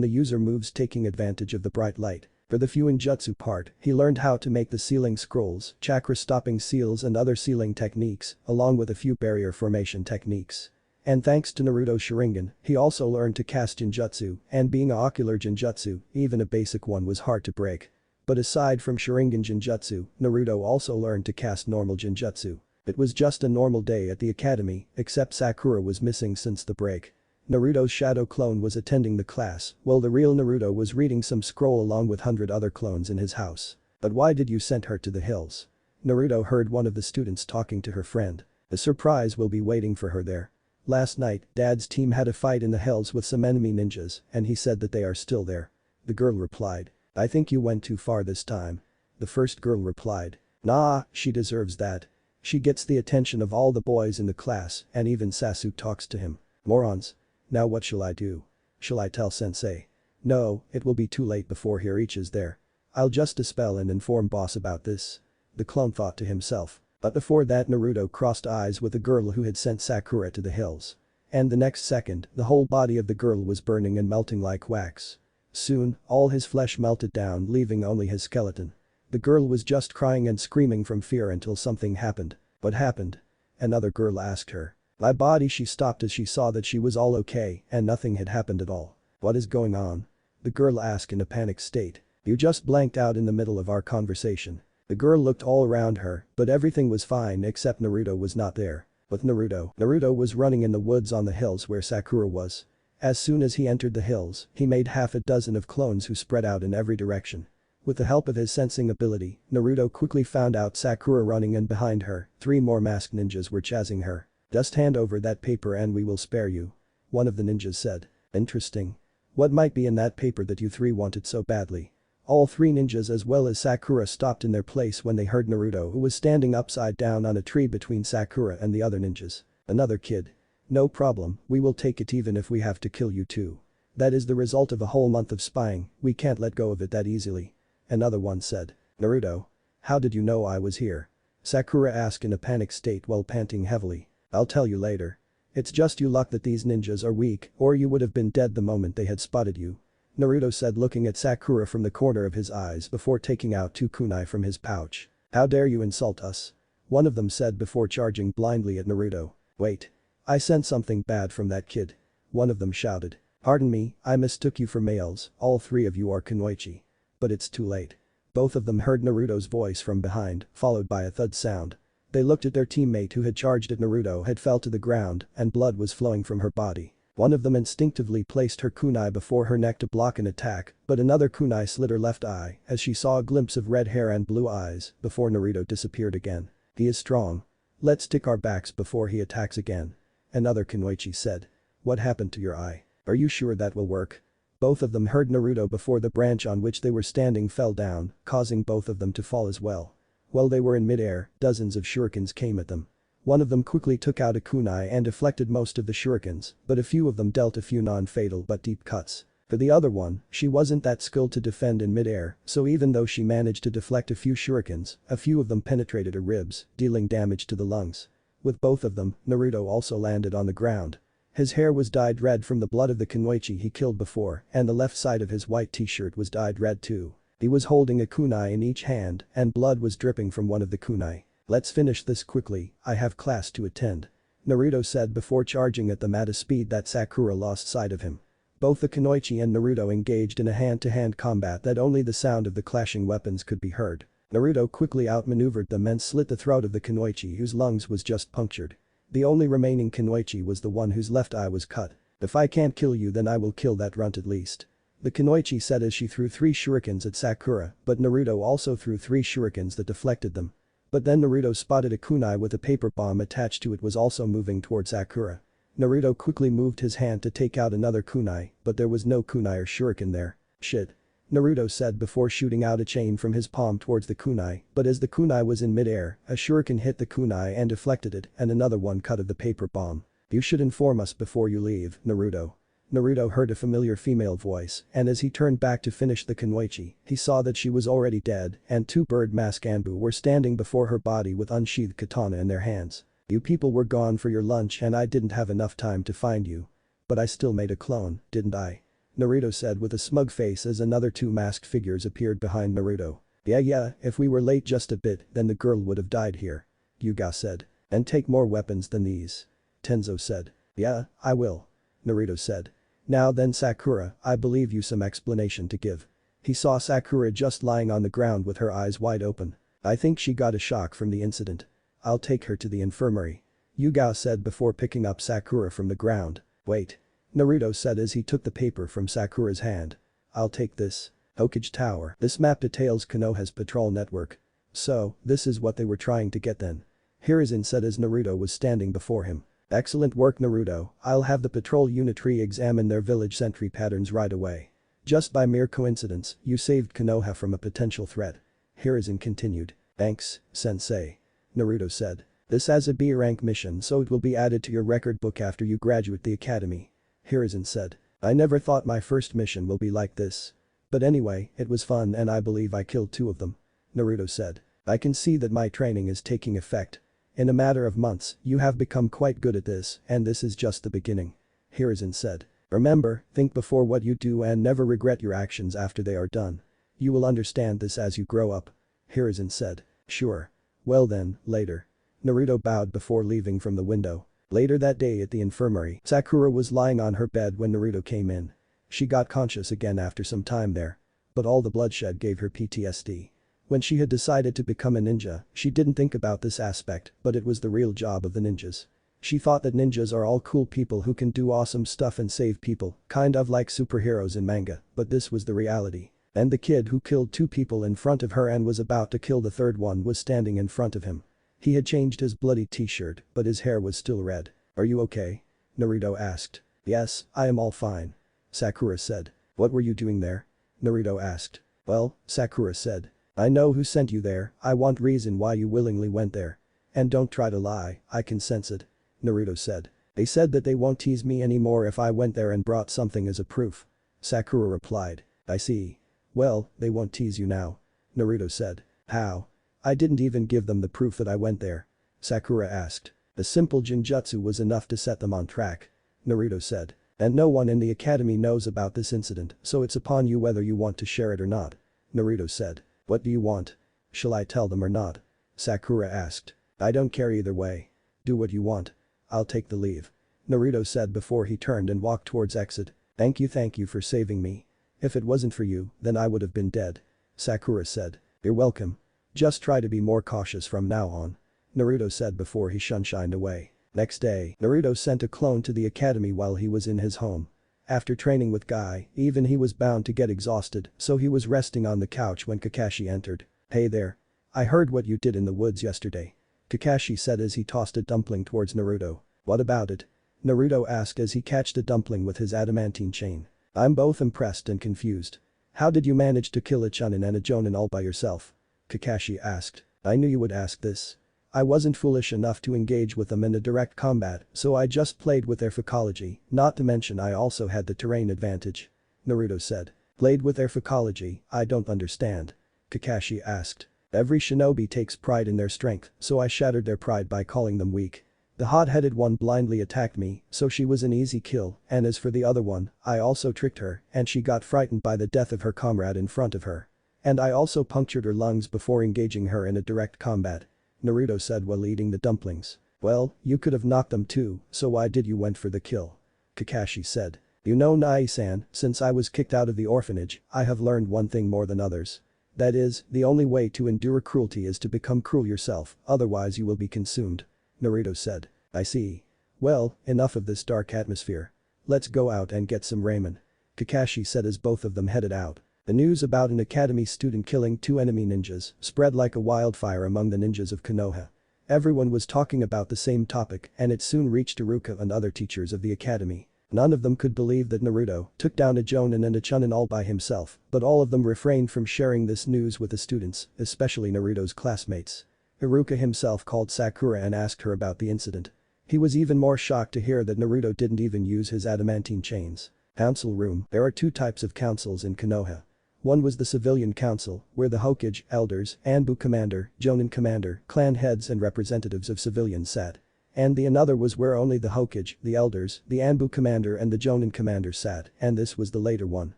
the user moves taking advantage of the bright light. For the Fuinjutsu part, he learned how to make the sealing scrolls, chakra stopping seals and other sealing techniques, along with a few barrier formation techniques. And thanks to Naruto's Sharingan, he also learned to cast Jinjutsu, and being a ocular Jinjutsu, even a basic one was hard to break. But aside from Sharingan Jinjutsu, Naruto also learned to cast normal Jinjutsu. It was just a normal day at the academy, except Sakura was missing since the break. Naruto's shadow clone was attending the class, while the real Naruto was reading some scroll along with 100 other clones in his house. But why did you send her to the hills? Naruto heard one of the students talking to her friend. A surprise will be waiting for her there. Last night, Dad's team had a fight in the hills with some enemy ninjas, and he said that they are still there. The girl replied. I think you went too far this time. The first girl replied. Nah, she deserves that. She gets the attention of all the boys in the class and even Sasuke talks to him. Morons. Now what shall I do? Shall I tell sensei? No, it will be too late before he reaches there. I'll just dispel and inform boss about this. The clone thought to himself. But before that Naruto crossed eyes with the girl who had sent Sakura to the hills. And the next second, the whole body of the girl was burning and melting like wax. Soon, all his flesh melted down leaving only his skeleton. The girl was just crying and screaming from fear until something happened. What happened? Another girl asked her. My body she stopped as she saw that she was all okay and nothing had happened at all. What is going on? The girl asked in a panicked state. You just blanked out in the middle of our conversation. The girl looked all around her, but everything was fine except Naruto was not there. With Naruto was running in the woods on the hills where Sakura was. As soon as he entered the hills, he made half a dozen of clones who spread out in every direction. With the help of his sensing ability, Naruto quickly found out Sakura running and behind her, 3 more masked ninjas were chasing her. "Just hand over that paper and we will spare you," one of the ninjas said. "Interesting. What might be in that paper that you 3 wanted so badly?" All 3 ninjas as well as Sakura stopped in their place when they heard Naruto, who was standing upside down on a tree between Sakura and the other ninjas. Another kid. "No problem, we will take it even if we have to kill you too. That is the result of a whole month of spying, we can't let go of it that easily." Another one said. "Naruto. How did you know I was here?" Sakura asked in a panicked state while panting heavily. "I'll tell you later. It's just you luck that these ninjas are weak or you would have been dead the moment they had spotted you," Naruto said looking at Sakura from the corner of his eyes before taking out 2 kunai from his pouch. "How dare you insult us?" one of them said before charging blindly at Naruto. "Wait. I sent something bad from that kid," one of them shouted. "Pardon me, I mistook you for males, all 3 of you are kunoichi. But it's too late." Both of them heard Naruto's voice from behind, followed by a thud sound. They looked at their teammate who had charged at Naruto had fell to the ground and blood was flowing from her body. One of them instinctively placed her kunai before her neck to block an attack, but another kunai slit her left eye as she saw a glimpse of red hair and blue eyes before Naruto disappeared again. "He is strong. Let's stick our backs before he attacks again," another kunoichi said. "What happened to your eye? Are you sure that will work?" Both of them heard Naruto before the branch on which they were standing fell down, causing both of them to fall as well. While they were in midair, dozens of shurikens came at them. One of them quickly took out a kunai and deflected most of the shurikens, but a few of them dealt a few non-fatal but deep cuts. For the other one, she wasn't that skilled to defend in midair, so even though she managed to deflect a few shurikens, a few of them penetrated her ribs, dealing damage to the lungs. With both of them, Naruto also landed on the ground. His hair was dyed red from the blood of the kunoichi he killed before, and the left side of his white t-shirt was dyed red too. He was holding a kunai in each hand, and blood was dripping from one of the kunai. "Let's finish this quickly, I have class to attend," Naruto said before charging at them at a speed that Sakura lost sight of him. Both the kunoichi and Naruto engaged in a hand-to-hand combat that only the sound of the clashing weapons could be heard. Naruto quickly outmaneuvered them and slit the throat of the kunoichi whose lungs was just punctured. The only remaining kunoichi was the one whose left eye was cut. "If I can't kill you then I will kill that runt at least," the kunoichi said as she threw 3 shurikens at Sakura, but Naruto also threw 3 shurikens that deflected them. But then Naruto spotted a kunai with a paper bomb attached to it was also moving toward Sakura. Naruto quickly moved his hand to take out another kunai, but there was no kunai or shuriken there. "Shit," Naruto said before shooting out a chain from his palm towards the kunai, but as the kunai was in midair, a shuriken hit the kunai and deflected it and another one cut of the paper bomb. "You should inform us before you leave, Naruto." Naruto heard a familiar female voice, and as he turned back to finish the kunoichi, he saw that she was already dead and 2 bird mask Anbu were standing before her body with unsheathed katana in their hands. "You people were gone for your lunch and I didn't have enough time to find you. But I still made a clone, didn't I?" Naruto said with a smug face as another 2 masked figures appeared behind Naruto. Yeah, if we were late just a bit then the girl would have died here," Hyuga said. "And take more weapons than these," Tenzo said. "Yeah, I will," Naruto said. "Now then Sakura, I believe you some explanation to give." He saw Sakura just lying on the ground with her eyes wide open. "I think she got a shock from the incident. I'll take her to the infirmary," Hyuga said before picking up Sakura from the ground. "Wait," Naruto said as he took the paper from Sakura's hand. "I'll take this. Hokage Tower. This map details Konoha's patrol network. So, this is what they were trying to get then," Hiruzen said as Naruto was standing before him. "Excellent work Naruto, I'll have the patrol unit re-examine their village sentry patterns right away. Just by mere coincidence, you saved Konoha from a potential threat," Hiruzen continued. "Thanks, sensei," Naruto said. "This has a B rank mission so it will be added to your record book after you graduate the academy," Hiruzen said. "I never thought my first mission will be like this. But anyway, it was fun and I believe I killed 2 of them," Naruto said. "I can see that my training is taking effect. In a matter of months, you have become quite good at this and this is just the beginning," Hiruzen said. "Remember, think before what you do and never regret your actions after they are done. You will understand this as you grow up," Hiruzen said. "Sure. Well then, later." Naruto bowed before leaving from the window. Later that day at the infirmary, Sakura was lying on her bed when Naruto came in. She got conscious again after some time there. But all the bloodshed gave her PTSD. When she had decided to become a ninja, she didn't think about this aspect, but it was the real job of the ninjas. She thought that ninjas are all cool people who can do awesome stuff and save people, kind of like superheroes in manga, but this was the reality. And the kid who killed 2 people in front of her and was about to kill the third one was standing in front of him. He had changed his bloody t-shirt, but his hair was still red. "Are you okay?" Naruto asked. "Yes, I am all fine," Sakura said. "What were you doing there?" Naruto asked. "Well," Sakura said, "I know who sent you there, I want reason why you willingly went there. And don't try to lie, I can sense it," Naruto said. "They said that they won't tease me anymore if I went there and brought something as a proof," Sakura replied. "I see. Well, they won't tease you now," Naruto said. "How?" "I didn't even give them the proof that I went there," Sakura asked. "A simple genjutsu was enough to set them on track," Naruto said. "And no one in the academy knows about this incident, so it's upon you whether you want to share it or not," Naruto said. "What do you want?" "Shall I tell them or not?" Sakura asked. "I don't care either way. Do what you want. I'll take the leave," Naruto said before he turned and walked towards exit. Thank you for saving me. If it wasn't for you, then I would have been dead," Sakura said. "You're welcome. Just try to be more cautious from now on," Naruto said before he shined away. Next day, Naruto sent a clone to the academy while he was in his home. After training with Guy, even he was bound to get exhausted, so he was resting on the couch when Kakashi entered. "Hey there. I heard what you did in the woods yesterday," Kakashi said as he tossed a dumpling towards Naruto. "What about it?" Naruto asked as he catched a dumpling with his adamantine chain. "I'm both impressed and confused. How did you manage to kill a Chunin and a Jonin all by yourself?" Kakashi asked. "I knew you would ask this. I wasn't foolish enough to engage with them in a direct combat, so I just played with their psychology, not to mention I also had the terrain advantage," Naruto said. "Played with their psychology, I don't understand," Kakashi asked. "Every shinobi takes pride in their strength, so I shattered their pride by calling them weak. The hot-headed one blindly attacked me, so she was an easy kill, and as for the other one, I also tricked her and she got frightened by the death of her comrade in front of her. And I also punctured her lungs before engaging her in a direct combat," Naruto said while eating the dumplings. "Well, you could have knocked them too, so why did you went for the kill?" Kakashi said. "You know Nai-san, since I was kicked out of the orphanage, I have learned one thing more than others. That is, the only way to endure cruelty is to become cruel yourself, otherwise you will be consumed," Naruto said. "I see. Well, enough of this dark atmosphere. Let's go out and get some ramen," Kakashi said as both of them headed out. The news about an academy student killing 2 enemy ninjas spread like a wildfire among the ninjas of Konoha. Everyone was talking about the same topic and it soon reached Iruka and other teachers of the academy. None of them could believe that Naruto took down a Jonin and a Chunin all by himself, but all of them refrained from sharing this news with the students, especially Naruto's classmates. Iruka himself called Sakura and asked her about the incident. He was even more shocked to hear that Naruto didn't even use his adamantine chains. Council room. There are 2 types of councils in Konoha. One was the civilian council, where the Hokage, elders, Anbu commander, Jonin commander, clan heads and representatives of civilians sat. And the another was where only the Hokage, the elders, the Anbu commander and the Jonin commander sat, and this was the later one.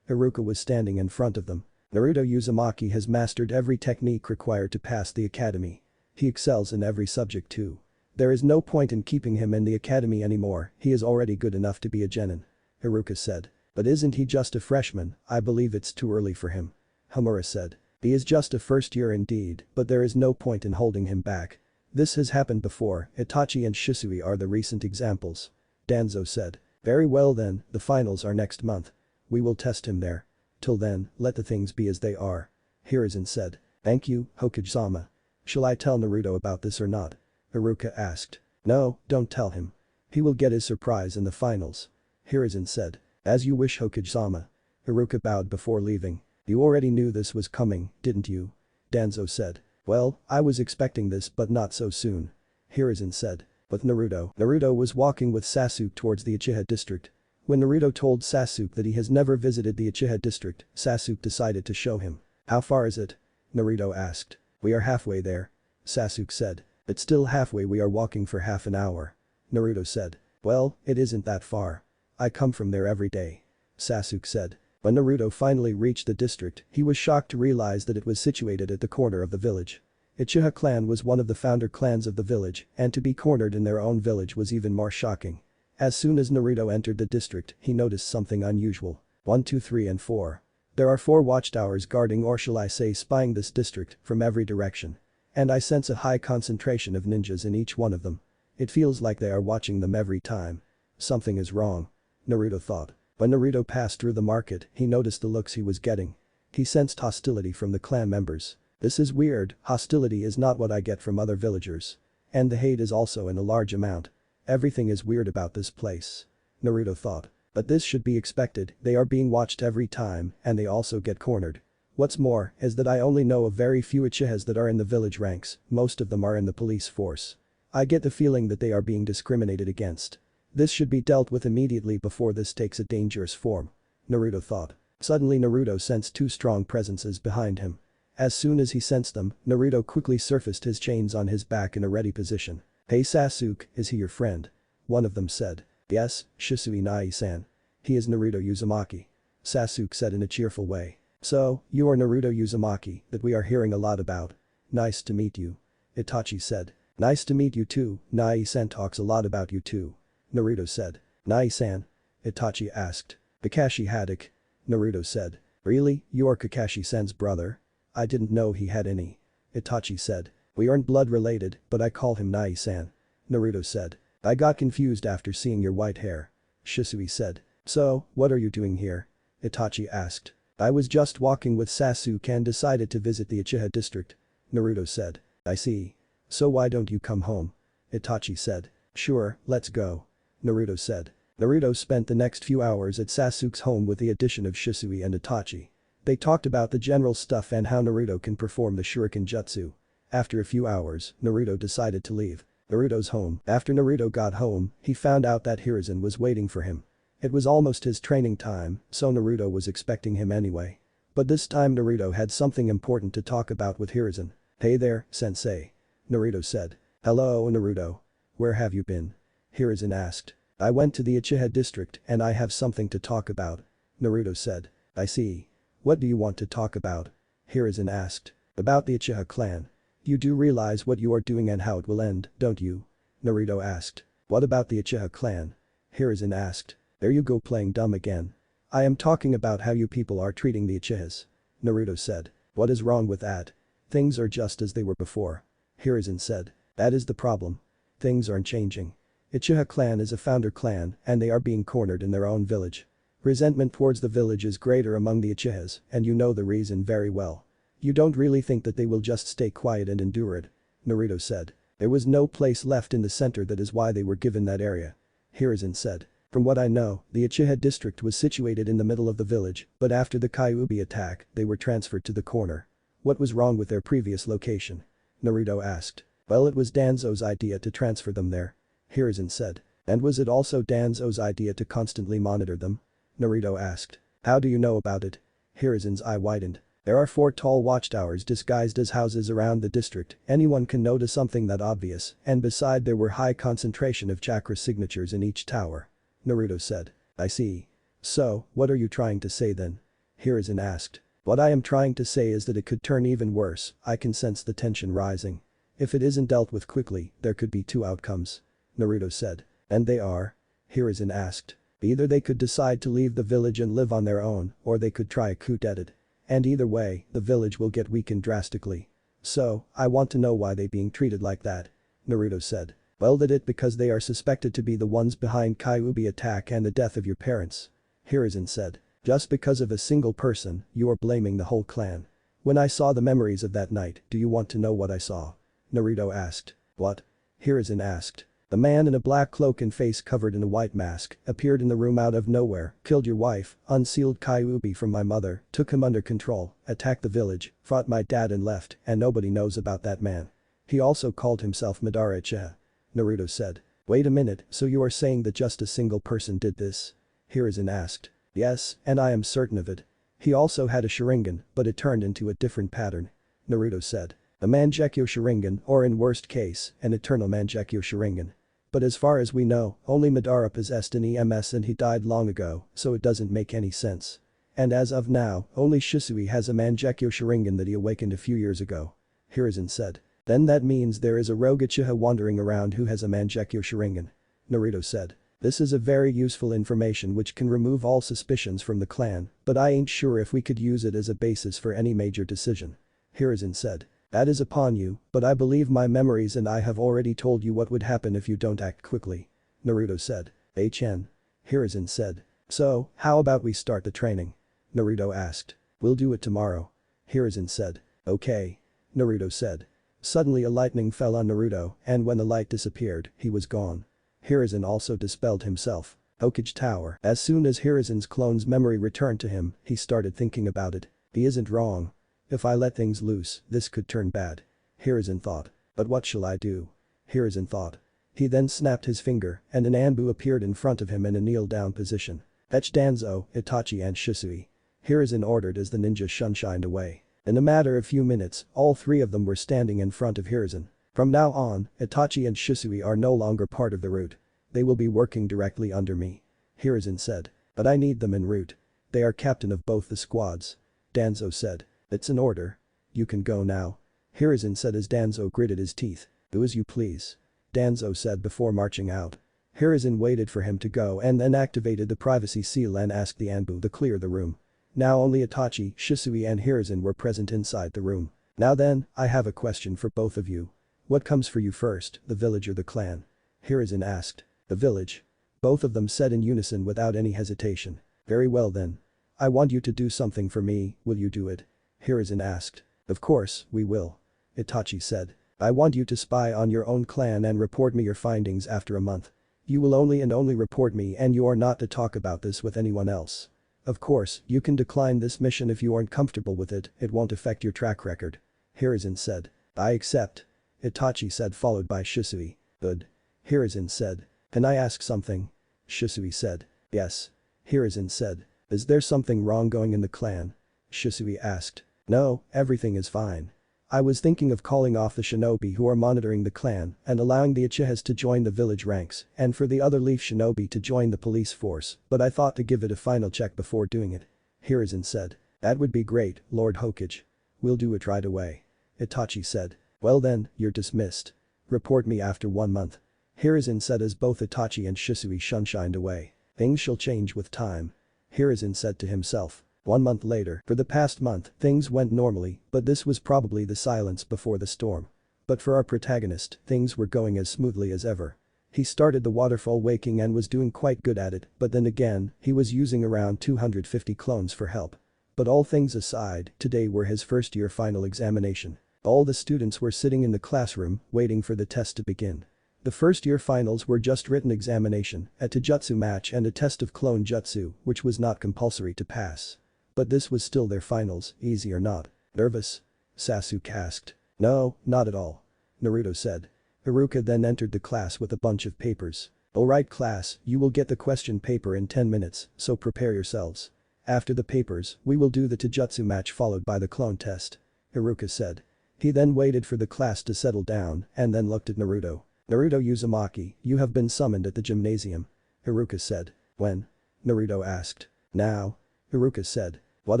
Iruka was standing in front of them. Naruto Uzumaki has mastered every technique required to pass the academy. He excels in every subject too. There is no point in keeping him in the academy anymore, he is already good enough to be a genin," Iruka said. "But isn't he just a freshman? I believe it's too early for him," Hamura said. "He is just a first year indeed, but there is no point in holding him back. This has happened before, Itachi and Shisui are the recent examples," Danzo said. "Very well then, the finals are next month. We will test him there. Till then, let the things be as they are," Hiruzen said. "Thank you, Hokage-sama. Shall I tell Naruto about this or not?" Iruka asked. "No, don't tell him. He will get his surprise in the finals," Hiruzen said. "As you wish, Hokage-sama." Iruka bowed before leaving. "You already knew this was coming, didn't you?" Danzo said. "Well, I was expecting this but not so soon," Hiruzen said. "But Naruto was walking with Sasuke towards the Uchiha district. When Naruto told Sasuke that he has never visited the Uchiha district, Sasuke decided to show him. "How far is it?" Naruto asked. "We are halfway there," Sasuke said. "It's still halfway, we are walking for half an hour," Naruto said. "Well, it isn't that far. I come from there every day," Sasuke said. When Naruto finally reached the district, he was shocked to realize that it was situated at the corner of the village. Uchiha clan was one of the founder clans of the village, and to be cornered in their own village was even more shocking. As soon as Naruto entered the district, he noticed something unusual. 1, 2, 3 and 4. There are 4 watchtowers guarding, or shall I say spying, this district from every direction. And I sense a high concentration of ninjas in each one of them. It feels like they are watching them every time. Something is wrong. Naruto thought. When Naruto passed through the market, he noticed the looks he was getting. He sensed hostility from the clan members. This is weird, hostility is not what I get from other villagers. And the hate is also in a large amount. Everything is weird about this place. Naruto thought. But this should be expected, they are being watched every time, and they also get cornered. What's more, is that I only know of very few Uchihas that are in the village ranks, most of them are in the police force. I get the feeling that they are being discriminated against. This should be dealt with immediately before this takes a dangerous form. Naruto thought. Suddenly Naruto sensed 2 strong presences behind him. As soon as he sensed them, Naruto quickly surfaced his chains on his back in a ready position. "Hey Sasuke, is he your friend?" One of them said. "Yes, Shisui Nai-san. He is Naruto Uzumaki," Sasuke said in a cheerful way. "So, you are Naruto Uzumaki, that we are hearing a lot about. Nice to meet you," Itachi said. "Nice to meet you too, Nai-san talks a lot about you too," Naruto said. "Nai-san?" Itachi asked. "Kakashi Haddock," Naruto said. "Really, you are Kakashi-san's brother? I didn't know he had any," Itachi said. "We aren't blood related, but I call him Nai-san," Naruto said. "I got confused after seeing your white hair," Shisui said. "So, what are you doing here?" Itachi asked. "I was just walking with Sasuke and decided to visit the Uchiha district," Naruto said. "I see. So why don't you come home?" Itachi said. "Sure, let's go," Naruto said. Naruto spent the next few hours at Sasuke's home with the addition of Shisui and Itachi. They talked about the general stuff and how Naruto can perform the shuriken jutsu. After a few hours, Naruto decided to leave Naruto's home. After Naruto got home, he found out that Hiruzen was waiting for him. It was almost his training time, so Naruto was expecting him anyway. But this time Naruto had something important to talk about with Hiruzen. "Hey there, sensei," Naruto said. "Hello Naruto. Where have you been?" Hiruzen asked. "I went to the Uchiha district and I have something to talk about," Naruto said. "I see. What do you want to talk about?" Hiruzen asked. "About the Uchiha clan. You do realize what you are doing and how it will end, don't you?" Naruto asked. "What about the Uchiha clan?" Hiruzen asked. "There you go playing dumb again. I am talking about how you people are treating the Uchihas," Naruto said. "What is wrong with that? Things are just as they were before," Hiruzen said. "That is the problem. Things aren't changing. Uchiha clan is a founder clan and they are being cornered in their own village. Resentment towards the village is greater among the Uchihas and you know the reason very well. You don't really think that they will just stay quiet and endure it," Naruto said. "There was no place left in the center, that is why they were given that area," Hiruzen said. "From what I know, the Uchiha district was situated in the middle of the village, but after the Kyuubi attack, they were transferred to the corner. What was wrong with their previous location?" Naruto asked. "Well, it was Danzo's idea to transfer them there," Hiruzen said. "And was it also Danzo's idea to constantly monitor them?" Naruto asked. "How do you know about it?" Hiruzen's eye widened. "There are 4 tall watchtowers disguised as houses around the district, anyone can notice something that obvious, and beside there were high concentration of chakra signatures in each tower," Naruto said. "I see. So, what are you trying to say then?" Hiruzen asked. "What I am trying to say is that it could turn even worse, I can sense the tension rising. If it isn't dealt with quickly, there could be 2 outcomes," Naruto said. "And they are?" Hiruzen asked. "Either they could decide to leave the village and live on their own, or they could try a coup d'etat. And either way, the village will get weakened drastically. So, I want to know why they being treated like that," Naruto said. "Well, that it because they are suspected to be the ones behind Kyuubi attack and the death of your parents," Hiruzen said. "Just because of a single person, you are blaming the whole clan. When I saw the memories of that night, do you want to know what I saw?" Naruto asked. "What?" Hiruzen asked. "The man in a black cloak and face covered in a white mask appeared in the room out of nowhere, killed your wife, unsealed Kyuubi from my mother, took him under control, attacked the village, fought my dad and left, and nobody knows about that man. He also called himself Madara Uchiha," Naruto said. "Wait a minute, so you are saying that just a single person did this?" Hiruzen asked. "Yes, and I am certain of it. He also had a Sharingan, but it turned into a different pattern," Naruto said. "A Mangekyo Sharingan, or in worst case, an eternal Mangekyo Sharingan. But as far as we know, only Madara possessed an EMS and he died long ago, so it doesn't make any sense. And as of now, only Shisui has a Mangekyo Sharingan that he awakened a few years ago," Hiruzen said. "Then that means there is a rogue Uchiha wandering around who has a Mangekyo Sharingan," Naruto said. This is a very useful information which can remove all suspicions from the clan, but I ain't sure if we could use it as a basis for any major decision. Hiruzen said. That is upon you, but I believe my memories and I have already told you what would happen if you don't act quickly. Naruto said. HN. Hiruzen said. So, how about we start the training? Naruto asked. We'll do it tomorrow. Hiruzen said. Okay. Naruto said. Suddenly a lightning fell on Naruto, and when the light disappeared, he was gone. Hiruzen also dispelled himself. Hokage Tower. As soon as Hiruzen's clone's memory returned to him, he started thinking about it. He isn't wrong. If I let things loose, this could turn bad. Hiruzen thought. But what shall I do? Hiruzen thought. He then snapped his finger, and an Anbu appeared in front of him in a kneel-down position. Fetch Danzo, Itachi and Shisui. Hiruzen ordered as the ninja shunshined away. In a matter of few minutes, all three of them were standing in front of Hiruzen. From now on, Itachi and Shisui are no longer part of the route. They will be working directly under me. Hiruzen said. But I need them en route. They are captain of both the squads. Danzo said. It's an order. You can go now. Hiruzen said as Danzo gritted his teeth. Do as you please. Danzo said before marching out. Hiruzen waited for him to go and then activated the privacy seal and asked the Anbu to clear the room. Now only Itachi, Shisui and Hiruzen were present inside the room. Now then, I have a question for both of you. What comes for you first, the village or the clan? Hiruzen asked. The village. Both of them said in unison without any hesitation. Very well then. I want you to do something for me, will you do it? Hiruzen asked. Of course, we will. Itachi said. I want you to spy on your own clan and report me your findings after a month. You will only report me and you are not to talk about this with anyone else. Of course, you can decline this mission if you aren't comfortable with it, it won't affect your track record. Hiruzen said. I accept. Itachi said followed by Shisui. Good. Hiruzen said. Can I ask something? Shisui said. Yes. Hiruzen said. Is there something wrong going in the clan? Shisui asked. No, everything is fine. I was thinking of calling off the shinobi who are monitoring the clan and allowing the Uchihas to join the village ranks and for the other Leaf shinobi to join the police force, but I thought to give it a final check before doing it. Hiruzen said. That would be great, Lord Hokage. We'll do it right away. Itachi said. Well then, you're dismissed. Report me after 1 month. Hiruzen said as both Itachi and Shisui shunshined away. Things shall change with time. Hiruzen said to himself. 1 month later, for the past month, things went normally, but this was probably the silence before the storm. But for our protagonist, things were going as smoothly as ever. He started the waterfall waking and was doing quite good at it, but then again, he was using around 250 clones for help. But all things aside, today were his first year final examination. All the students were sitting in the classroom, waiting for the test to begin. The first year finals were just written examination, a Taijutsu match and a test of clone jutsu, which was not compulsory to pass. But this was still their finals, easy or not. Nervous? Sasuke asked. No, not at all. Naruto said. Haruka then entered the class with a bunch of papers. Alright class, you will get the question paper in 10 minutes, so prepare yourselves. After the papers, we will do the Taijutsu match followed by the clone test. Haruka said. He then waited for the class to settle down and then looked at Naruto. Naruto Uzumaki, you have been summoned at the gymnasium. Haruka said. When? Naruto asked. Now. Haruka said. What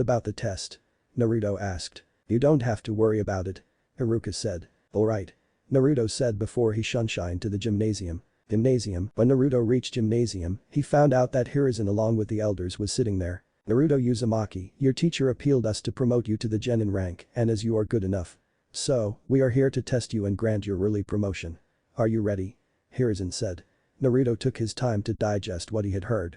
about the test? Naruto asked. You don't have to worry about it. Haruka said. Alright. Naruto said before he shunshined to the gymnasium. Gymnasium. When Naruto reached gymnasium, he found out that Hiruzen along with the elders was sitting there. Naruto Uzumaki, your teacher appealed us to promote you to the genin rank and as you are good enough. So, we are here to test you and grant your early promotion. Are you ready? Hiruzen said. Naruto took his time to digest what he had heard.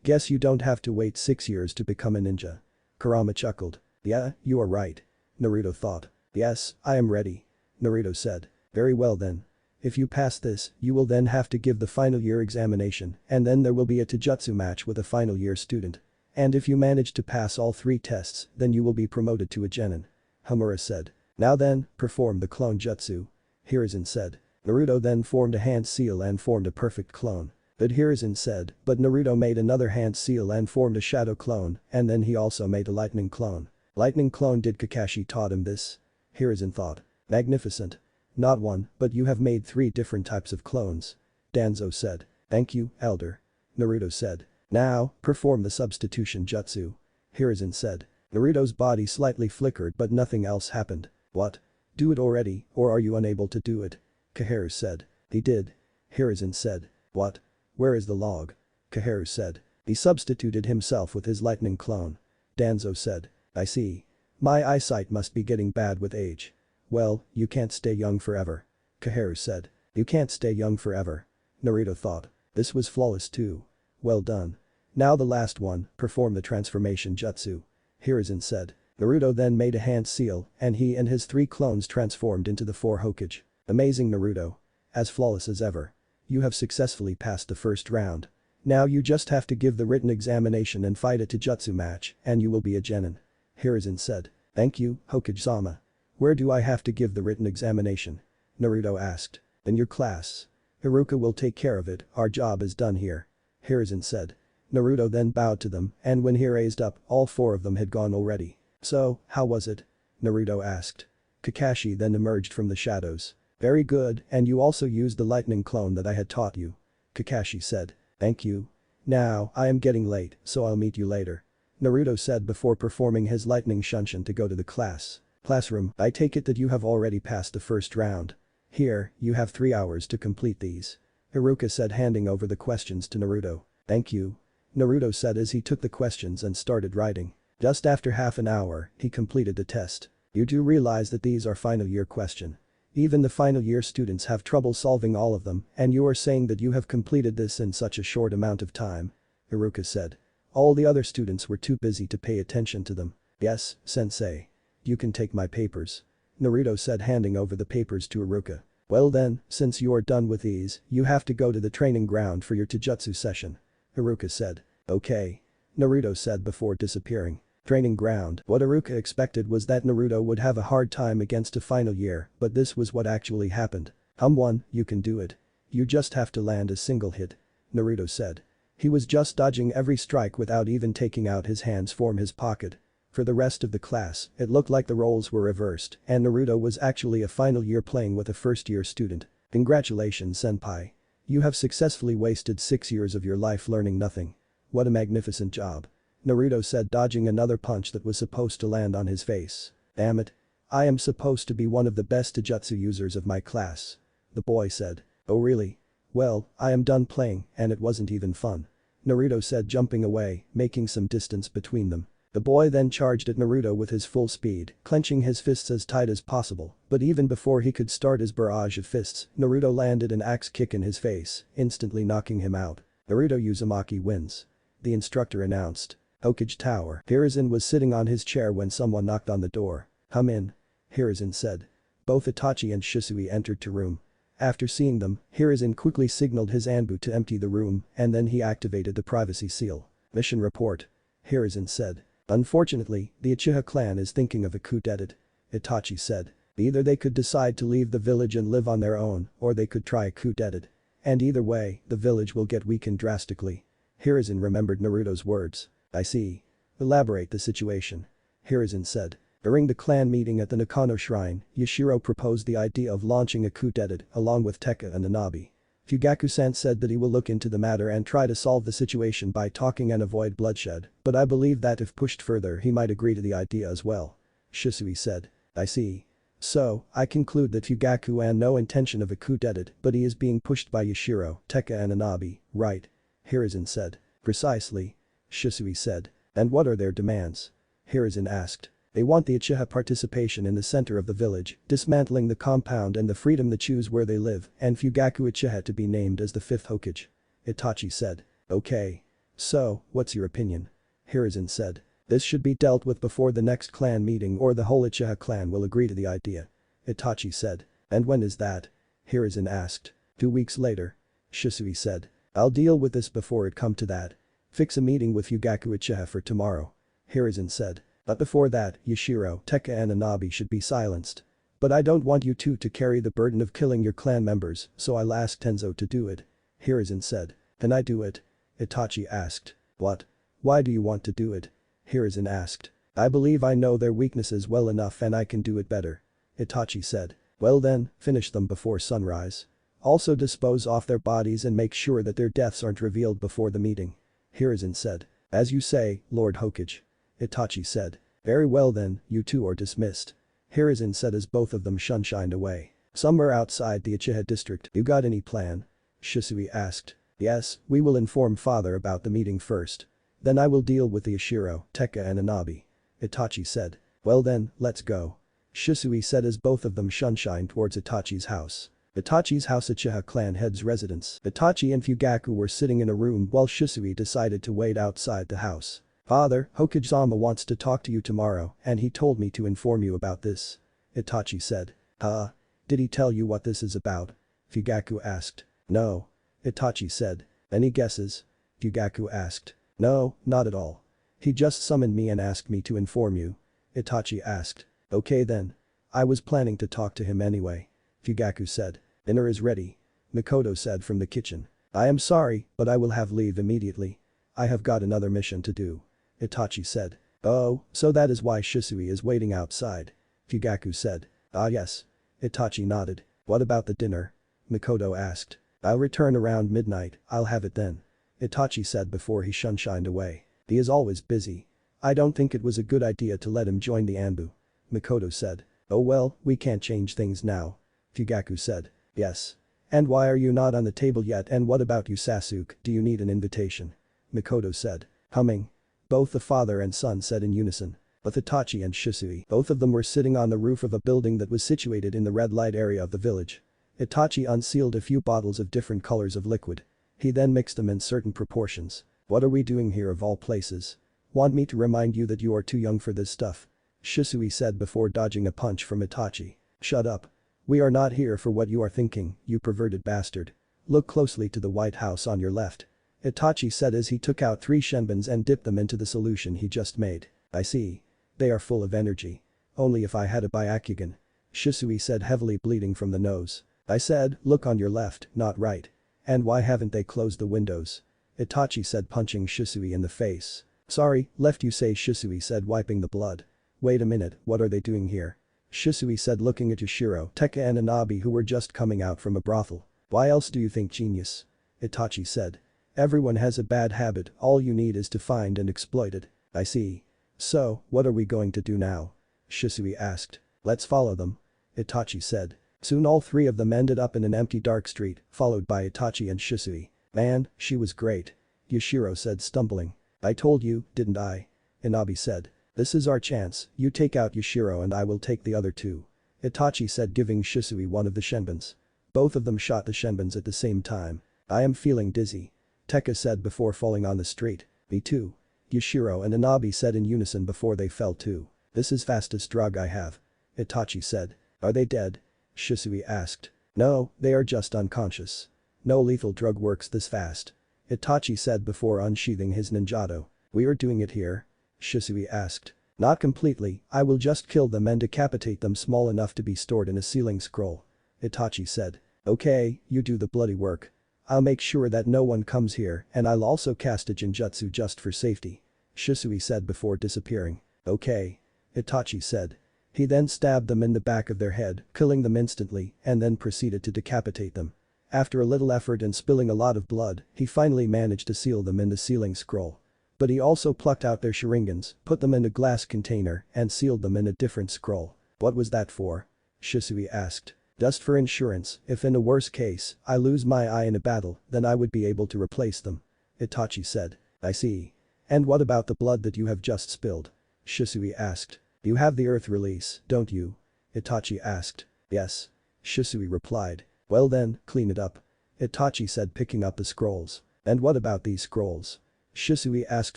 Guess you don't have to wait 6 years to become a ninja. Kurama chuckled. Yeah, you are right. Naruto thought. Yes, I am ready. Naruto said. Very well then. If you pass this, you will then have to give the final year examination and then there will be a Taijutsu match with a final year student. And if you manage to pass all 3 tests, then you will be promoted to a genin. Homura said. Now then, perform the clone jutsu. Hiruzen said. Naruto then formed a hand seal and formed a perfect clone. But Hiruzen said, but Naruto made another hand seal and formed a shadow clone, and then he also made a lightning clone. Lightning clone did Kakashi taught him this? Hiruzen thought. Magnificent. Not one, but you have made 3 different types of clones. Danzo said. Thank you, elder. Naruto said. Now, perform the substitution jutsu. Hiruzen said. Naruto's body slightly flickered but nothing else happened. What? Do it already, or are you unable to do it? Kaheru said. He did. Hiruzen said. What? Where is the log? Kaharu said. He substituted himself with his lightning clone. Danzo said. I see. My eyesight must be getting bad with age. Well, you can't stay young forever. Kaharu said. You can't stay young forever. Naruto thought. This was flawless too. Well done. Now the last one, perform the transformation jutsu. Hiruzen said. Naruto then made a hand seal and he and his 3 clones transformed into the 4 Hokage. Amazing Naruto. As flawless as ever. You have successfully passed the first round. Now you just have to give the written examination and fight a Taijutsu match and you will be a genin. Hiruzen said. Thank you, Hokage-sama. Where do I have to give the written examination? Naruto asked. In your class. Iruka will take care of it, our job is done here. Hiruzen said. Naruto then bowed to them and when he raised up, all 4 of them had gone already. So, how was it? Naruto asked. Kakashi then emerged from the shadows. Very good and you also used the lightning clone that I had taught you. Kakashi said. Thank you. Now, I am getting late, so I'll meet you later. Naruto said before performing his lightning shunshin to go to the class. Classroom, I take it that you have already passed the first round. Here, you have 3 hours to complete these. Iruka said handing over the questions to Naruto. Thank you. Naruto said as he took the questions and started writing. Just after half an hour, he completed the test. You do realize that these are final year question. Even the final year students have trouble solving all of them and you are saying that you have completed this in such a short amount of time. Iruka said. All the other students were too busy to pay attention to them. Yes, sensei. You can take my papers. Naruto said handing over the papers to Iruka. Well then, since you are done with these, you have to go to the training ground for your Taijutsu session. Iruka said. Okay. Naruto said before disappearing. Training ground. What Iruka expected was that Naruto would have a hard time against a final year, but this was what actually happened. One, you can do it. You just have to land a single hit. Naruto said. He was just dodging every strike without even taking out his hands from his pocket. For the rest of the class, it looked like the roles were reversed and Naruto was actually a final year playing with a first-year student. Congratulations senpai. You have successfully wasted 6 years of your life learning nothing. What a magnificent job. Naruto said dodging another punch that was supposed to land on his face. Damn it. I am supposed to be one of the best Taijutsu users of my class. The boy said. Oh really? Well, I am done playing and it wasn't even fun. Naruto said jumping away, making some distance between them. The boy then charged at Naruto with his full speed, clenching his fists as tight as possible, but even before he could start his barrage of fists, Naruto landed an axe kick in his face, instantly knocking him out. Naruto Uzumaki wins. The instructor announced. Hokage Tower. Hiruzen was sitting on his chair when someone knocked on the door. Come in. Hiruzen said. Both Itachi and Shisui entered the room. After seeing them, Hiruzen quickly signaled his Anbu to empty the room and then he activated the privacy seal. Mission report. Hiruzen said. Unfortunately, the Uchiha clan is thinking of a coup d'etat. Itachi said. Either they could decide to leave the village and live on their own or they could try a coup d'etat. And either way, the village will get weakened drastically. Hiruzen remembered Naruto's words. I see. Elaborate the situation. Hiruzen said. During the clan meeting at the Nakano Shrine, Yashiro proposed the idea of launching a coup d'etat along with Tekka and Nanabi. Fugaku-san said that he will look into the matter and try to solve the situation by talking and avoid bloodshed, but I believe that if pushed further he might agree to the idea as well. Shisui said. I see. So, I conclude that Fugaku had no intention of a coup d'etat but he is being pushed by Yashiro, Tekka and Nanabi, right? Hiruzen said. Precisely. Shisui said. And what are their demands? Hiruzen asked. They want the Uchiha participation in the center of the village, dismantling the compound and the freedom to choose where they live, and Fugaku Uchiha to be named as the 5th Hokage. Itachi said. Okay. So, what's your opinion? Hiruzen said. This should be dealt with before the next clan meeting or the whole Uchiha clan will agree to the idea. Itachi said. And when is that? Hiruzen asked. 2 weeks later. Shisui said. I'll deal with this before it come to that. Fix a meeting with Fugaku Uchiha for tomorrow. Hiruzen said. But before that, Yashiro, Tekka and Nanabi should be silenced. But I don't want you two to carry the burden of killing your clan members, so I'll ask Tenzo to do it. Hiruzen said. Can I do it? Itachi asked. What? Why do you want to do it? Hiruzen asked. I believe I know their weaknesses well enough and I can do it better. Itachi said. Well then, finish them before sunrise. Also dispose off their bodies and make sure that their deaths aren't revealed before the meeting. Hiruzen said. As you say, Lord Hokage. Itachi said. Very well then, you two are dismissed. Hiruzen said as both of them shunshined away. Somewhere outside the Uchiha district. You got any plan? Shisui asked. Yes, we will inform father about the meeting first. Then I will deal with the Ishiro, Tekka and Anabi. Itachi said. Well then, let's go. Shisui said as both of them shunshined towards Itachi's house. Itachi's house, Uchiha clan head's residence. Itachi and Fugaku were sitting in a room while Shisui decided to wait outside the house. Father, Hokage-sama wants to talk to you tomorrow and he told me to inform you about this. Itachi said. Huh? Did he tell you what this is about? Fugaku asked. No. Itachi said. Any guesses? Fugaku asked. No, not at all. He just summoned me and asked me to inform you. Itachi asked. Okay then. I was planning to talk to him anyway. Fugaku said. Dinner is ready. Mikoto said from the kitchen. I am sorry, but I will have leave immediately. I have got another mission to do. Itachi said. Oh, so that is why Shisui is waiting outside. Fugaku said. Ah yes. Itachi nodded. What about the dinner? Mikoto asked. I'll return around midnight, I'll have it then. Itachi said before he shunshined away. He is always busy. I don't think it was a good idea to let him join the Anbu. Mikoto said. Oh well, we can't change things now. Fugaku said. Yes. And why are you not on the table yet, and what about you Sasuke, do you need an invitation? Mikoto said. Humming. Both the father and son said in unison. But Itachi and Shisui, both of them were sitting on the roof of a building that was situated in the red light area of the village. Itachi unsealed a few bottles of different colors of liquid. He then mixed them in certain proportions. What are we doing here of all places? Want me to remind you that you are too young for this stuff? Shisui said before dodging a punch from Itachi. Shut up. We are not here for what you are thinking, you perverted bastard. Look closely to the White House on your left. Itachi said as he took out 3 shenbons and dipped them into the solution he just made. I see. They are full of energy. Only if I had a Byakugan. Shisui said heavily bleeding from the nose. I said, look on your left, not right. And why haven't they closed the windows? Itachi said punching Shisui in the face. Sorry, left you say Shisui said wiping the blood. Wait a minute, what are they doing here? Shisui said looking at Yushiro, Tekka and Anabi who were just coming out from a brothel. Why else do you think genius? Itachi said. Everyone has a bad habit, all you need is to find and exploit it. I see. So, what are we going to do now? Shisui asked. Let's follow them. Itachi said. Soon all 3 of them ended up in an empty dark street, followed by Itachi and Shisui. Man, she was great. Yushiro said stumbling. I told you, didn't I? Anabi said. This is our chance, you take out Yushiro and I will take the other 2. Itachi said giving Shisui one of the shenbons. Both of them shot the shenbons at the same time. I am feeling dizzy. Tekka said before falling on the street. Me too. Yushiro and Anabi said in unison before they fell too. This is fastest drug I have. Itachi said. Are they dead? Shisui asked. No, they are just unconscious. No lethal drug works this fast. Itachi said before unsheathing his ninjato. We are doing it here? Shisui asked. Not completely, I will just kill them and decapitate them small enough to be stored in a sealing scroll. Itachi said. Okay, you do the bloody work. I'll make sure that no one comes here and I'll also cast a genjutsu just for safety. Shisui said before disappearing. Okay. Itachi said. He then stabbed them in the back of their head, killing them instantly, and then proceeded to decapitate them. After a little effort and spilling a lot of blood, he finally managed to seal them in the sealing scroll. But he also plucked out their sharingans, put them in a glass container, and sealed them in a different scroll. What was that for? Shisui asked. Just for insurance, if in a worse case, I lose my eye in a battle, then I would be able to replace them. Itachi said. I see. And what about the blood that you have just spilled? Shisui asked. You have the earth release, don't you? Itachi asked. Yes. Shisui replied. Well then, clean it up. Itachi said picking up the scrolls. And what about these scrolls? Shisui asked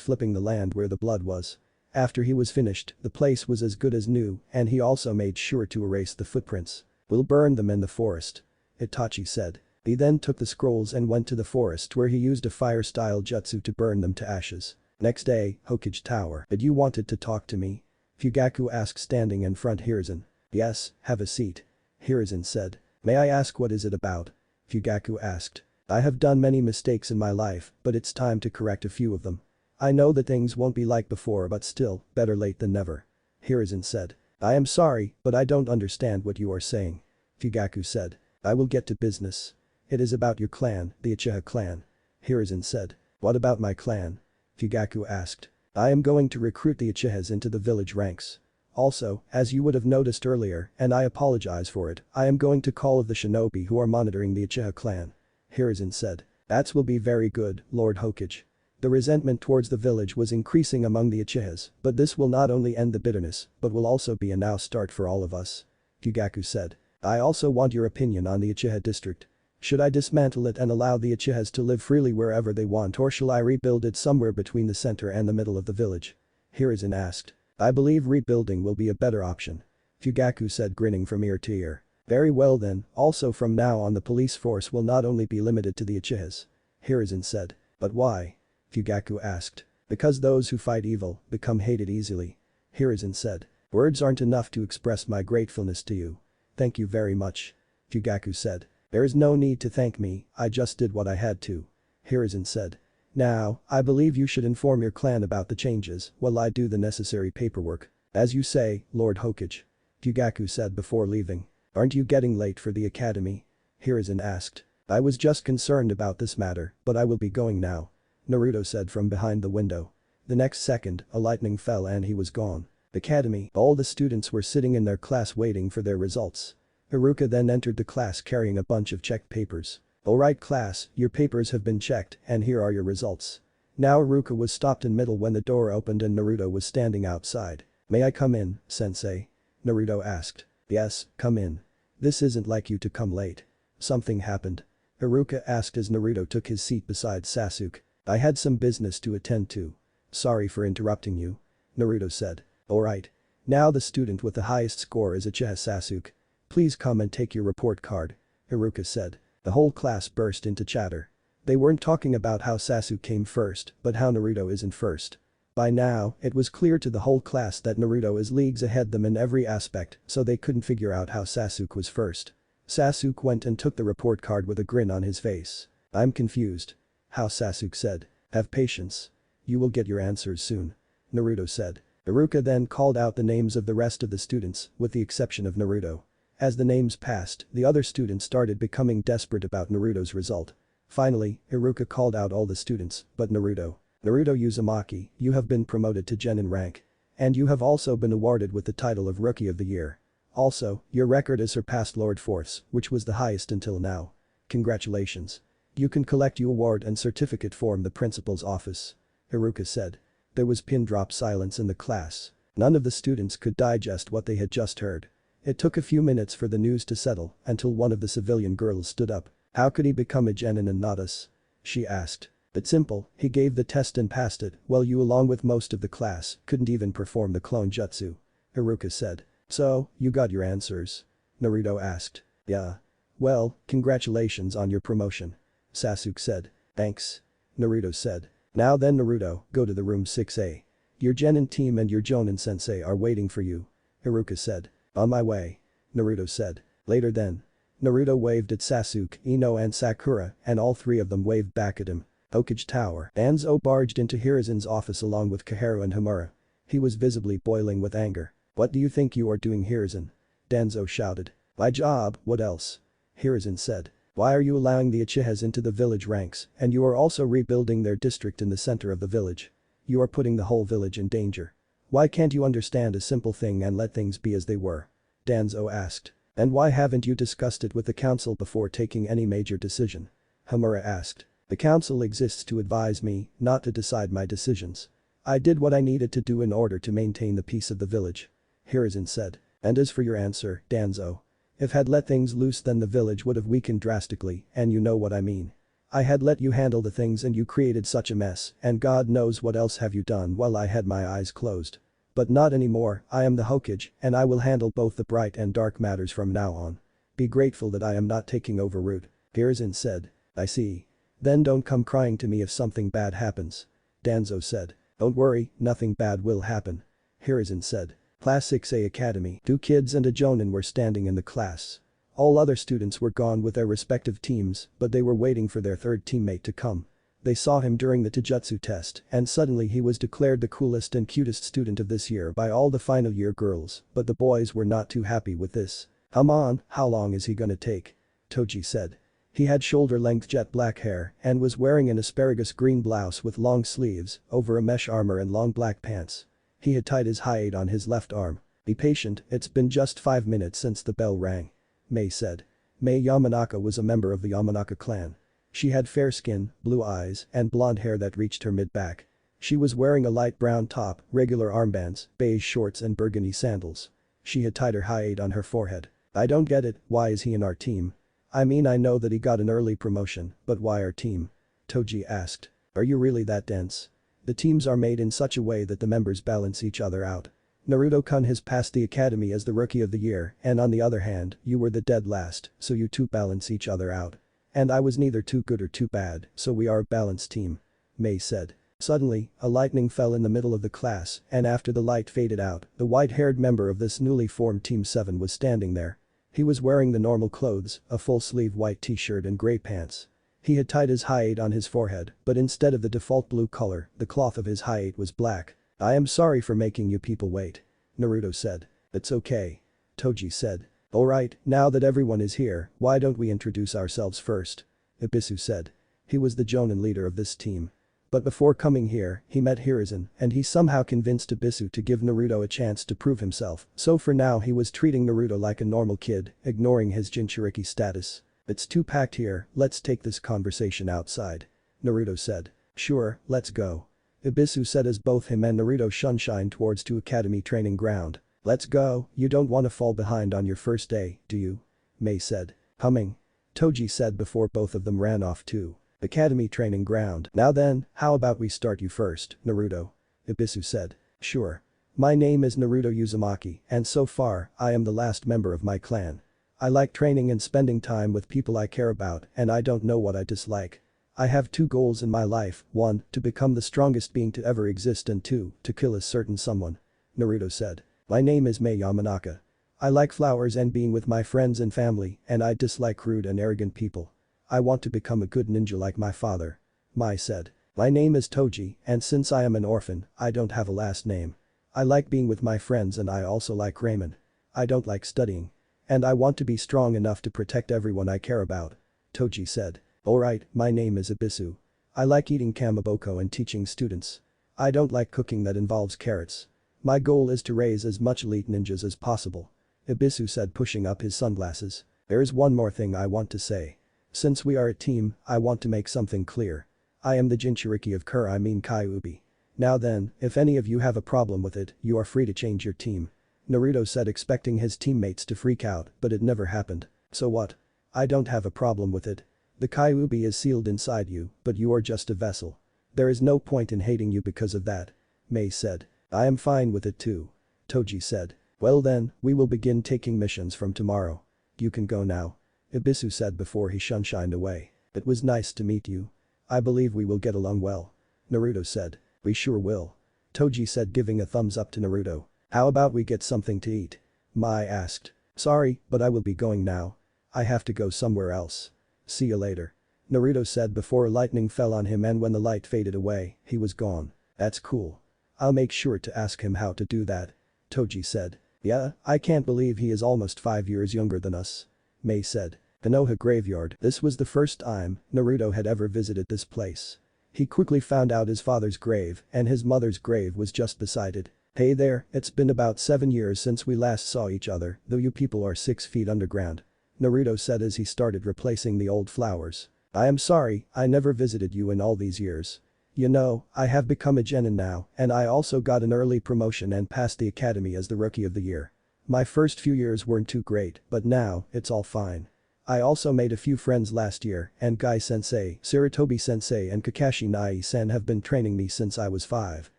flipping the land where the blood was. After he was finished, the place was as good as new and he also made sure to erase the footprints. We'll burn them in the forest. Itachi said. He then took the scrolls and went to the forest where he used a fire-style jutsu to burn them to ashes. Next day, Hokage Tower. Did you wanted to talk to me? Fugaku asked standing in front Hiruzen. Yes, have a seat. Hiruzen said. May I ask what is it about? Fugaku asked. I have done many mistakes in my life, but it's time to correct a few of them. I know that things won't be like before but still, better late than never. Hiruzen said. I am sorry, but I don't understand what you are saying. Fugaku said. I will get to business. It is about your clan, the Uchiha clan. Hiruzen said. What about my clan? Fugaku asked. I am going to recruit the Uchihas into the village ranks. Also, as you would have noticed earlier, and I apologize for it, I am going to call of the shinobi who are monitoring the Uchiha clan. Hiruzen said. That will be very good, Lord Hokage. The resentment towards the village was increasing among the Uchihas, but this will not only end the bitterness, but will also be a now start for all of us. Fugaku said. I also want your opinion on the Uchiha district. Should I dismantle it and allow the Uchihas to live freely wherever they want, or shall I rebuild it somewhere between the center and the middle of the village? Hiruzen asked. I believe rebuilding will be a better option. Fugaku said, grinning from ear to ear. Very well then, also from now on the police force will not only be limited to the Uchihas. Hiruzen said. But why? Fugaku asked. Because those who fight evil become hated easily. Hiruzen said. Words aren't enough to express my gratefulness to you. Thank you very much. Fugaku said. There is no need to thank me, I just did what I had to. Hiruzen said. Now, I believe you should inform your clan about the changes while I do the necessary paperwork. As you say, Lord Hokage. Fugaku said before leaving. Aren't you getting late for the academy? Hiruzen asked. I was just concerned about this matter, but I will be going now. Naruto said from behind the window. The next second, a lightning fell and he was gone. Academy, all the students were sitting in their class waiting for their results. Haruka then entered the class carrying a bunch of checked papers. Alright class, your papers have been checked and here are your results. Now Haruka was stopped in middle when the door opened and Naruto was standing outside. May I come in, sensei? Naruto asked. Yes, come in. This isn't like you to come late. Something happened. Haruka asked as Naruto took his seat beside Sasuke. I had some business to attend to. Sorry for interrupting you. Naruto said. Alright. Now the student with the highest score is Uchiha Sasuke. Please come and take your report card. Haruka said. The whole class burst into chatter. They weren't talking about how Sasuke came first, but how Naruto isn't first. By now, it was clear to the whole class that Naruto is leagues ahead them in every aspect, so they couldn't figure out how Sasuke was first. Sasuke went and took the report card with a grin on his face. I'm confused. How? Sasuke said. Have patience. You will get your answers soon. Naruto said. Haruka then called out the names of the rest of the students, with the exception of Naruto. As the names passed, the other students started becoming desperate about Naruto's result. Finally, Haruka called out all the students, but Naruto. Naruto Uzumaki, you have been promoted to Genin rank. And you have also been awarded with the title of Rookie of the Year. Also, your record has surpassed Lord Force, which was the highest until now. Congratulations. You can collect your award and certificate from the principal's office. Haruka said. There was pin-drop silence in the class. None of the students could digest what they had just heard. It took a few minutes for the news to settle until one of the civilian girls stood up. How could he become a genin and not us? She asked. It's simple, he gave the test and passed it, while you along with most of the class couldn't even perform the clone jutsu. Haruka said. So, you got your answers? Naruto asked. Yeah. Well, congratulations on your promotion. Sasuke said. Thanks. Naruto said. Now then Naruto, go to the room 6A. Your genin team and your Jonin sensei are waiting for you. Haruka said. On my way. Naruto said. Later then. Naruto waved at Sasuke, Ino and Sakura, and all three of them waved back at him. Hokage Tower. Danzo barged into Hiruzen's office along with Koharu and Homura. He was visibly boiling with anger. What do you think you are doing, Hiruzen? Danzo shouted. My job, what else? Hiruzen said. Why are you allowing the Uchihas into the village ranks and you are also rebuilding their district in the center of the village? You are putting the whole village in danger. Why can't you understand a simple thing and let things be as they were? Danzo asked. And why haven't you discussed it with the council before taking any major decision? Homura asked. The council exists to advise me, not to decide my decisions. I did what I needed to do in order to maintain the peace of the village. Hiruzen said. And as for your answer, Danzo. If had let things loose then the village would have weakened drastically, and you know what I mean. I had let you handle the things and you created such a mess, and God knows what else have you done while I had my eyes closed. But not anymore, I am the Hokage, and I will handle both the bright and dark matters from now on. Be grateful that I am not taking over root. Hiruzen said. I see. Then don't come crying to me if something bad happens. Danzo said. Don't worry, nothing bad will happen. Hiruzen said. Class 6A Academy. 2 kids and a Jonin were standing in the class. All other students were gone with their respective teams, but they were waiting for their third teammate to come. They saw him during the Taijutsu test, and suddenly he was declared the coolest and cutest student of this year by all the final year girls, but the boys were not too happy with this. Come on, how long is he gonna take? Toji said. He had shoulder-length jet black hair and was wearing an asparagus green blouse with long sleeves, over a mesh armor and long black pants. He had tied his hide on his left arm. Be patient, it's been just 5 minutes since the bell rang. Mei said. Mei Yamanaka was a member of the Yamanaka clan. She had fair skin, blue eyes, and blonde hair that reached her mid-back. She was wearing a light brown top, regular armbands, beige shorts and burgundy sandals. She had tied her height on her forehead. I don't get it, why is he in our team? I mean I know that he got an early promotion, but why our team? Toji asked. Are you really that dense? The teams are made in such a way that the members balance each other out. Naruto-kun has passed the academy as the rookie of the year and on the other hand, you were the dead last, so you two balance each other out. And I was neither too good or too bad, so we are a balanced team. Mei said. Suddenly, a lightning fell in the middle of the class and after the light faded out, the white-haired member of this newly formed Team 7 was standing there. He was wearing the normal clothes, a full-sleeve white t-shirt and grey pants. He had tied his height on his forehead, but instead of the default blue color, the cloth of his height was black. I am sorry for making you people wait. Naruto said. It's okay. Toji said. Alright, now that everyone is here, why don't we introduce ourselves first? Ibisu said. He was the Jonin leader of this team. But before coming here, he met Hiruzen and he somehow convinced Ibisu to give Naruto a chance to prove himself, so for now he was treating Naruto like a normal kid, ignoring his Jinchuriki status. It's too packed here, let's take this conversation outside. Naruto said. Sure, let's go. Ibisu said as both him and Naruto shine towards to academy training ground. Let's go, you don't want to fall behind on your first day, do you? Mei said. Humming. Toji said before both of them ran off to academy training ground. Now then, how about we start you first, Naruto? Ibisu said. Sure. My name is Naruto Uzumaki and so far, I am the last member of my clan. I like training and spending time with people I care about and I don't know what I dislike. I have two goals in my life, 1, to become the strongest being to ever exist and 2, to kill a certain someone. Naruto said. My name is Mei Yamanaka. I like flowers and being with my friends and family and I dislike rude and arrogant people. I want to become a good ninja like my father. Mai said. My name is Toji and since I am an orphan, I don't have a last name. I like being with my friends and I also like ramen. I don't like studying. And I want to be strong enough to protect everyone I care about. Toji said. Alright, my name is Ibisu. I like eating kamaboko and teaching students. I don't like cooking that involves carrots. My goal is to raise as much elite ninjas as possible. Ibisu said pushing up his sunglasses. There is one more thing I want to say. Since we are a team, I want to make something clear. I am the Jinchuriki of Kyuubi. Now then, if any of you have a problem with it, you are free to change your team. Naruto said expecting his teammates to freak out, but it never happened. So what? I don't have a problem with it. The Kyuubi is sealed inside you, but you are just a vessel. There is no point in hating you because of that. Mei said. I am fine with it too. Toji said. Well then, we will begin taking missions from tomorrow. You can go now. Ibisu said before he shined away. It was nice to meet you. I believe we will get along well. Naruto said. We sure will. Toji said giving a thumbs up to Naruto. How about we get something to eat? Mai asked. Sorry, but I will be going now. I have to go somewhere else. See you later. Naruto said before lightning fell on him and when the light faded away, he was gone. That's cool. I'll make sure to ask him how to do that. Toji said. Yeah, I can't believe he is almost 5 years younger than us. Mei said. Konoha Graveyard. This was the first time Naruto had ever visited this place. He quickly found out his father's grave and his mother's grave was just beside it. Hey there, it's been about 7 years since we last saw each other, though you people are 6 feet underground. Naruto said as he started replacing the old flowers. I am sorry, I never visited you in all these years. You know, I have become a genin now and I also got an early promotion and passed the academy as the rookie of the year. My first few years weren't too great, but now, it's all fine. I also made a few friends last year and Gai-sensei, Sarutobi-sensei and Kakashi Nai-san have been training me since I was 5.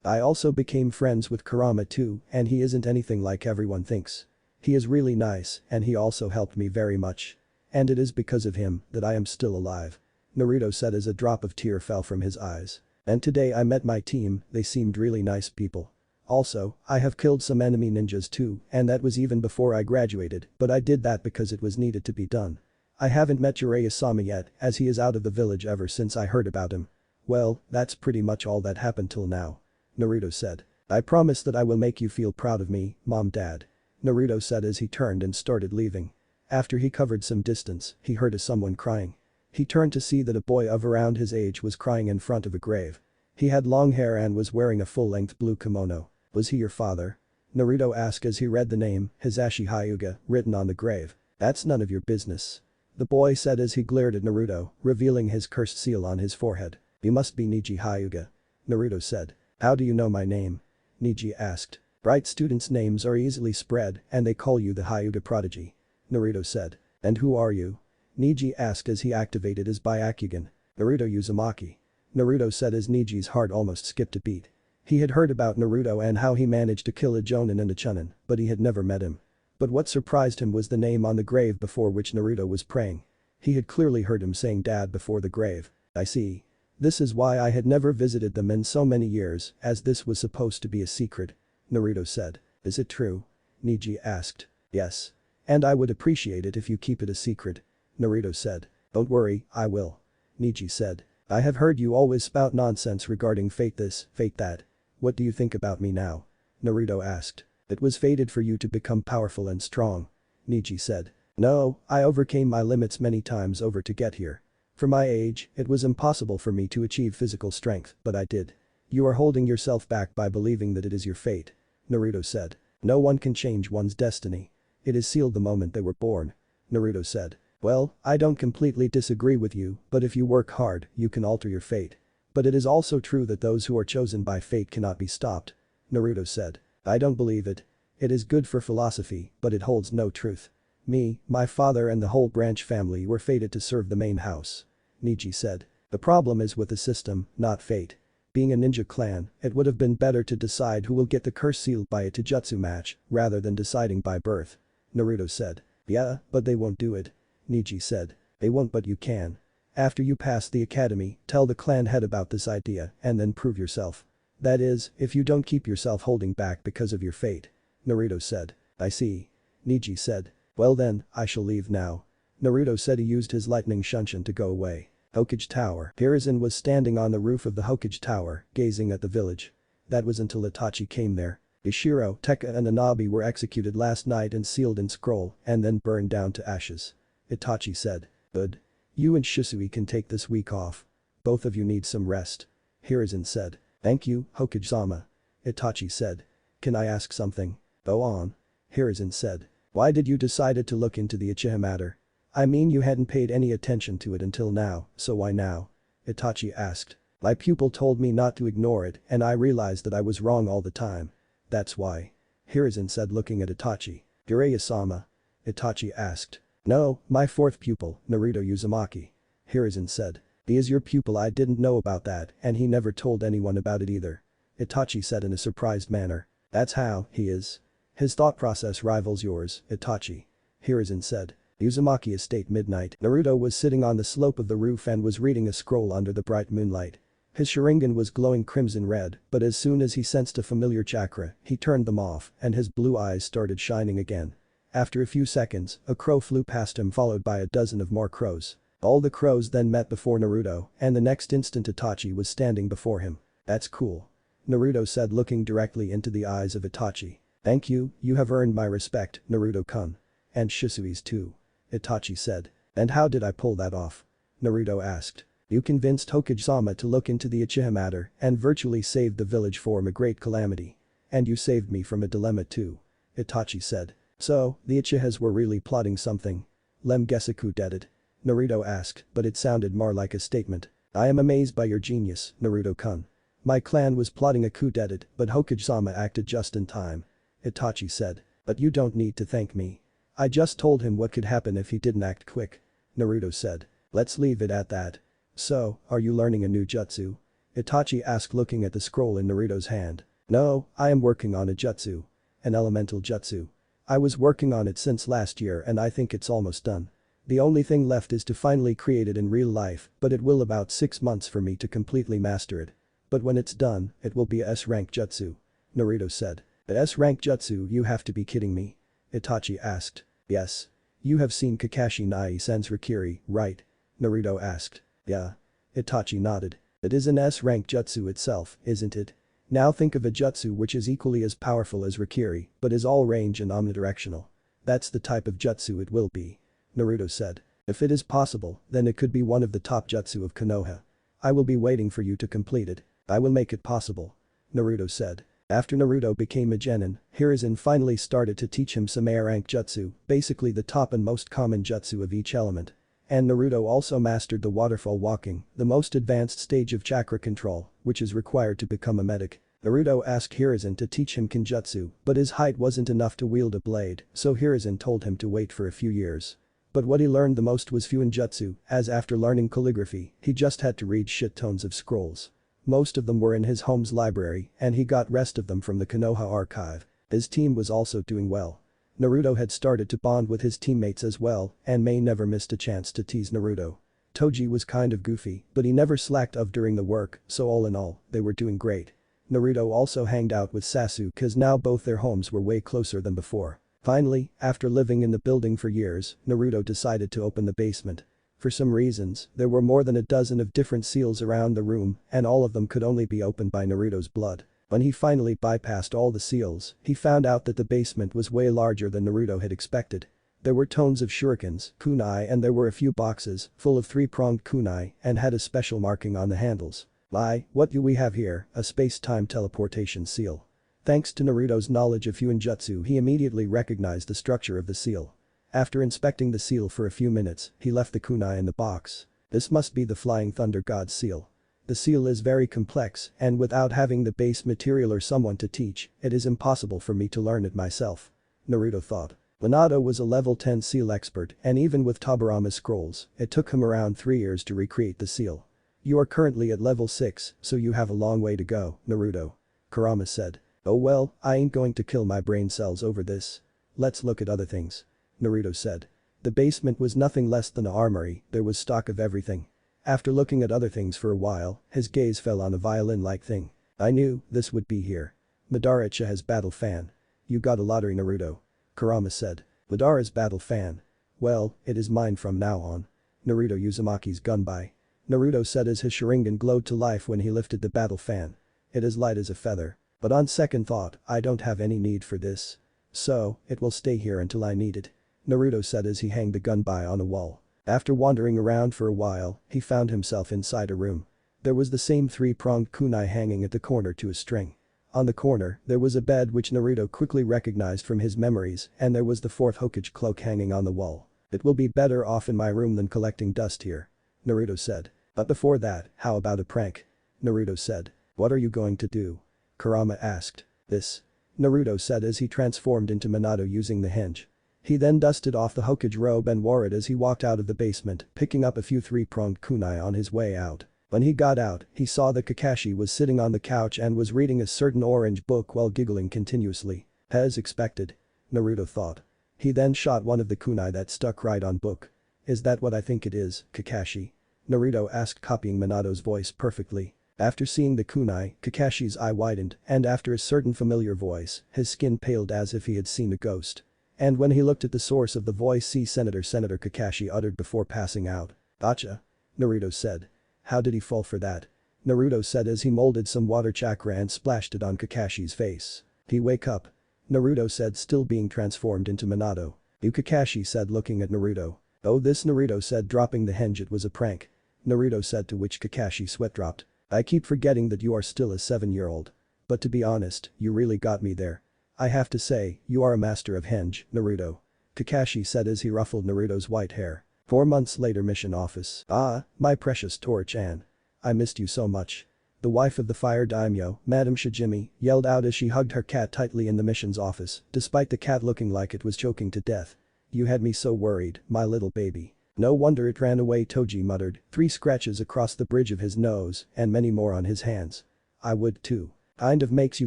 I also became friends with Kurama too and he isn't anything like everyone thinks. He is really nice and he also helped me very much. And it is because of him that I am still alive. Naruto said as a drop of tear fell from his eyes. And today I met my team, they seemed really nice people. Also, I have killed some enemy ninjas too and that was even before I graduated but I did that because it was needed to be done. I haven't met Jiraiya-sama yet as he is out of the village ever since I heard about him. Well, that's pretty much all that happened till now. Naruto said. I promise that I will make you feel proud of me, Mom Dad. Naruto said as he turned and started leaving. After he covered some distance, he heard someone crying. He turned to see that a boy of around his age was crying in front of a grave. He had long hair and was wearing a full-length blue kimono. Was he your father? Naruto asked as he read the name, Hisashi Hyuga, written on the grave. That's none of your business. The boy said as he glared at Naruto, revealing his cursed seal on his forehead. You must be Niji Hyuga. Naruto said. How do you know my name? Niji asked. Bright students' names are easily spread and they call you the Hyuga prodigy. Naruto said. And who are you? Niji asked as he activated his Byakugan. Naruto Uzumaki. Naruto said as Niji's heart almost skipped a beat. He had heard about Naruto and how he managed to kill a Jonin and a Chunin, but he had never met him. But what surprised him was the name on the grave before which Naruto was praying. He had clearly heard him saying dad before the grave. I see. This is why I had never visited them in so many years, as this was supposed to be a secret. Naruto said. Is it true? Niji asked. Yes. And I would appreciate it if you keep it a secret. Naruto said. Don't worry, I will. Niji said. I have heard you always spout nonsense regarding fate this, fate that. What do you think about me now? Naruto asked. It was fated for you to become powerful and strong. Niji said. No, I overcame my limits many times over to get here. For my age, it was impossible for me to achieve physical strength, but I did. You are holding yourself back by believing that it is your fate. Naruto said. No one can change one's destiny. It is sealed the moment they were born. Naruto said. Well, I don't completely disagree with you, but if you work hard, you can alter your fate. But it is also true that those who are chosen by fate cannot be stopped. Naruto said. I don't believe it. It is good for philosophy, but it holds no truth. Me, my father and the whole branch family were fated to serve the main house. Niji said. The problem is with the system, not fate. Being a ninja clan, it would have been better to decide who will get the curse sealed by a taijutsu match, rather than deciding by birth. Naruto said. Yeah, but they won't do it. Niji said. They won't but you can. After you pass the academy, tell the clan head about this idea and then prove yourself. That is, if you don't keep yourself holding back because of your fate. Naruto said. I see. Niji said. Well then, I shall leave now. Naruto said he used his lightning shunshin to go away. Hokage Tower. Hiruzen was standing on the roof of the Hokage Tower, gazing at the village. That was until Itachi came there. Ishiro, Tekka and Anabi were executed last night and sealed in scroll and then burned down to ashes. Itachi said. Good. You and Shisui can take this week off. Both of you need some rest. Hiruzen said. Thank you, Hokage-sama. Itachi said. Can I ask something? Go on. Hiruzen said. Why did you decide to look into the Uchiha matter? I mean you hadn't paid any attention to it until now, so why now? Itachi asked. My pupil told me not to ignore it and I realized that I was wrong all the time. That's why. Hiruzen said looking at Itachi. Jiraiya-sama? Itachi asked. No, my fourth pupil, Naruto Uzumaki. Hiruzen said. He is your pupil. I didn't know about that and he never told anyone about it either. Itachi said in a surprised manner. That's how he is. His thought process rivals yours, Itachi. Hiruzen said. Uzumaki Estate midnight. Naruto was sitting on the slope of the roof and was reading a scroll under the bright moonlight. His Sharingan was glowing crimson red, but as soon as he sensed a familiar chakra, he turned them off and his blue eyes started shining again. After a few seconds, a crow flew past him followed by a dozen of more crows. All the crows then met before Naruto and the next instant Itachi was standing before him. That's cool. Naruto said looking directly into the eyes of Itachi. Thank you, you have earned my respect, Naruto-kun. And Shisui's too. Itachi said. And how did I pull that off? Naruto asked. You convinced Hokage-sama to look into the Uchiha matter and virtually saved the village from a great calamity. And you saved me from a dilemma too. Itachi said. So, the Uchihas were really plotting something. Lem Gesaku did it. Naruto asked, but it sounded more like a statement. I am amazed by your genius, Naruto-kun. My clan was plotting a coup d'etat, but Hokage-sama acted just in time. Itachi said. But you don't need to thank me. I just told him what could happen if he didn't act quick. Naruto said. Let's leave it at that. So, are you learning a new jutsu? Itachi asked looking at the scroll in Naruto's hand. No, I am working on a jutsu. An elemental jutsu. I was working on it since last year and I think it's almost done. The only thing left is to finally create it in real life, but it will about 6 months for me to completely master it. But when it's done, it will be a S-rank jutsu. Naruto said. A S-rank jutsu, you have to be kidding me. Itachi asked. Yes. You have seen Kakashi Nai-san's Rikiri, right? Naruto asked. Yeah. Itachi nodded. It is an S-rank jutsu itself, isn't it? Now think of a jutsu which is equally as powerful as Rikiri, but is all range and omnidirectional. That's the type of jutsu it will be. Naruto said. If it is possible, then it could be one of the top jutsu of Konoha. I will be waiting for you to complete it. I will make it possible. Naruto said. After Naruto became a genin, Hiruzen finally started to teach him some A-rank jutsu, basically the top and most common jutsu of each element. and Naruto also mastered the waterfall walking, the most advanced stage of chakra control, which is required to become a medic. Naruto asked Hiruzen to teach him Kenjutsu, but his height wasn't enough to wield a blade, so Hiruzen told him to wait for a few years. But what he learned the most was Fuinjutsu, as after learning calligraphy, he just had to read shit tons of scrolls. Most of them were in his home's library, and he got rest of them from the Konoha archive. His team was also doing well. Naruto had started to bond with his teammates as well, and Mei never missed a chance to tease Naruto. Toji was kind of goofy, but he never slacked off during the work, so all in all, they were doing great. Naruto also hanged out with Sasuke cause now both their homes were way closer than before. Finally, after living in the building for years, Naruto decided to open the basement. For some reasons, there were more than a dozen of different seals around the room, and all of them could only be opened by Naruto's blood. When he finally bypassed all the seals, he found out that the basement was way larger than Naruto had expected. There were tons of shurikens, kunai, and there were a few boxes full of three-pronged kunai and had a special marking on the handles. What do we have here? A space-time teleportation seal. Thanks to Naruto's knowledge of Fuinjutsu, he immediately recognized the structure of the seal. After inspecting the seal for a few minutes, he left the kunai in the box. This must be the Flying Thunder God's seal. The seal is very complex, and without having the base material or someone to teach, it is impossible for me to learn it myself. Naruto thought. Minato was a level 10 seal expert, and even with Tobirama's scrolls, it took him around 3 years to recreate the seal. You are currently at level 6, so you have a long way to go, Naruto. Kurama said. Oh well, I ain't going to kill my brain cells over this. Let's look at other things. Naruto said. The basement was nothing less than an armory, there was stock of everything. After looking at other things for a while, his gaze fell on a violin-like thing. I knew this would be here. Madara has battle fan. You got a lottery, Naruto. Kurama said. Madara's battle fan. Well, it is mine from now on. Naruto Uzumaki's gunbai. Naruto said as his Sharingan glowed to life when he lifted the battle fan. It is light as a feather. But on second thought, I don't have any need for this. So, it will stay here until I need it. Naruto said as he hanged the gunbai on a wall. After wandering around for a while, he found himself inside a room. There was the same three-pronged kunai hanging at the corner to a string. On the corner, there was a bed which Naruto quickly recognized from his memories, and there was the fourth Hokage cloak hanging on the wall. It will be better off in my room than collecting dust here. Naruto said. But before that, how about a prank? Naruto said. What are you going to do? Kurama asked. This. Naruto said as he transformed into Minato using the henge. He then dusted off the Hokage robe and wore it as he walked out of the basement, picking up a few three-pronged kunai on his way out. When he got out, he saw that Kakashi was sitting on the couch and was reading a certain orange book while giggling continuously. As expected. Naruto thought. He then shot one of the kunai that stuck right on book. Is that what I think it is, Kakashi? Naruto asked, copying Minato's voice perfectly. After seeing the kunai, Kakashi's eye widened, and after a certain familiar voice, his skin paled as if he had seen a ghost. And when he looked at the source of the voice, see Senator Kakashi uttered before passing out. Gotcha. Naruto said. How did he fall for that? Naruto said as he molded some water chakra and splashed it on Kakashi's face. He wake up. Naruto said, still being transformed into Minato. You, Kakashi said, looking at Naruto. Oh, this, Naruto said, dropping the henge. It was a prank. Naruto said, to which Kakashi sweat dropped. I keep forgetting that you are still a 7-year-old. But to be honest, you really got me there. I have to say, you are a master of henge, Naruto. Kakashi said as he ruffled Naruto's white hair. 4 months later, mission office. Ah, my precious Tora-chan. I missed you so much. The wife of the fire daimyo, Madame Shijimi, yelled out as she hugged her cat tightly in the mission's office, despite the cat looking like it was choking to death. You had me so worried, my little baby. No wonder it ran away, Toji muttered, 3 scratches across the bridge of his nose and many more on his hands. I would too. Kind of makes you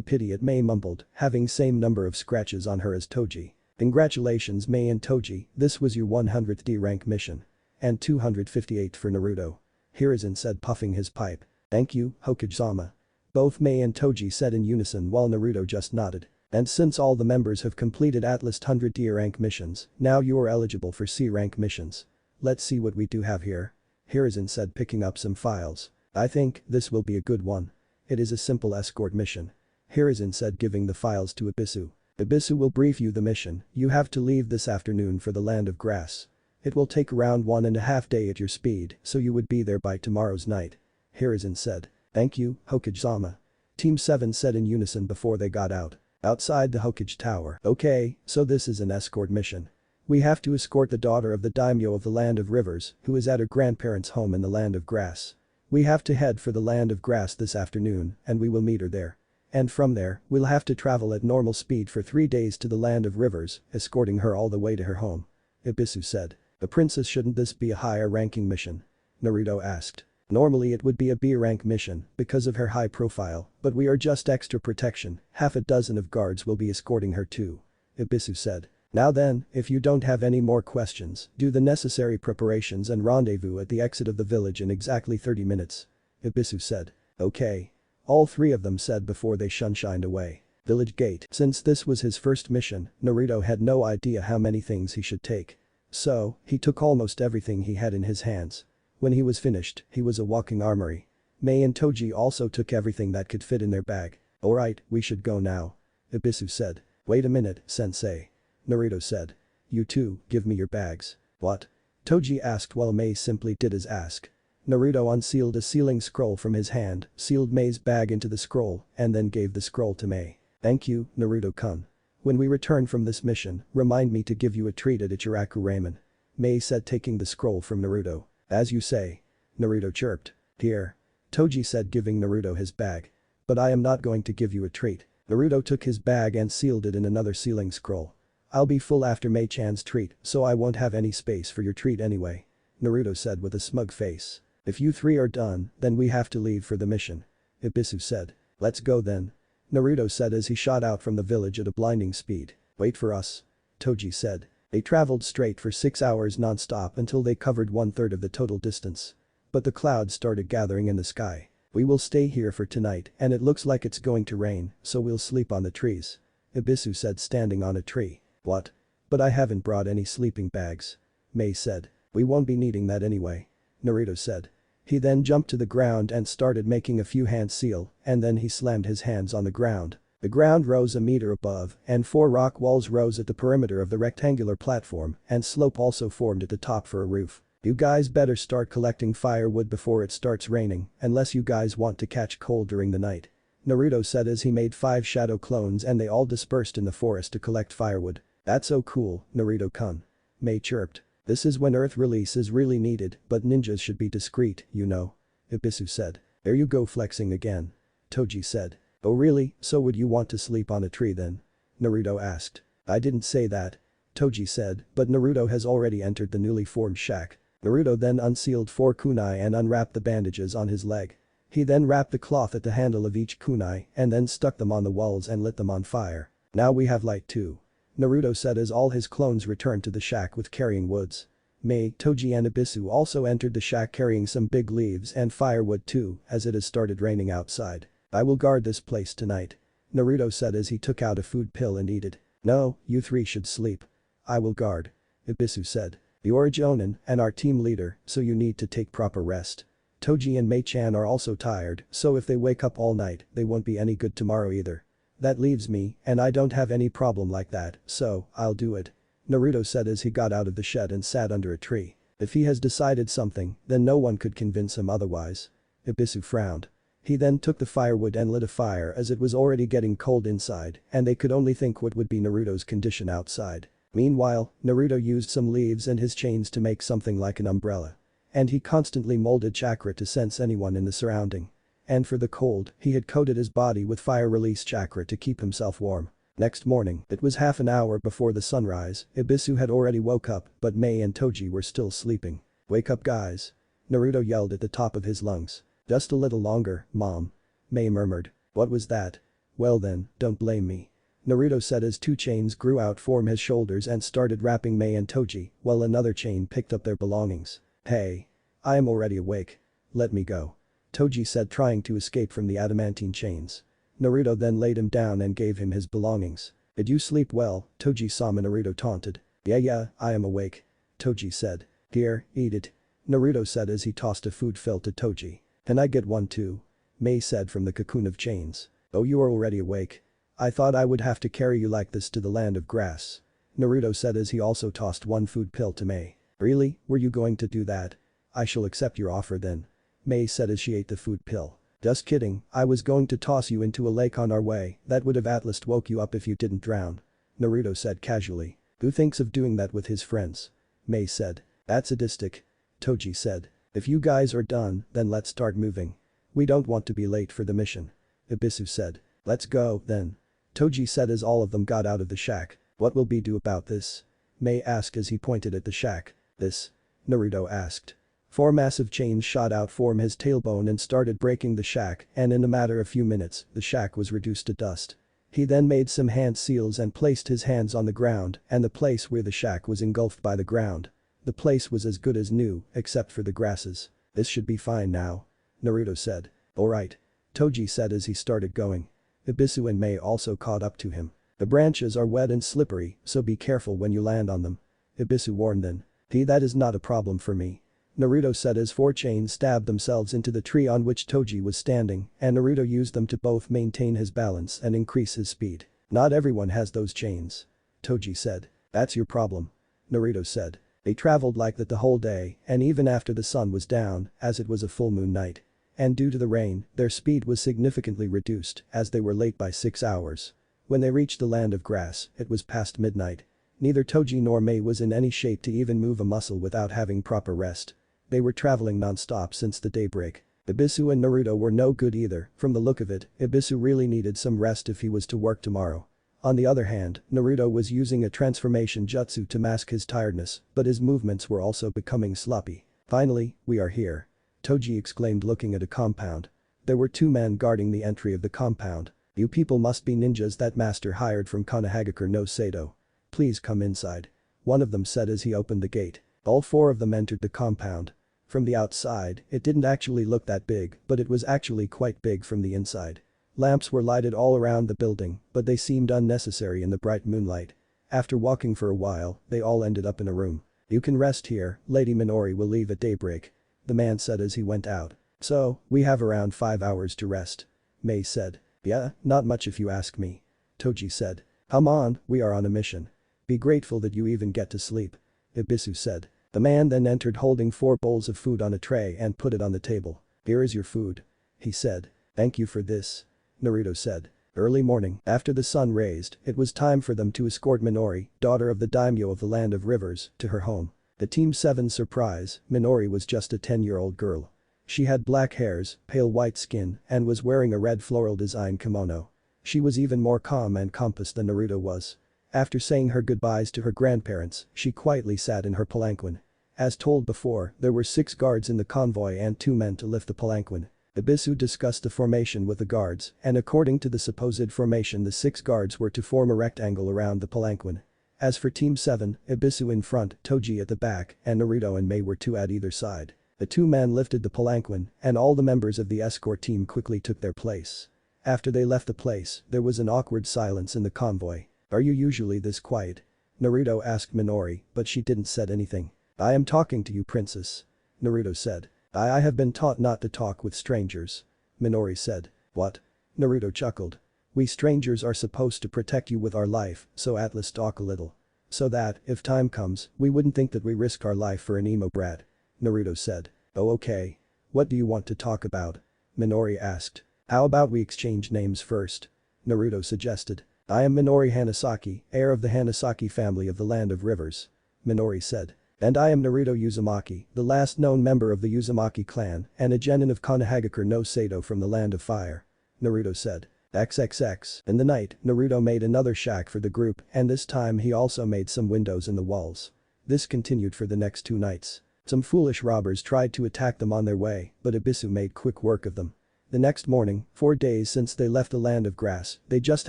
pity it, Mei mumbled, having same number of scratches on her as Toji. Congratulations, Mei and Toji, this was your 100th D rank mission. And 258 for Naruto. Hiruzen said, puffing his pipe. Thank you, Hokage-sama. Both Mei and Toji said in unison while Naruto just nodded. And since all the members have completed at least 100 D rank missions, now you are eligible for C rank missions. Let's see what we do have here. Hiruzen said, picking up some files. I think this will be a good one. It is a simple escort mission. Hiruzen said, giving the files to Ibisu. Ibisu will brief you the mission. You have to leave this afternoon for the land of grass. It will take around 1.5 days at your speed, so you would be there by tomorrow's night. Hiruzen said. Thank you, Hokage-sama. Team 7 said in unison before they got out. Outside the Hokage Tower. Okay, so this is an escort mission. We have to escort the daughter of the daimyo of the land of rivers, who is at her grandparents' home in the land of grass. We have to head for the land of grass this afternoon, and we will meet her there. And from there, we'll have to travel at normal speed for 3 days to the land of rivers, escorting her all the way to her home. Ibisu said. The princess, shouldn't this be a higher ranking mission? Naruto asked. Normally it would be a B-rank mission because of her high profile, but we are just extra protection, half a dozen of guards will be escorting her too. Ibisu said. Now then, if you don't have any more questions, do the necessary preparations and rendezvous at the exit of the village in exactly 30 minutes. Ibisu said. Okay. All three of them said before they shunshined away. Village gate. Since this was his first mission, Naruto had no idea how many things he should take. So, he took almost everything he had in his hands. When he was finished, he was a walking armory. Mei and Toji also took everything that could fit in their bag. Alright, we should go now. Ibisu said. Wait a minute, sensei. Naruto said. You two, give me your bags. What? Toji asked while Mei simply did as asked. Naruto unsealed a sealing scroll from his hand, sealed Mei's bag into the scroll, and then gave the scroll to Mei. Thank you, Naruto-kun. When we return from this mission, remind me to give you a treat at Ichiraku Ramen. Mei said, taking the scroll from Naruto. As you say. Naruto chirped. Here. Toji said, giving Naruto his bag. But I am not going to give you a treat. Naruto took his bag and sealed it in another sealing scroll. I'll be full after Mei-chan's treat, so I won't have any space for your treat anyway. Naruto said with a smug face. If you three are done, then we have to leave for the mission. Ibisu said. Let's go then. Naruto said as he shot out from the village at a blinding speed. Wait for us. Toji said. They traveled straight for 6 hours non-stop until they covered 1/3 of the total distance. But the clouds started gathering in the sky. We will stay here for tonight and it looks like it's going to rain, so we'll sleep on the trees. Ibisu said, standing on a tree. What? But I haven't brought any sleeping bags. Mei said. We won't be needing that anyway. Naruto said. He then jumped to the ground and started making a few hand seal, and then he slammed his hands on the ground. The ground rose a meter above, and 4 rock walls rose at the perimeter of the rectangular platform, and slope also formed at the top for a roof. You guys better start collecting firewood before it starts raining, unless you guys want to catch cold during the night. Naruto said as he made 5 shadow clones and they all dispersed in the forest to collect firewood. That's so cool, Naruto-kun. Mei chirped. This is when Earth release is really needed, but ninjas should be discreet, you know. Ibisu said. There you go flexing again. Toji said. Oh really, so would you want to sleep on a tree then? Naruto asked. I didn't say that. Toji said, but Naruto has already entered the newly formed shack. Naruto then unsealed 4 kunai and unwrapped the bandages on his leg. He then wrapped the cloth at the handle of each kunai and then stuck them on the walls and lit them on fire. Now we have light too. Naruto said as all his clones returned to the shack with carrying woods. Mei, Toji and Ibisu also entered the shack carrying some big leaves and firewood too, as it has started raining outside. I will guard this place tonight. Naruto said as he took out a food pill and ate it. No, you three should sleep. I will guard. Ibisu said. You're a Jonin and our team leader, so you need to take proper rest. Toji and Mei-chan are also tired, so if they wake up all night, they won't be any good tomorrow either. That leaves me, and I don't have any problem like that, so I'll do it. Naruto said as he got out of the shed and sat under a tree. If he has decided something, then no one could convince him otherwise. Ibisu frowned. He then took the firewood and lit a fire as it was already getting cold inside and they could only think what would be Naruto's condition outside. Meanwhile, Naruto used some leaves and his chains to make something like an umbrella. And he constantly molded chakra to sense anyone in the surrounding. And for the cold, he had coated his body with fire release chakra to keep himself warm. Next morning, it was half an hour before the sunrise, Ibisu had already woke up but Mei and Toji were still sleeping. Wake up guys. Naruto yelled at the top of his lungs. Just a little longer, mom. Mei murmured. What was that? Well then, don't blame me. Naruto said as 2 chains grew out from his shoulders and started wrapping Mei and Toji, while another chain picked up their belongings. Hey. I am already awake. Let me go. Toji said, trying to escape from the adamantine chains. Naruto then laid him down and gave him his belongings. Did you sleep well? Toji-sama, Naruto taunted. Yeah, I am awake. Toji said. Here, eat it. Naruto said as he tossed a food fill to Toji. Can I get one too? Mei said from the cocoon of chains. Oh, you are already awake. I thought I would have to carry you like this to the land of grass. Naruto said as he also tossed one food pill to Mei. Really, were you going to do that? I shall accept your offer then. Mei said as she ate the food pill. Just kidding, I was going to toss you into a lake on our way, that would have at least woke you up if you didn't drown. Naruto said casually. Who thinks of doing that with his friends? Mei said. That's sadistic. Toji said. If you guys are done, then let's start moving. We don't want to be late for the mission. Ibisu said. Let's go, then. Toji said as all of them got out of the shack. What will we do about this? Mei asked as he pointed at the shack. This? Naruto asked. 4 massive chains shot out from his tailbone and started breaking the shack, and in a matter of few minutes, the shack was reduced to dust. He then made some hand seals and placed his hands on the ground, and the place where the shack was engulfed by the ground. The place was as good as new, except for the grasses. This should be fine now. Naruto said. Alright. Toji said as he started going. Ibisu and Mei also caught up to him. The branches are wet and slippery, so be careful when you land on them. Ibisu warned them. That is not a problem for me. Naruto said as 4 chains stabbed themselves into the tree on which Toji was standing, and Naruto used them to both maintain his balance and increase his speed. Not everyone has those chains. Toji said. That's your problem. Naruto said. They traveled like that the whole day, and even after the sun was down, as it was a full moon night. And due to the rain, their speed was significantly reduced, as they were late by 6 hours. When they reached the land of grass, it was past midnight. Neither Toji nor Mei was in any shape to even move a muscle without having proper rest. They were traveling non-stop since the daybreak. Ibisu and Naruto were no good either, from the look of it, Ibisu really needed some rest if he was to work tomorrow. On the other hand, Naruto was using a transformation jutsu to mask his tiredness, but his movements were also becoming sloppy. Finally, we are here. Toji exclaimed looking at a compound. There were 2 men guarding the entry of the compound. You people must be ninjas that master hired from Konohagakure no Sado. Please come inside. One of them said as he opened the gate. All 4 of them entered the compound. From the outside, it didn't actually look that big, but it was actually quite big from the inside. Lamps were lighted all around the building, but they seemed unnecessary in the bright moonlight. After walking for a while, they all ended up in a room. You can rest here, Lady Minori will leave at daybreak. The man said as he went out. So, we have around 5 hours to rest. Mei said. Yeah, not much if you ask me. Toji said. Come on, we are on a mission. Be grateful that you even get to sleep. Ibisu said. The man then entered holding 4 bowls of food on a tray and put it on the table. Here is your food. He said. Thank you for this. Naruto said. Early morning, after the sun raised, it was time for them to escort Minori, daughter of the daimyo of the land of rivers, to her home. The Team 7's surprise, Minori was just a 10-year-old girl. She had black hairs, pale white skin, and was wearing a red floral design kimono. She was even more calm and composed than Naruto was. After saying her goodbyes to her grandparents, she quietly sat in her palanquin. As told before, there were 6 guards in the convoy and 2 men to lift the palanquin. Ibisu discussed the formation with the guards, and according to the supposed formation the 6 guards were to form a rectangle around the palanquin. As for Team 7, Ibisu in front, Toji at the back, and Naruto and Mei were 2 at either side. The 2 men lifted the palanquin, and all the members of the escort team quickly took their place. After they left the place, there was an awkward silence in the convoy. Are you usually this quiet? Naruto asked Minori, but she didn't said anything. I am talking to you, princess. Naruto said. I have been taught not to talk with strangers. Minori said. What? Naruto chuckled. We strangers are supposed to protect you with our life, so at least talk a little. So that, if time comes, we wouldn't think that we risk our life for an emo brat. Naruto said. Oh okay. What do you want to talk about? Minori asked. How about we exchange names first? Naruto suggested. I am Minori Hanasaki, heir of the Hanasaki family of the land of rivers. Minori said. And I am Naruto Uzumaki, the last known member of the Uzumaki clan and a genin of Konohagakure no Sado from the land of fire. Naruto said. XXX. In the night, Naruto made another shack for the group and this time he also made some windows in the walls. This continued for the next 2 nights. Some foolish robbers tried to attack them on their way, but Ibisu made quick work of them. The next morning, 4 days since they left the land of grass, they just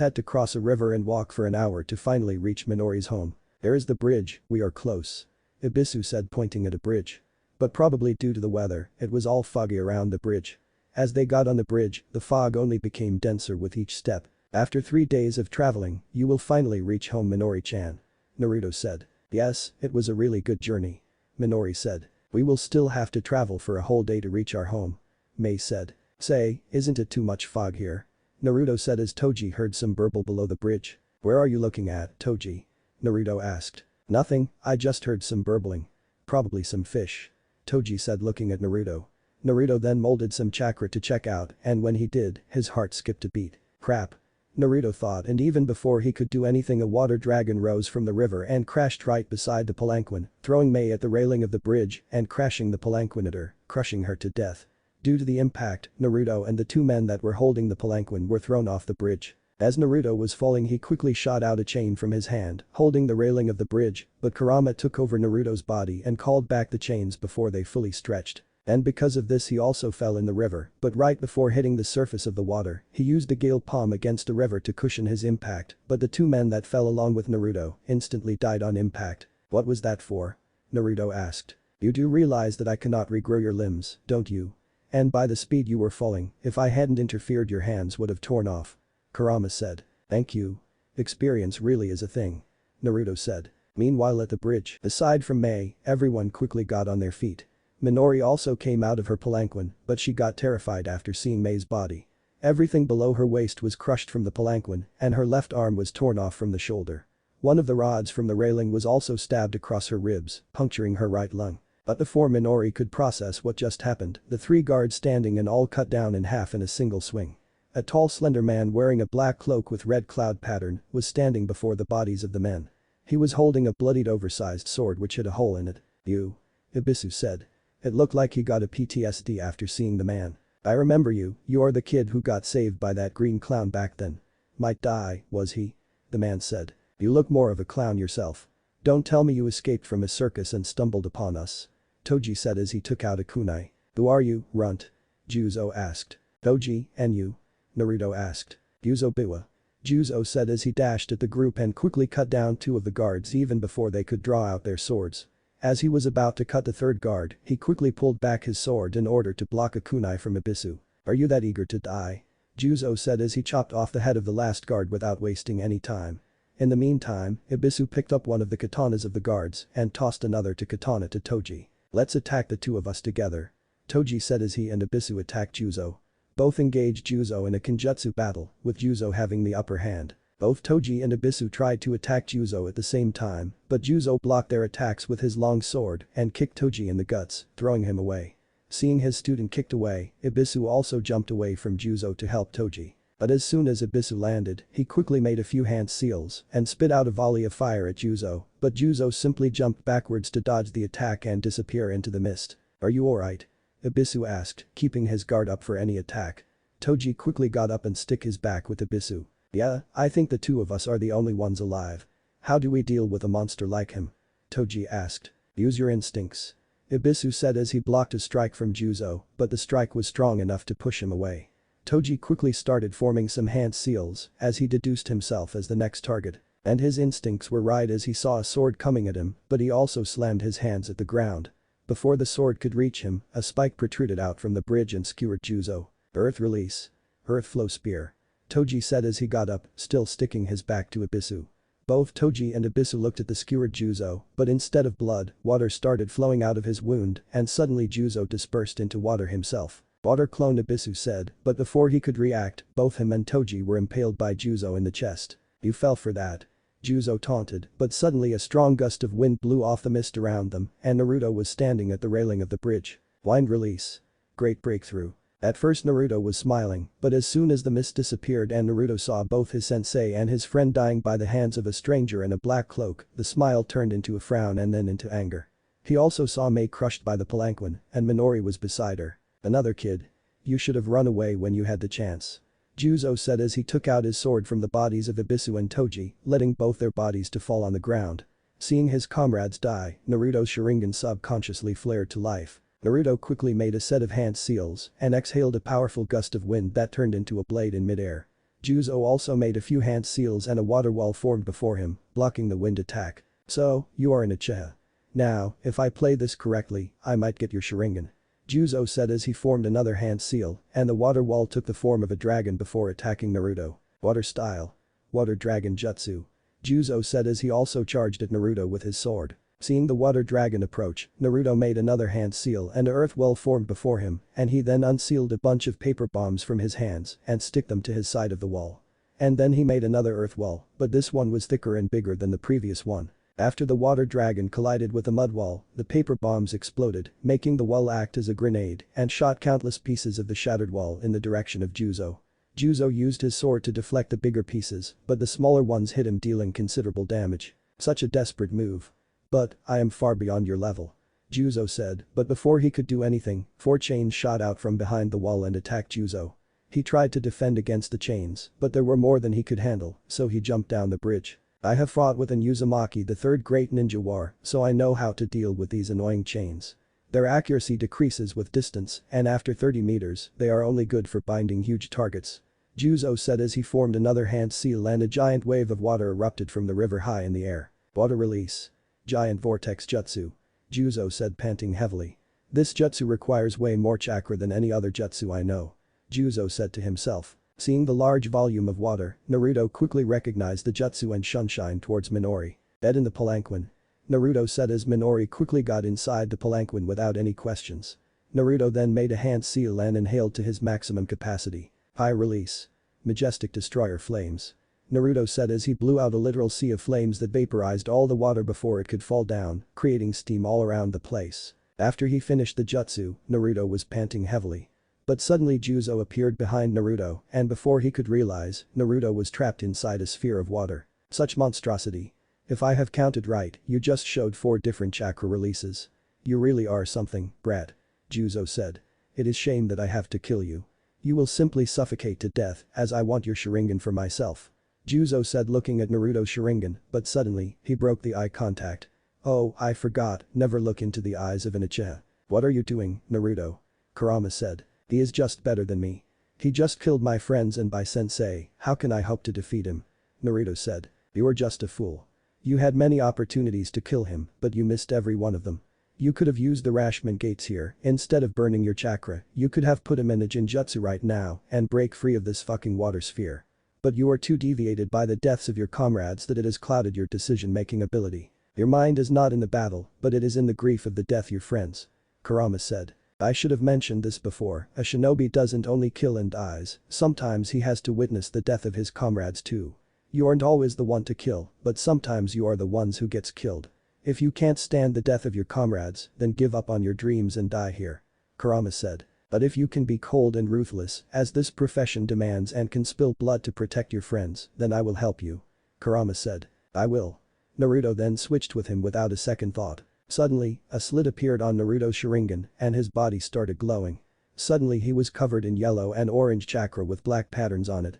had to cross a river and walk for an hour to finally reach Minori's home. There is the bridge, we are close. Ibisu said pointing at a bridge. But probably due to the weather, it was all foggy around the bridge. As they got on the bridge, the fog only became denser with each step. After 3 days of traveling, you will finally reach home, Minori-chan. Naruto said. Yes, it was a really good journey. Minori said. We will still have to travel for a whole day to reach our home. Mei said. Say, isn't it too much fog here? Naruto said as Toji heard some burble below the bridge. Where are you looking at, Toji? Naruto asked. Nothing, I just heard some burbling. Probably some fish. Toji said looking at Naruto. Naruto then molded some chakra to check out and when he did, his heart skipped a beat. Crap. Naruto thought, and even before he could do anything a water dragon rose from the river and crashed right beside the palanquin, throwing Mei at the railing of the bridge and crashing the palanquin at her, crushing her to death. Due to the impact, Naruto and the two men that were holding the palanquin were thrown off the bridge. As Naruto was falling, he quickly shot out a chain from his hand, holding the railing of the bridge, but Kurama took over Naruto's body and called back the chains before they fully stretched. And because of this he also fell in the river, but right before hitting the surface of the water, he used a gale palm against the river to cushion his impact, but the two men that fell along with Naruto instantly died on impact. What was that for? Naruto asked. You do realize that I cannot regrow your limbs, don't you? And by the speed you were falling, if I hadn't interfered your hands would have torn off. Kurama said. Thank you. Experience really is a thing. Naruto said. Meanwhile at the bridge, aside from Mei, everyone quickly got on their feet. Minori also came out of her palanquin, but she got terrified after seeing Mei's body. Everything below her waist was crushed from the palanquin, and her left arm was torn off from the shoulder. One of the rods from the railing was also stabbed across her ribs, puncturing her right lung. But before Minori could process what just happened, the three guards standing and all cut down in half in a single swing. A tall slender man wearing a black cloak with red cloud pattern was standing before the bodies of the men. He was holding a bloodied oversized sword which had a hole in it. You. Ibisu said. It looked like he got a PTSD after seeing the man. I remember you, you're the kid who got saved by that green clown back then. Might die, was he? The man said. You look more of a clown yourself. Don't tell me you escaped from a circus and stumbled upon us. Toji said as he took out a kunai. Who are you, runt? Juzo asked. Toji, and you? Naruto asked. Juzo Biwa. Juzo said as he dashed at the group and quickly cut down two of the guards even before they could draw out their swords. As he was about to cut the third guard, he quickly pulled back his sword in order to block a kunai from Ibisu. Are you that eager to die? Juzo said as he chopped off the head of the last guard without wasting any time. In the meantime, Ibisu picked up one of the katanas of the guards and tossed another to katana to Toji. Let's attack the two of us together. Toji said as he and Ibisu attacked Juzo. Both engaged Juzo in a kenjutsu battle, with Juzo having the upper hand. Both Toji and Ibisu tried to attack Juzo at the same time, but Juzo blocked their attacks with his long sword and kicked Toji in the guts, throwing him away. Seeing his student kicked away, Ibisu also jumped away from Juzo to help Toji. But as soon as Ibisu landed, he quickly made a few hand seals and spit out a volley of fire at Juzo, but Juzo simply jumped backwards to dodge the attack and disappear into the mist. Are you alright? Ibisu asked, keeping his guard up for any attack. Toji quickly got up and stick his back with Ibisu. Yeah, I think the two of us are the only ones alive. How do we deal with a monster like him? Toji asked. Use your instincts. Ibisu said as he blocked a strike from Juzo, but the strike was strong enough to push him away. Toji quickly started forming some hand seals as he deduced himself as the next target. And his instincts were right as he saw a sword coming at him, but he also slammed his hands at the ground. Before the sword could reach him, a spike protruded out from the bridge and skewered Juzo. Earth release. Earth flow spear. Toji said as he got up, still sticking his back to Ibisu. Both Toji and Ibisu looked at the skewered Juzo, but instead of blood, water started flowing out of his wound and suddenly Juzo dispersed into water himself. Water clone, Ibisu said, but before he could react, both him and Toji were impaled by Juzo in the chest. You fell for that. Juzo taunted, but suddenly a strong gust of wind blew off the mist around them and Naruto was standing at the railing of the bridge. Wind release. Great breakthrough. At first Naruto was smiling, but as soon as the mist disappeared and Naruto saw both his sensei and his friend dying by the hands of a stranger in a black cloak, the smile turned into a frown and then into anger. He also saw Mei crushed by the palanquin, and Minori was beside her. Another kid. You should have run away when you had the chance. Juzo said as he took out his sword from the bodies of Ibisu and Toji, letting both their bodies to fall on the ground. Seeing his comrades die, Naruto's Sharingan subconsciously flared to life. Naruto quickly made a set of hand seals and exhaled a powerful gust of wind that turned into a blade in midair. Juzo also made a few hand seals and a water wall formed before him, blocking the wind attack. So, you are in a Uchiha. Now, if I play this correctly, I might get your Sharingan. Juzo said as he formed another hand seal, and the water wall took the form of a dragon before attacking Naruto. Water style. Water dragon jutsu. Juzo said as he also charged at Naruto with his sword. Seeing the water dragon approach, Naruto made another hand seal and an earth well formed before him, and he then unsealed a bunch of paper bombs from his hands and stick them to his side of the wall. And then he made another earth wall, but this one was thicker and bigger than the previous one. After the water dragon collided with the mud wall, the paper bombs exploded, making the wall act as a grenade and shot countless pieces of the shattered wall in the direction of Juzo. Juzo used his sword to deflect the bigger pieces, but the smaller ones hit him, dealing considerable damage. Such a desperate move. But, I am far beyond your level. Juzo said, but before he could do anything, 4 chains shot out from behind the wall and attacked Juzo. He tried to defend against the chains, but there were more than he could handle, so he jumped down the bridge. I have fought with an Uzumaki, the third great ninja war, so I know how to deal with these annoying chains. Their accuracy decreases with distance, and after 30 meters, they are only good for binding huge targets. Juzo said as he formed another hand seal and a giant wave of water erupted from the river high in the air. Water release. Giant vortex jutsu. Juzo said, panting heavily. This jutsu requires way more chakra than any other jutsu I know. Juzo said to himself. Seeing the large volume of water, Naruto quickly recognized the jutsu and shunshine towards Minori. Bed in the palanquin. Naruto said as Minori quickly got inside the palanquin without any questions. Naruto then made a hand seal and inhaled to his maximum capacity. High release. Majestic destroyer flames. Naruto said as he blew out a literal sea of flames that vaporized all the water before it could fall down, creating steam all around the place. After he finished the jutsu, Naruto was panting heavily. But suddenly Juzo appeared behind Naruto, and before he could realize, Naruto was trapped inside a sphere of water. Such monstrosity. If I have counted right, you just showed 4 different chakra releases. You really are something, brat. Juzo said. It is shame that I have to kill you. You will simply suffocate to death, as I want your Sharingan for myself. Juzo said, looking at Naruto's Sharingan, but suddenly, he broke the eye contact. Oh, I forgot, never look into the eyes of an Uchiha. What are you doing, Naruto? Kurama said. He is just better than me. He just killed my friends and by sensei, how can I hope to defeat him? Naruto said. You are just a fool. You had many opportunities to kill him, but you missed every one of them. You could have used the Rashomon gates here, instead of burning your chakra, you could have put him in a Jinjutsu right now and break free of this fucking water sphere. But you are too deviated by the deaths of your comrades that it has clouded your decision-making ability. Your mind is not in the battle, but it is in the grief of the death of your friends. Kurama said. I should have mentioned this before, a shinobi doesn't only kill and dies, sometimes he has to witness the death of his comrades too. You aren't always the one to kill, but sometimes you are the ones who gets killed. If you can't stand the death of your comrades, then give up on your dreams and die here. Kurama said. But if you can be cold and ruthless, as this profession demands and can spill blood to protect your friends, then I will help you. Kurama said. I will. Naruto then switched with him without a second thought. Suddenly, a slit appeared on Naruto's Sharingan and his body started glowing. Suddenly he was covered in yellow and orange chakra with black patterns on it.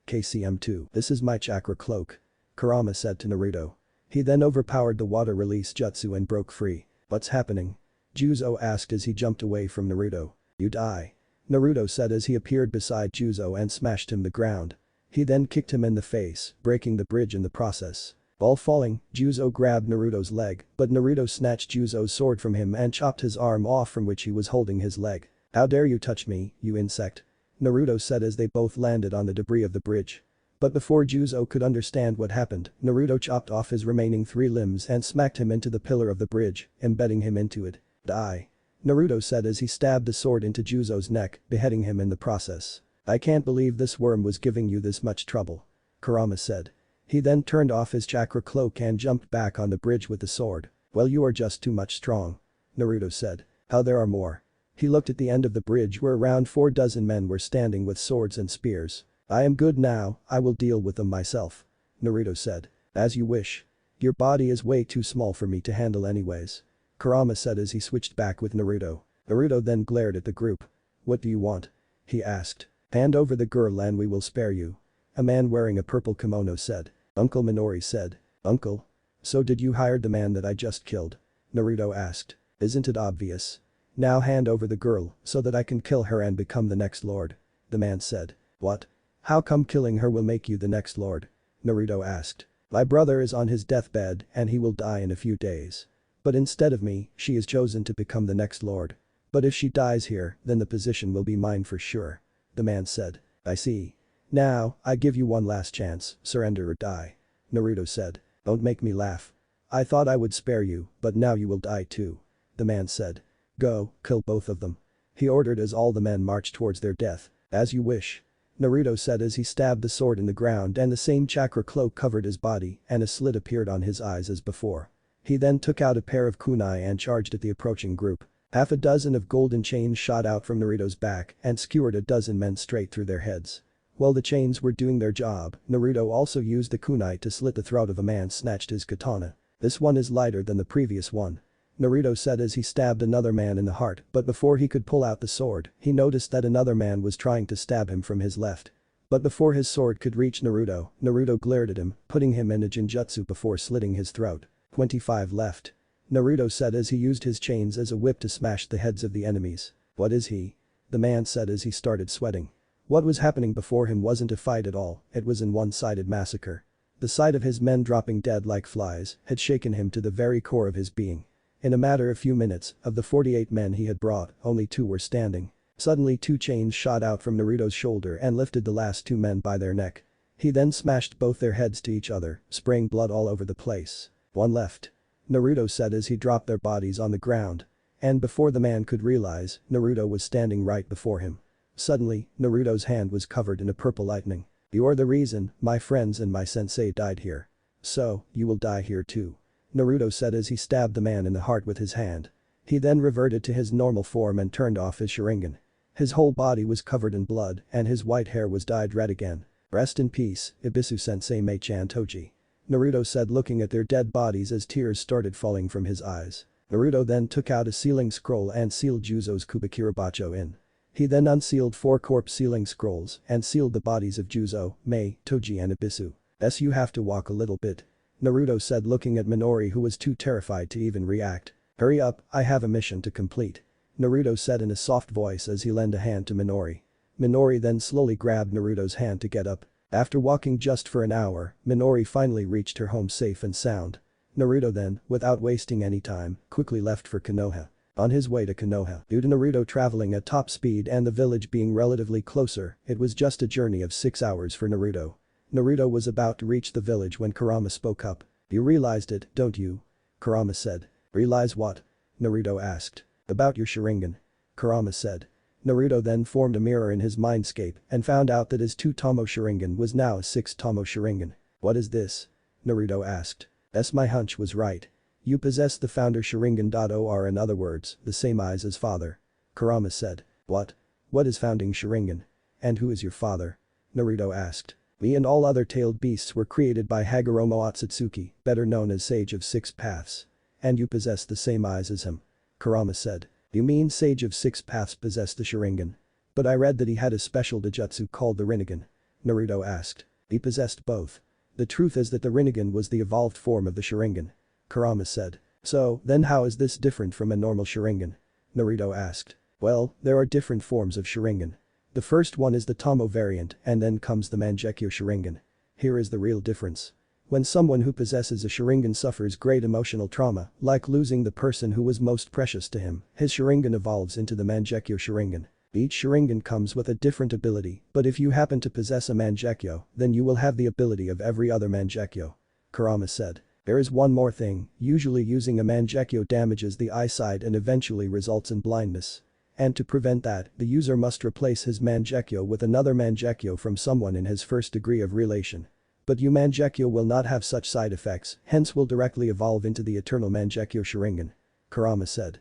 KCM2. This is my chakra cloak. Kurama said to Naruto. He then overpowered the water release jutsu and broke free. What's happening? Juzo asked as he jumped away from Naruto. You die. Naruto said as he appeared beside Juzo and smashed him the ground. He then kicked him in the face, breaking the bridge in the process. While falling, Juzo grabbed Naruto's leg, but Naruto snatched Juzo's sword from him and chopped his arm off from which he was holding his leg. How dare you touch me, you insect? Naruto said as they both landed on the debris of the bridge. But before Juzo could understand what happened, Naruto chopped off his remaining 3 limbs and smacked him into the pillar of the bridge, embedding him into it. Die. Naruto said as he stabbed the sword into Juzo's neck, beheading him in the process. I can't believe this worm was giving you this much trouble. Kurama said. He then turned off his chakra cloak and jumped back on the bridge with the sword. Well, you are just too much strong. Naruto said. How there are more. He looked at the end of the bridge where around 4 dozen men were standing with swords and spears. I am good now, I will deal with them myself. Naruto said. As you wish. Your body is way too small for me to handle anyways. Kurama said as he switched back with Naruto. Naruto then glared at the group. What do you want? He asked. Hand over the girl and we will spare you. A man wearing a purple kimono said. Uncle Minori said. Uncle? So did you hire the man that I just killed? Naruto asked. Isn't it obvious? Now hand over the girl so that I can kill her and become the next lord. The man said. What? How come killing her will make you the next lord? Naruto asked. My brother is on his deathbed and he will die in a few days. But instead of me, she is chosen to become the next lord. But if she dies here, then the position will be mine for sure. The man said. I see. Now, I give you one last chance, surrender or die. Naruto said. Don't make me laugh. I thought I would spare you, but now you will die too. The man said. Go, kill both of them. He ordered as all the men marched towards their death. As you wish. Naruto said as he stabbed the sword in the ground and the same chakra cloak covered his body and a slit appeared on his eyes as before. He then took out a pair of kunai and charged at the approaching group. Half a dozen of golden chains shot out from Naruto's back and skewered a dozen men straight through their heads. While the chains were doing their job, Naruto also used the kunai to slit the throat of a man snatched his katana. This one is lighter than the previous one. Naruto said as he stabbed another man in the heart, but before he could pull out the sword, he noticed that another man was trying to stab him from his left. But before his sword could reach Naruto, Naruto glared at him, putting him in a genjutsu before slitting his throat. 25 left. Naruto said as he used his chains as a whip to smash the heads of the enemies. What is he? The man said as he started sweating. What was happening before him wasn't a fight at all, it was a one-sided massacre. The sight of his men dropping dead like flies had shaken him to the very core of his being. In a matter of few minutes, of the 48 men he had brought, only 2 were standing. Suddenly 2 chains shot out from Naruto's shoulder and lifted the last 2 men by their neck. He then smashed both their heads to each other, spraying blood all over the place. 1 left. Naruto said as he dropped their bodies on the ground. And before the man could realize, Naruto was standing right before him. Suddenly, Naruto's hand was covered in a purple lightning. "You're the reason my friends and my sensei died here. So, you will die here too," Naruto said as he stabbed the man in the heart with his hand. He then reverted to his normal form and turned off his Sharingan. His whole body was covered in blood and his white hair was dyed red again. "Rest in peace, Ibisu-sensei Mei-chan Toji," Naruto said looking at their dead bodies as tears started falling from his eyes. Naruto then took out a sealing scroll and sealed Juzo's Kubikirabacho in. He then unsealed 4 corpse sealing scrolls and sealed the bodies of Juzo, Mei, Toji and Ibisu. "You have to walk a little bit," Naruto said looking at Minori who was too terrified to even react. "Hurry up, I have a mission to complete," Naruto said in a soft voice as he lent a hand to Minori. Minori then slowly grabbed Naruto's hand to get up. After walking just for an hour, Minori finally reached her home safe and sound. Naruto then, without wasting any time, quickly left for Konoha. On his way to Konoha, due to Naruto traveling at top speed and the village being relatively closer, it was just a journey of 6 hours for Naruto. Naruto was about to reach the village when Kurama spoke up. "You realized it, don't you?" Kurama said. "Realize what?" Naruto asked. "About your Sharingan," Kurama said. Naruto then formed a mirror in his mindscape and found out that his 2 Tomo Sharingan was now a 6 Tomo Sharingan. "What is this?" Naruto asked. My hunch was right. You possess the founder Sharingan. Or in other words, the same eyes as father," Kurama said. "What? What is founding Sharingan? And who is your father?" Naruto asked. "Me and all other tailed beasts were created by Hagoromo Otsutsuki, better known as Sage of 6 Paths. And you possess the same eyes as him," Kurama said. "You mean Sage of 6 Paths possessed the Sharingan? But I read that he had a special Dojutsu called the Rinnegan," Naruto asked. "He possessed both. The truth is that the Rinnegan was the evolved form of the Sharingan," Kurama said. "So, then how is this different from a normal Sharingan?" Naruto asked. "Well, there are different forms of Sharingan. The first one is the Tomo variant and then comes the Mangekyo Sharingan. Here is the real difference. When someone who possesses a Sharingan suffers great emotional trauma, like losing the person who was most precious to him, his Sharingan evolves into the Mangekyo Sharingan. Each Sharingan comes with a different ability, but if you happen to possess a Mangekyo, then you will have the ability of every other Mangekyo," Kurama said. "There is one more thing, usually using a Mangekyo damages the eyesight and eventually results in blindness. And to prevent that, the user must replace his Mangekyo with another Mangekyo from someone in his first degree of relation. But your Mangekyo will not have such side effects, hence will directly evolve into the eternal Mangekyo Sharingan," Kurama said.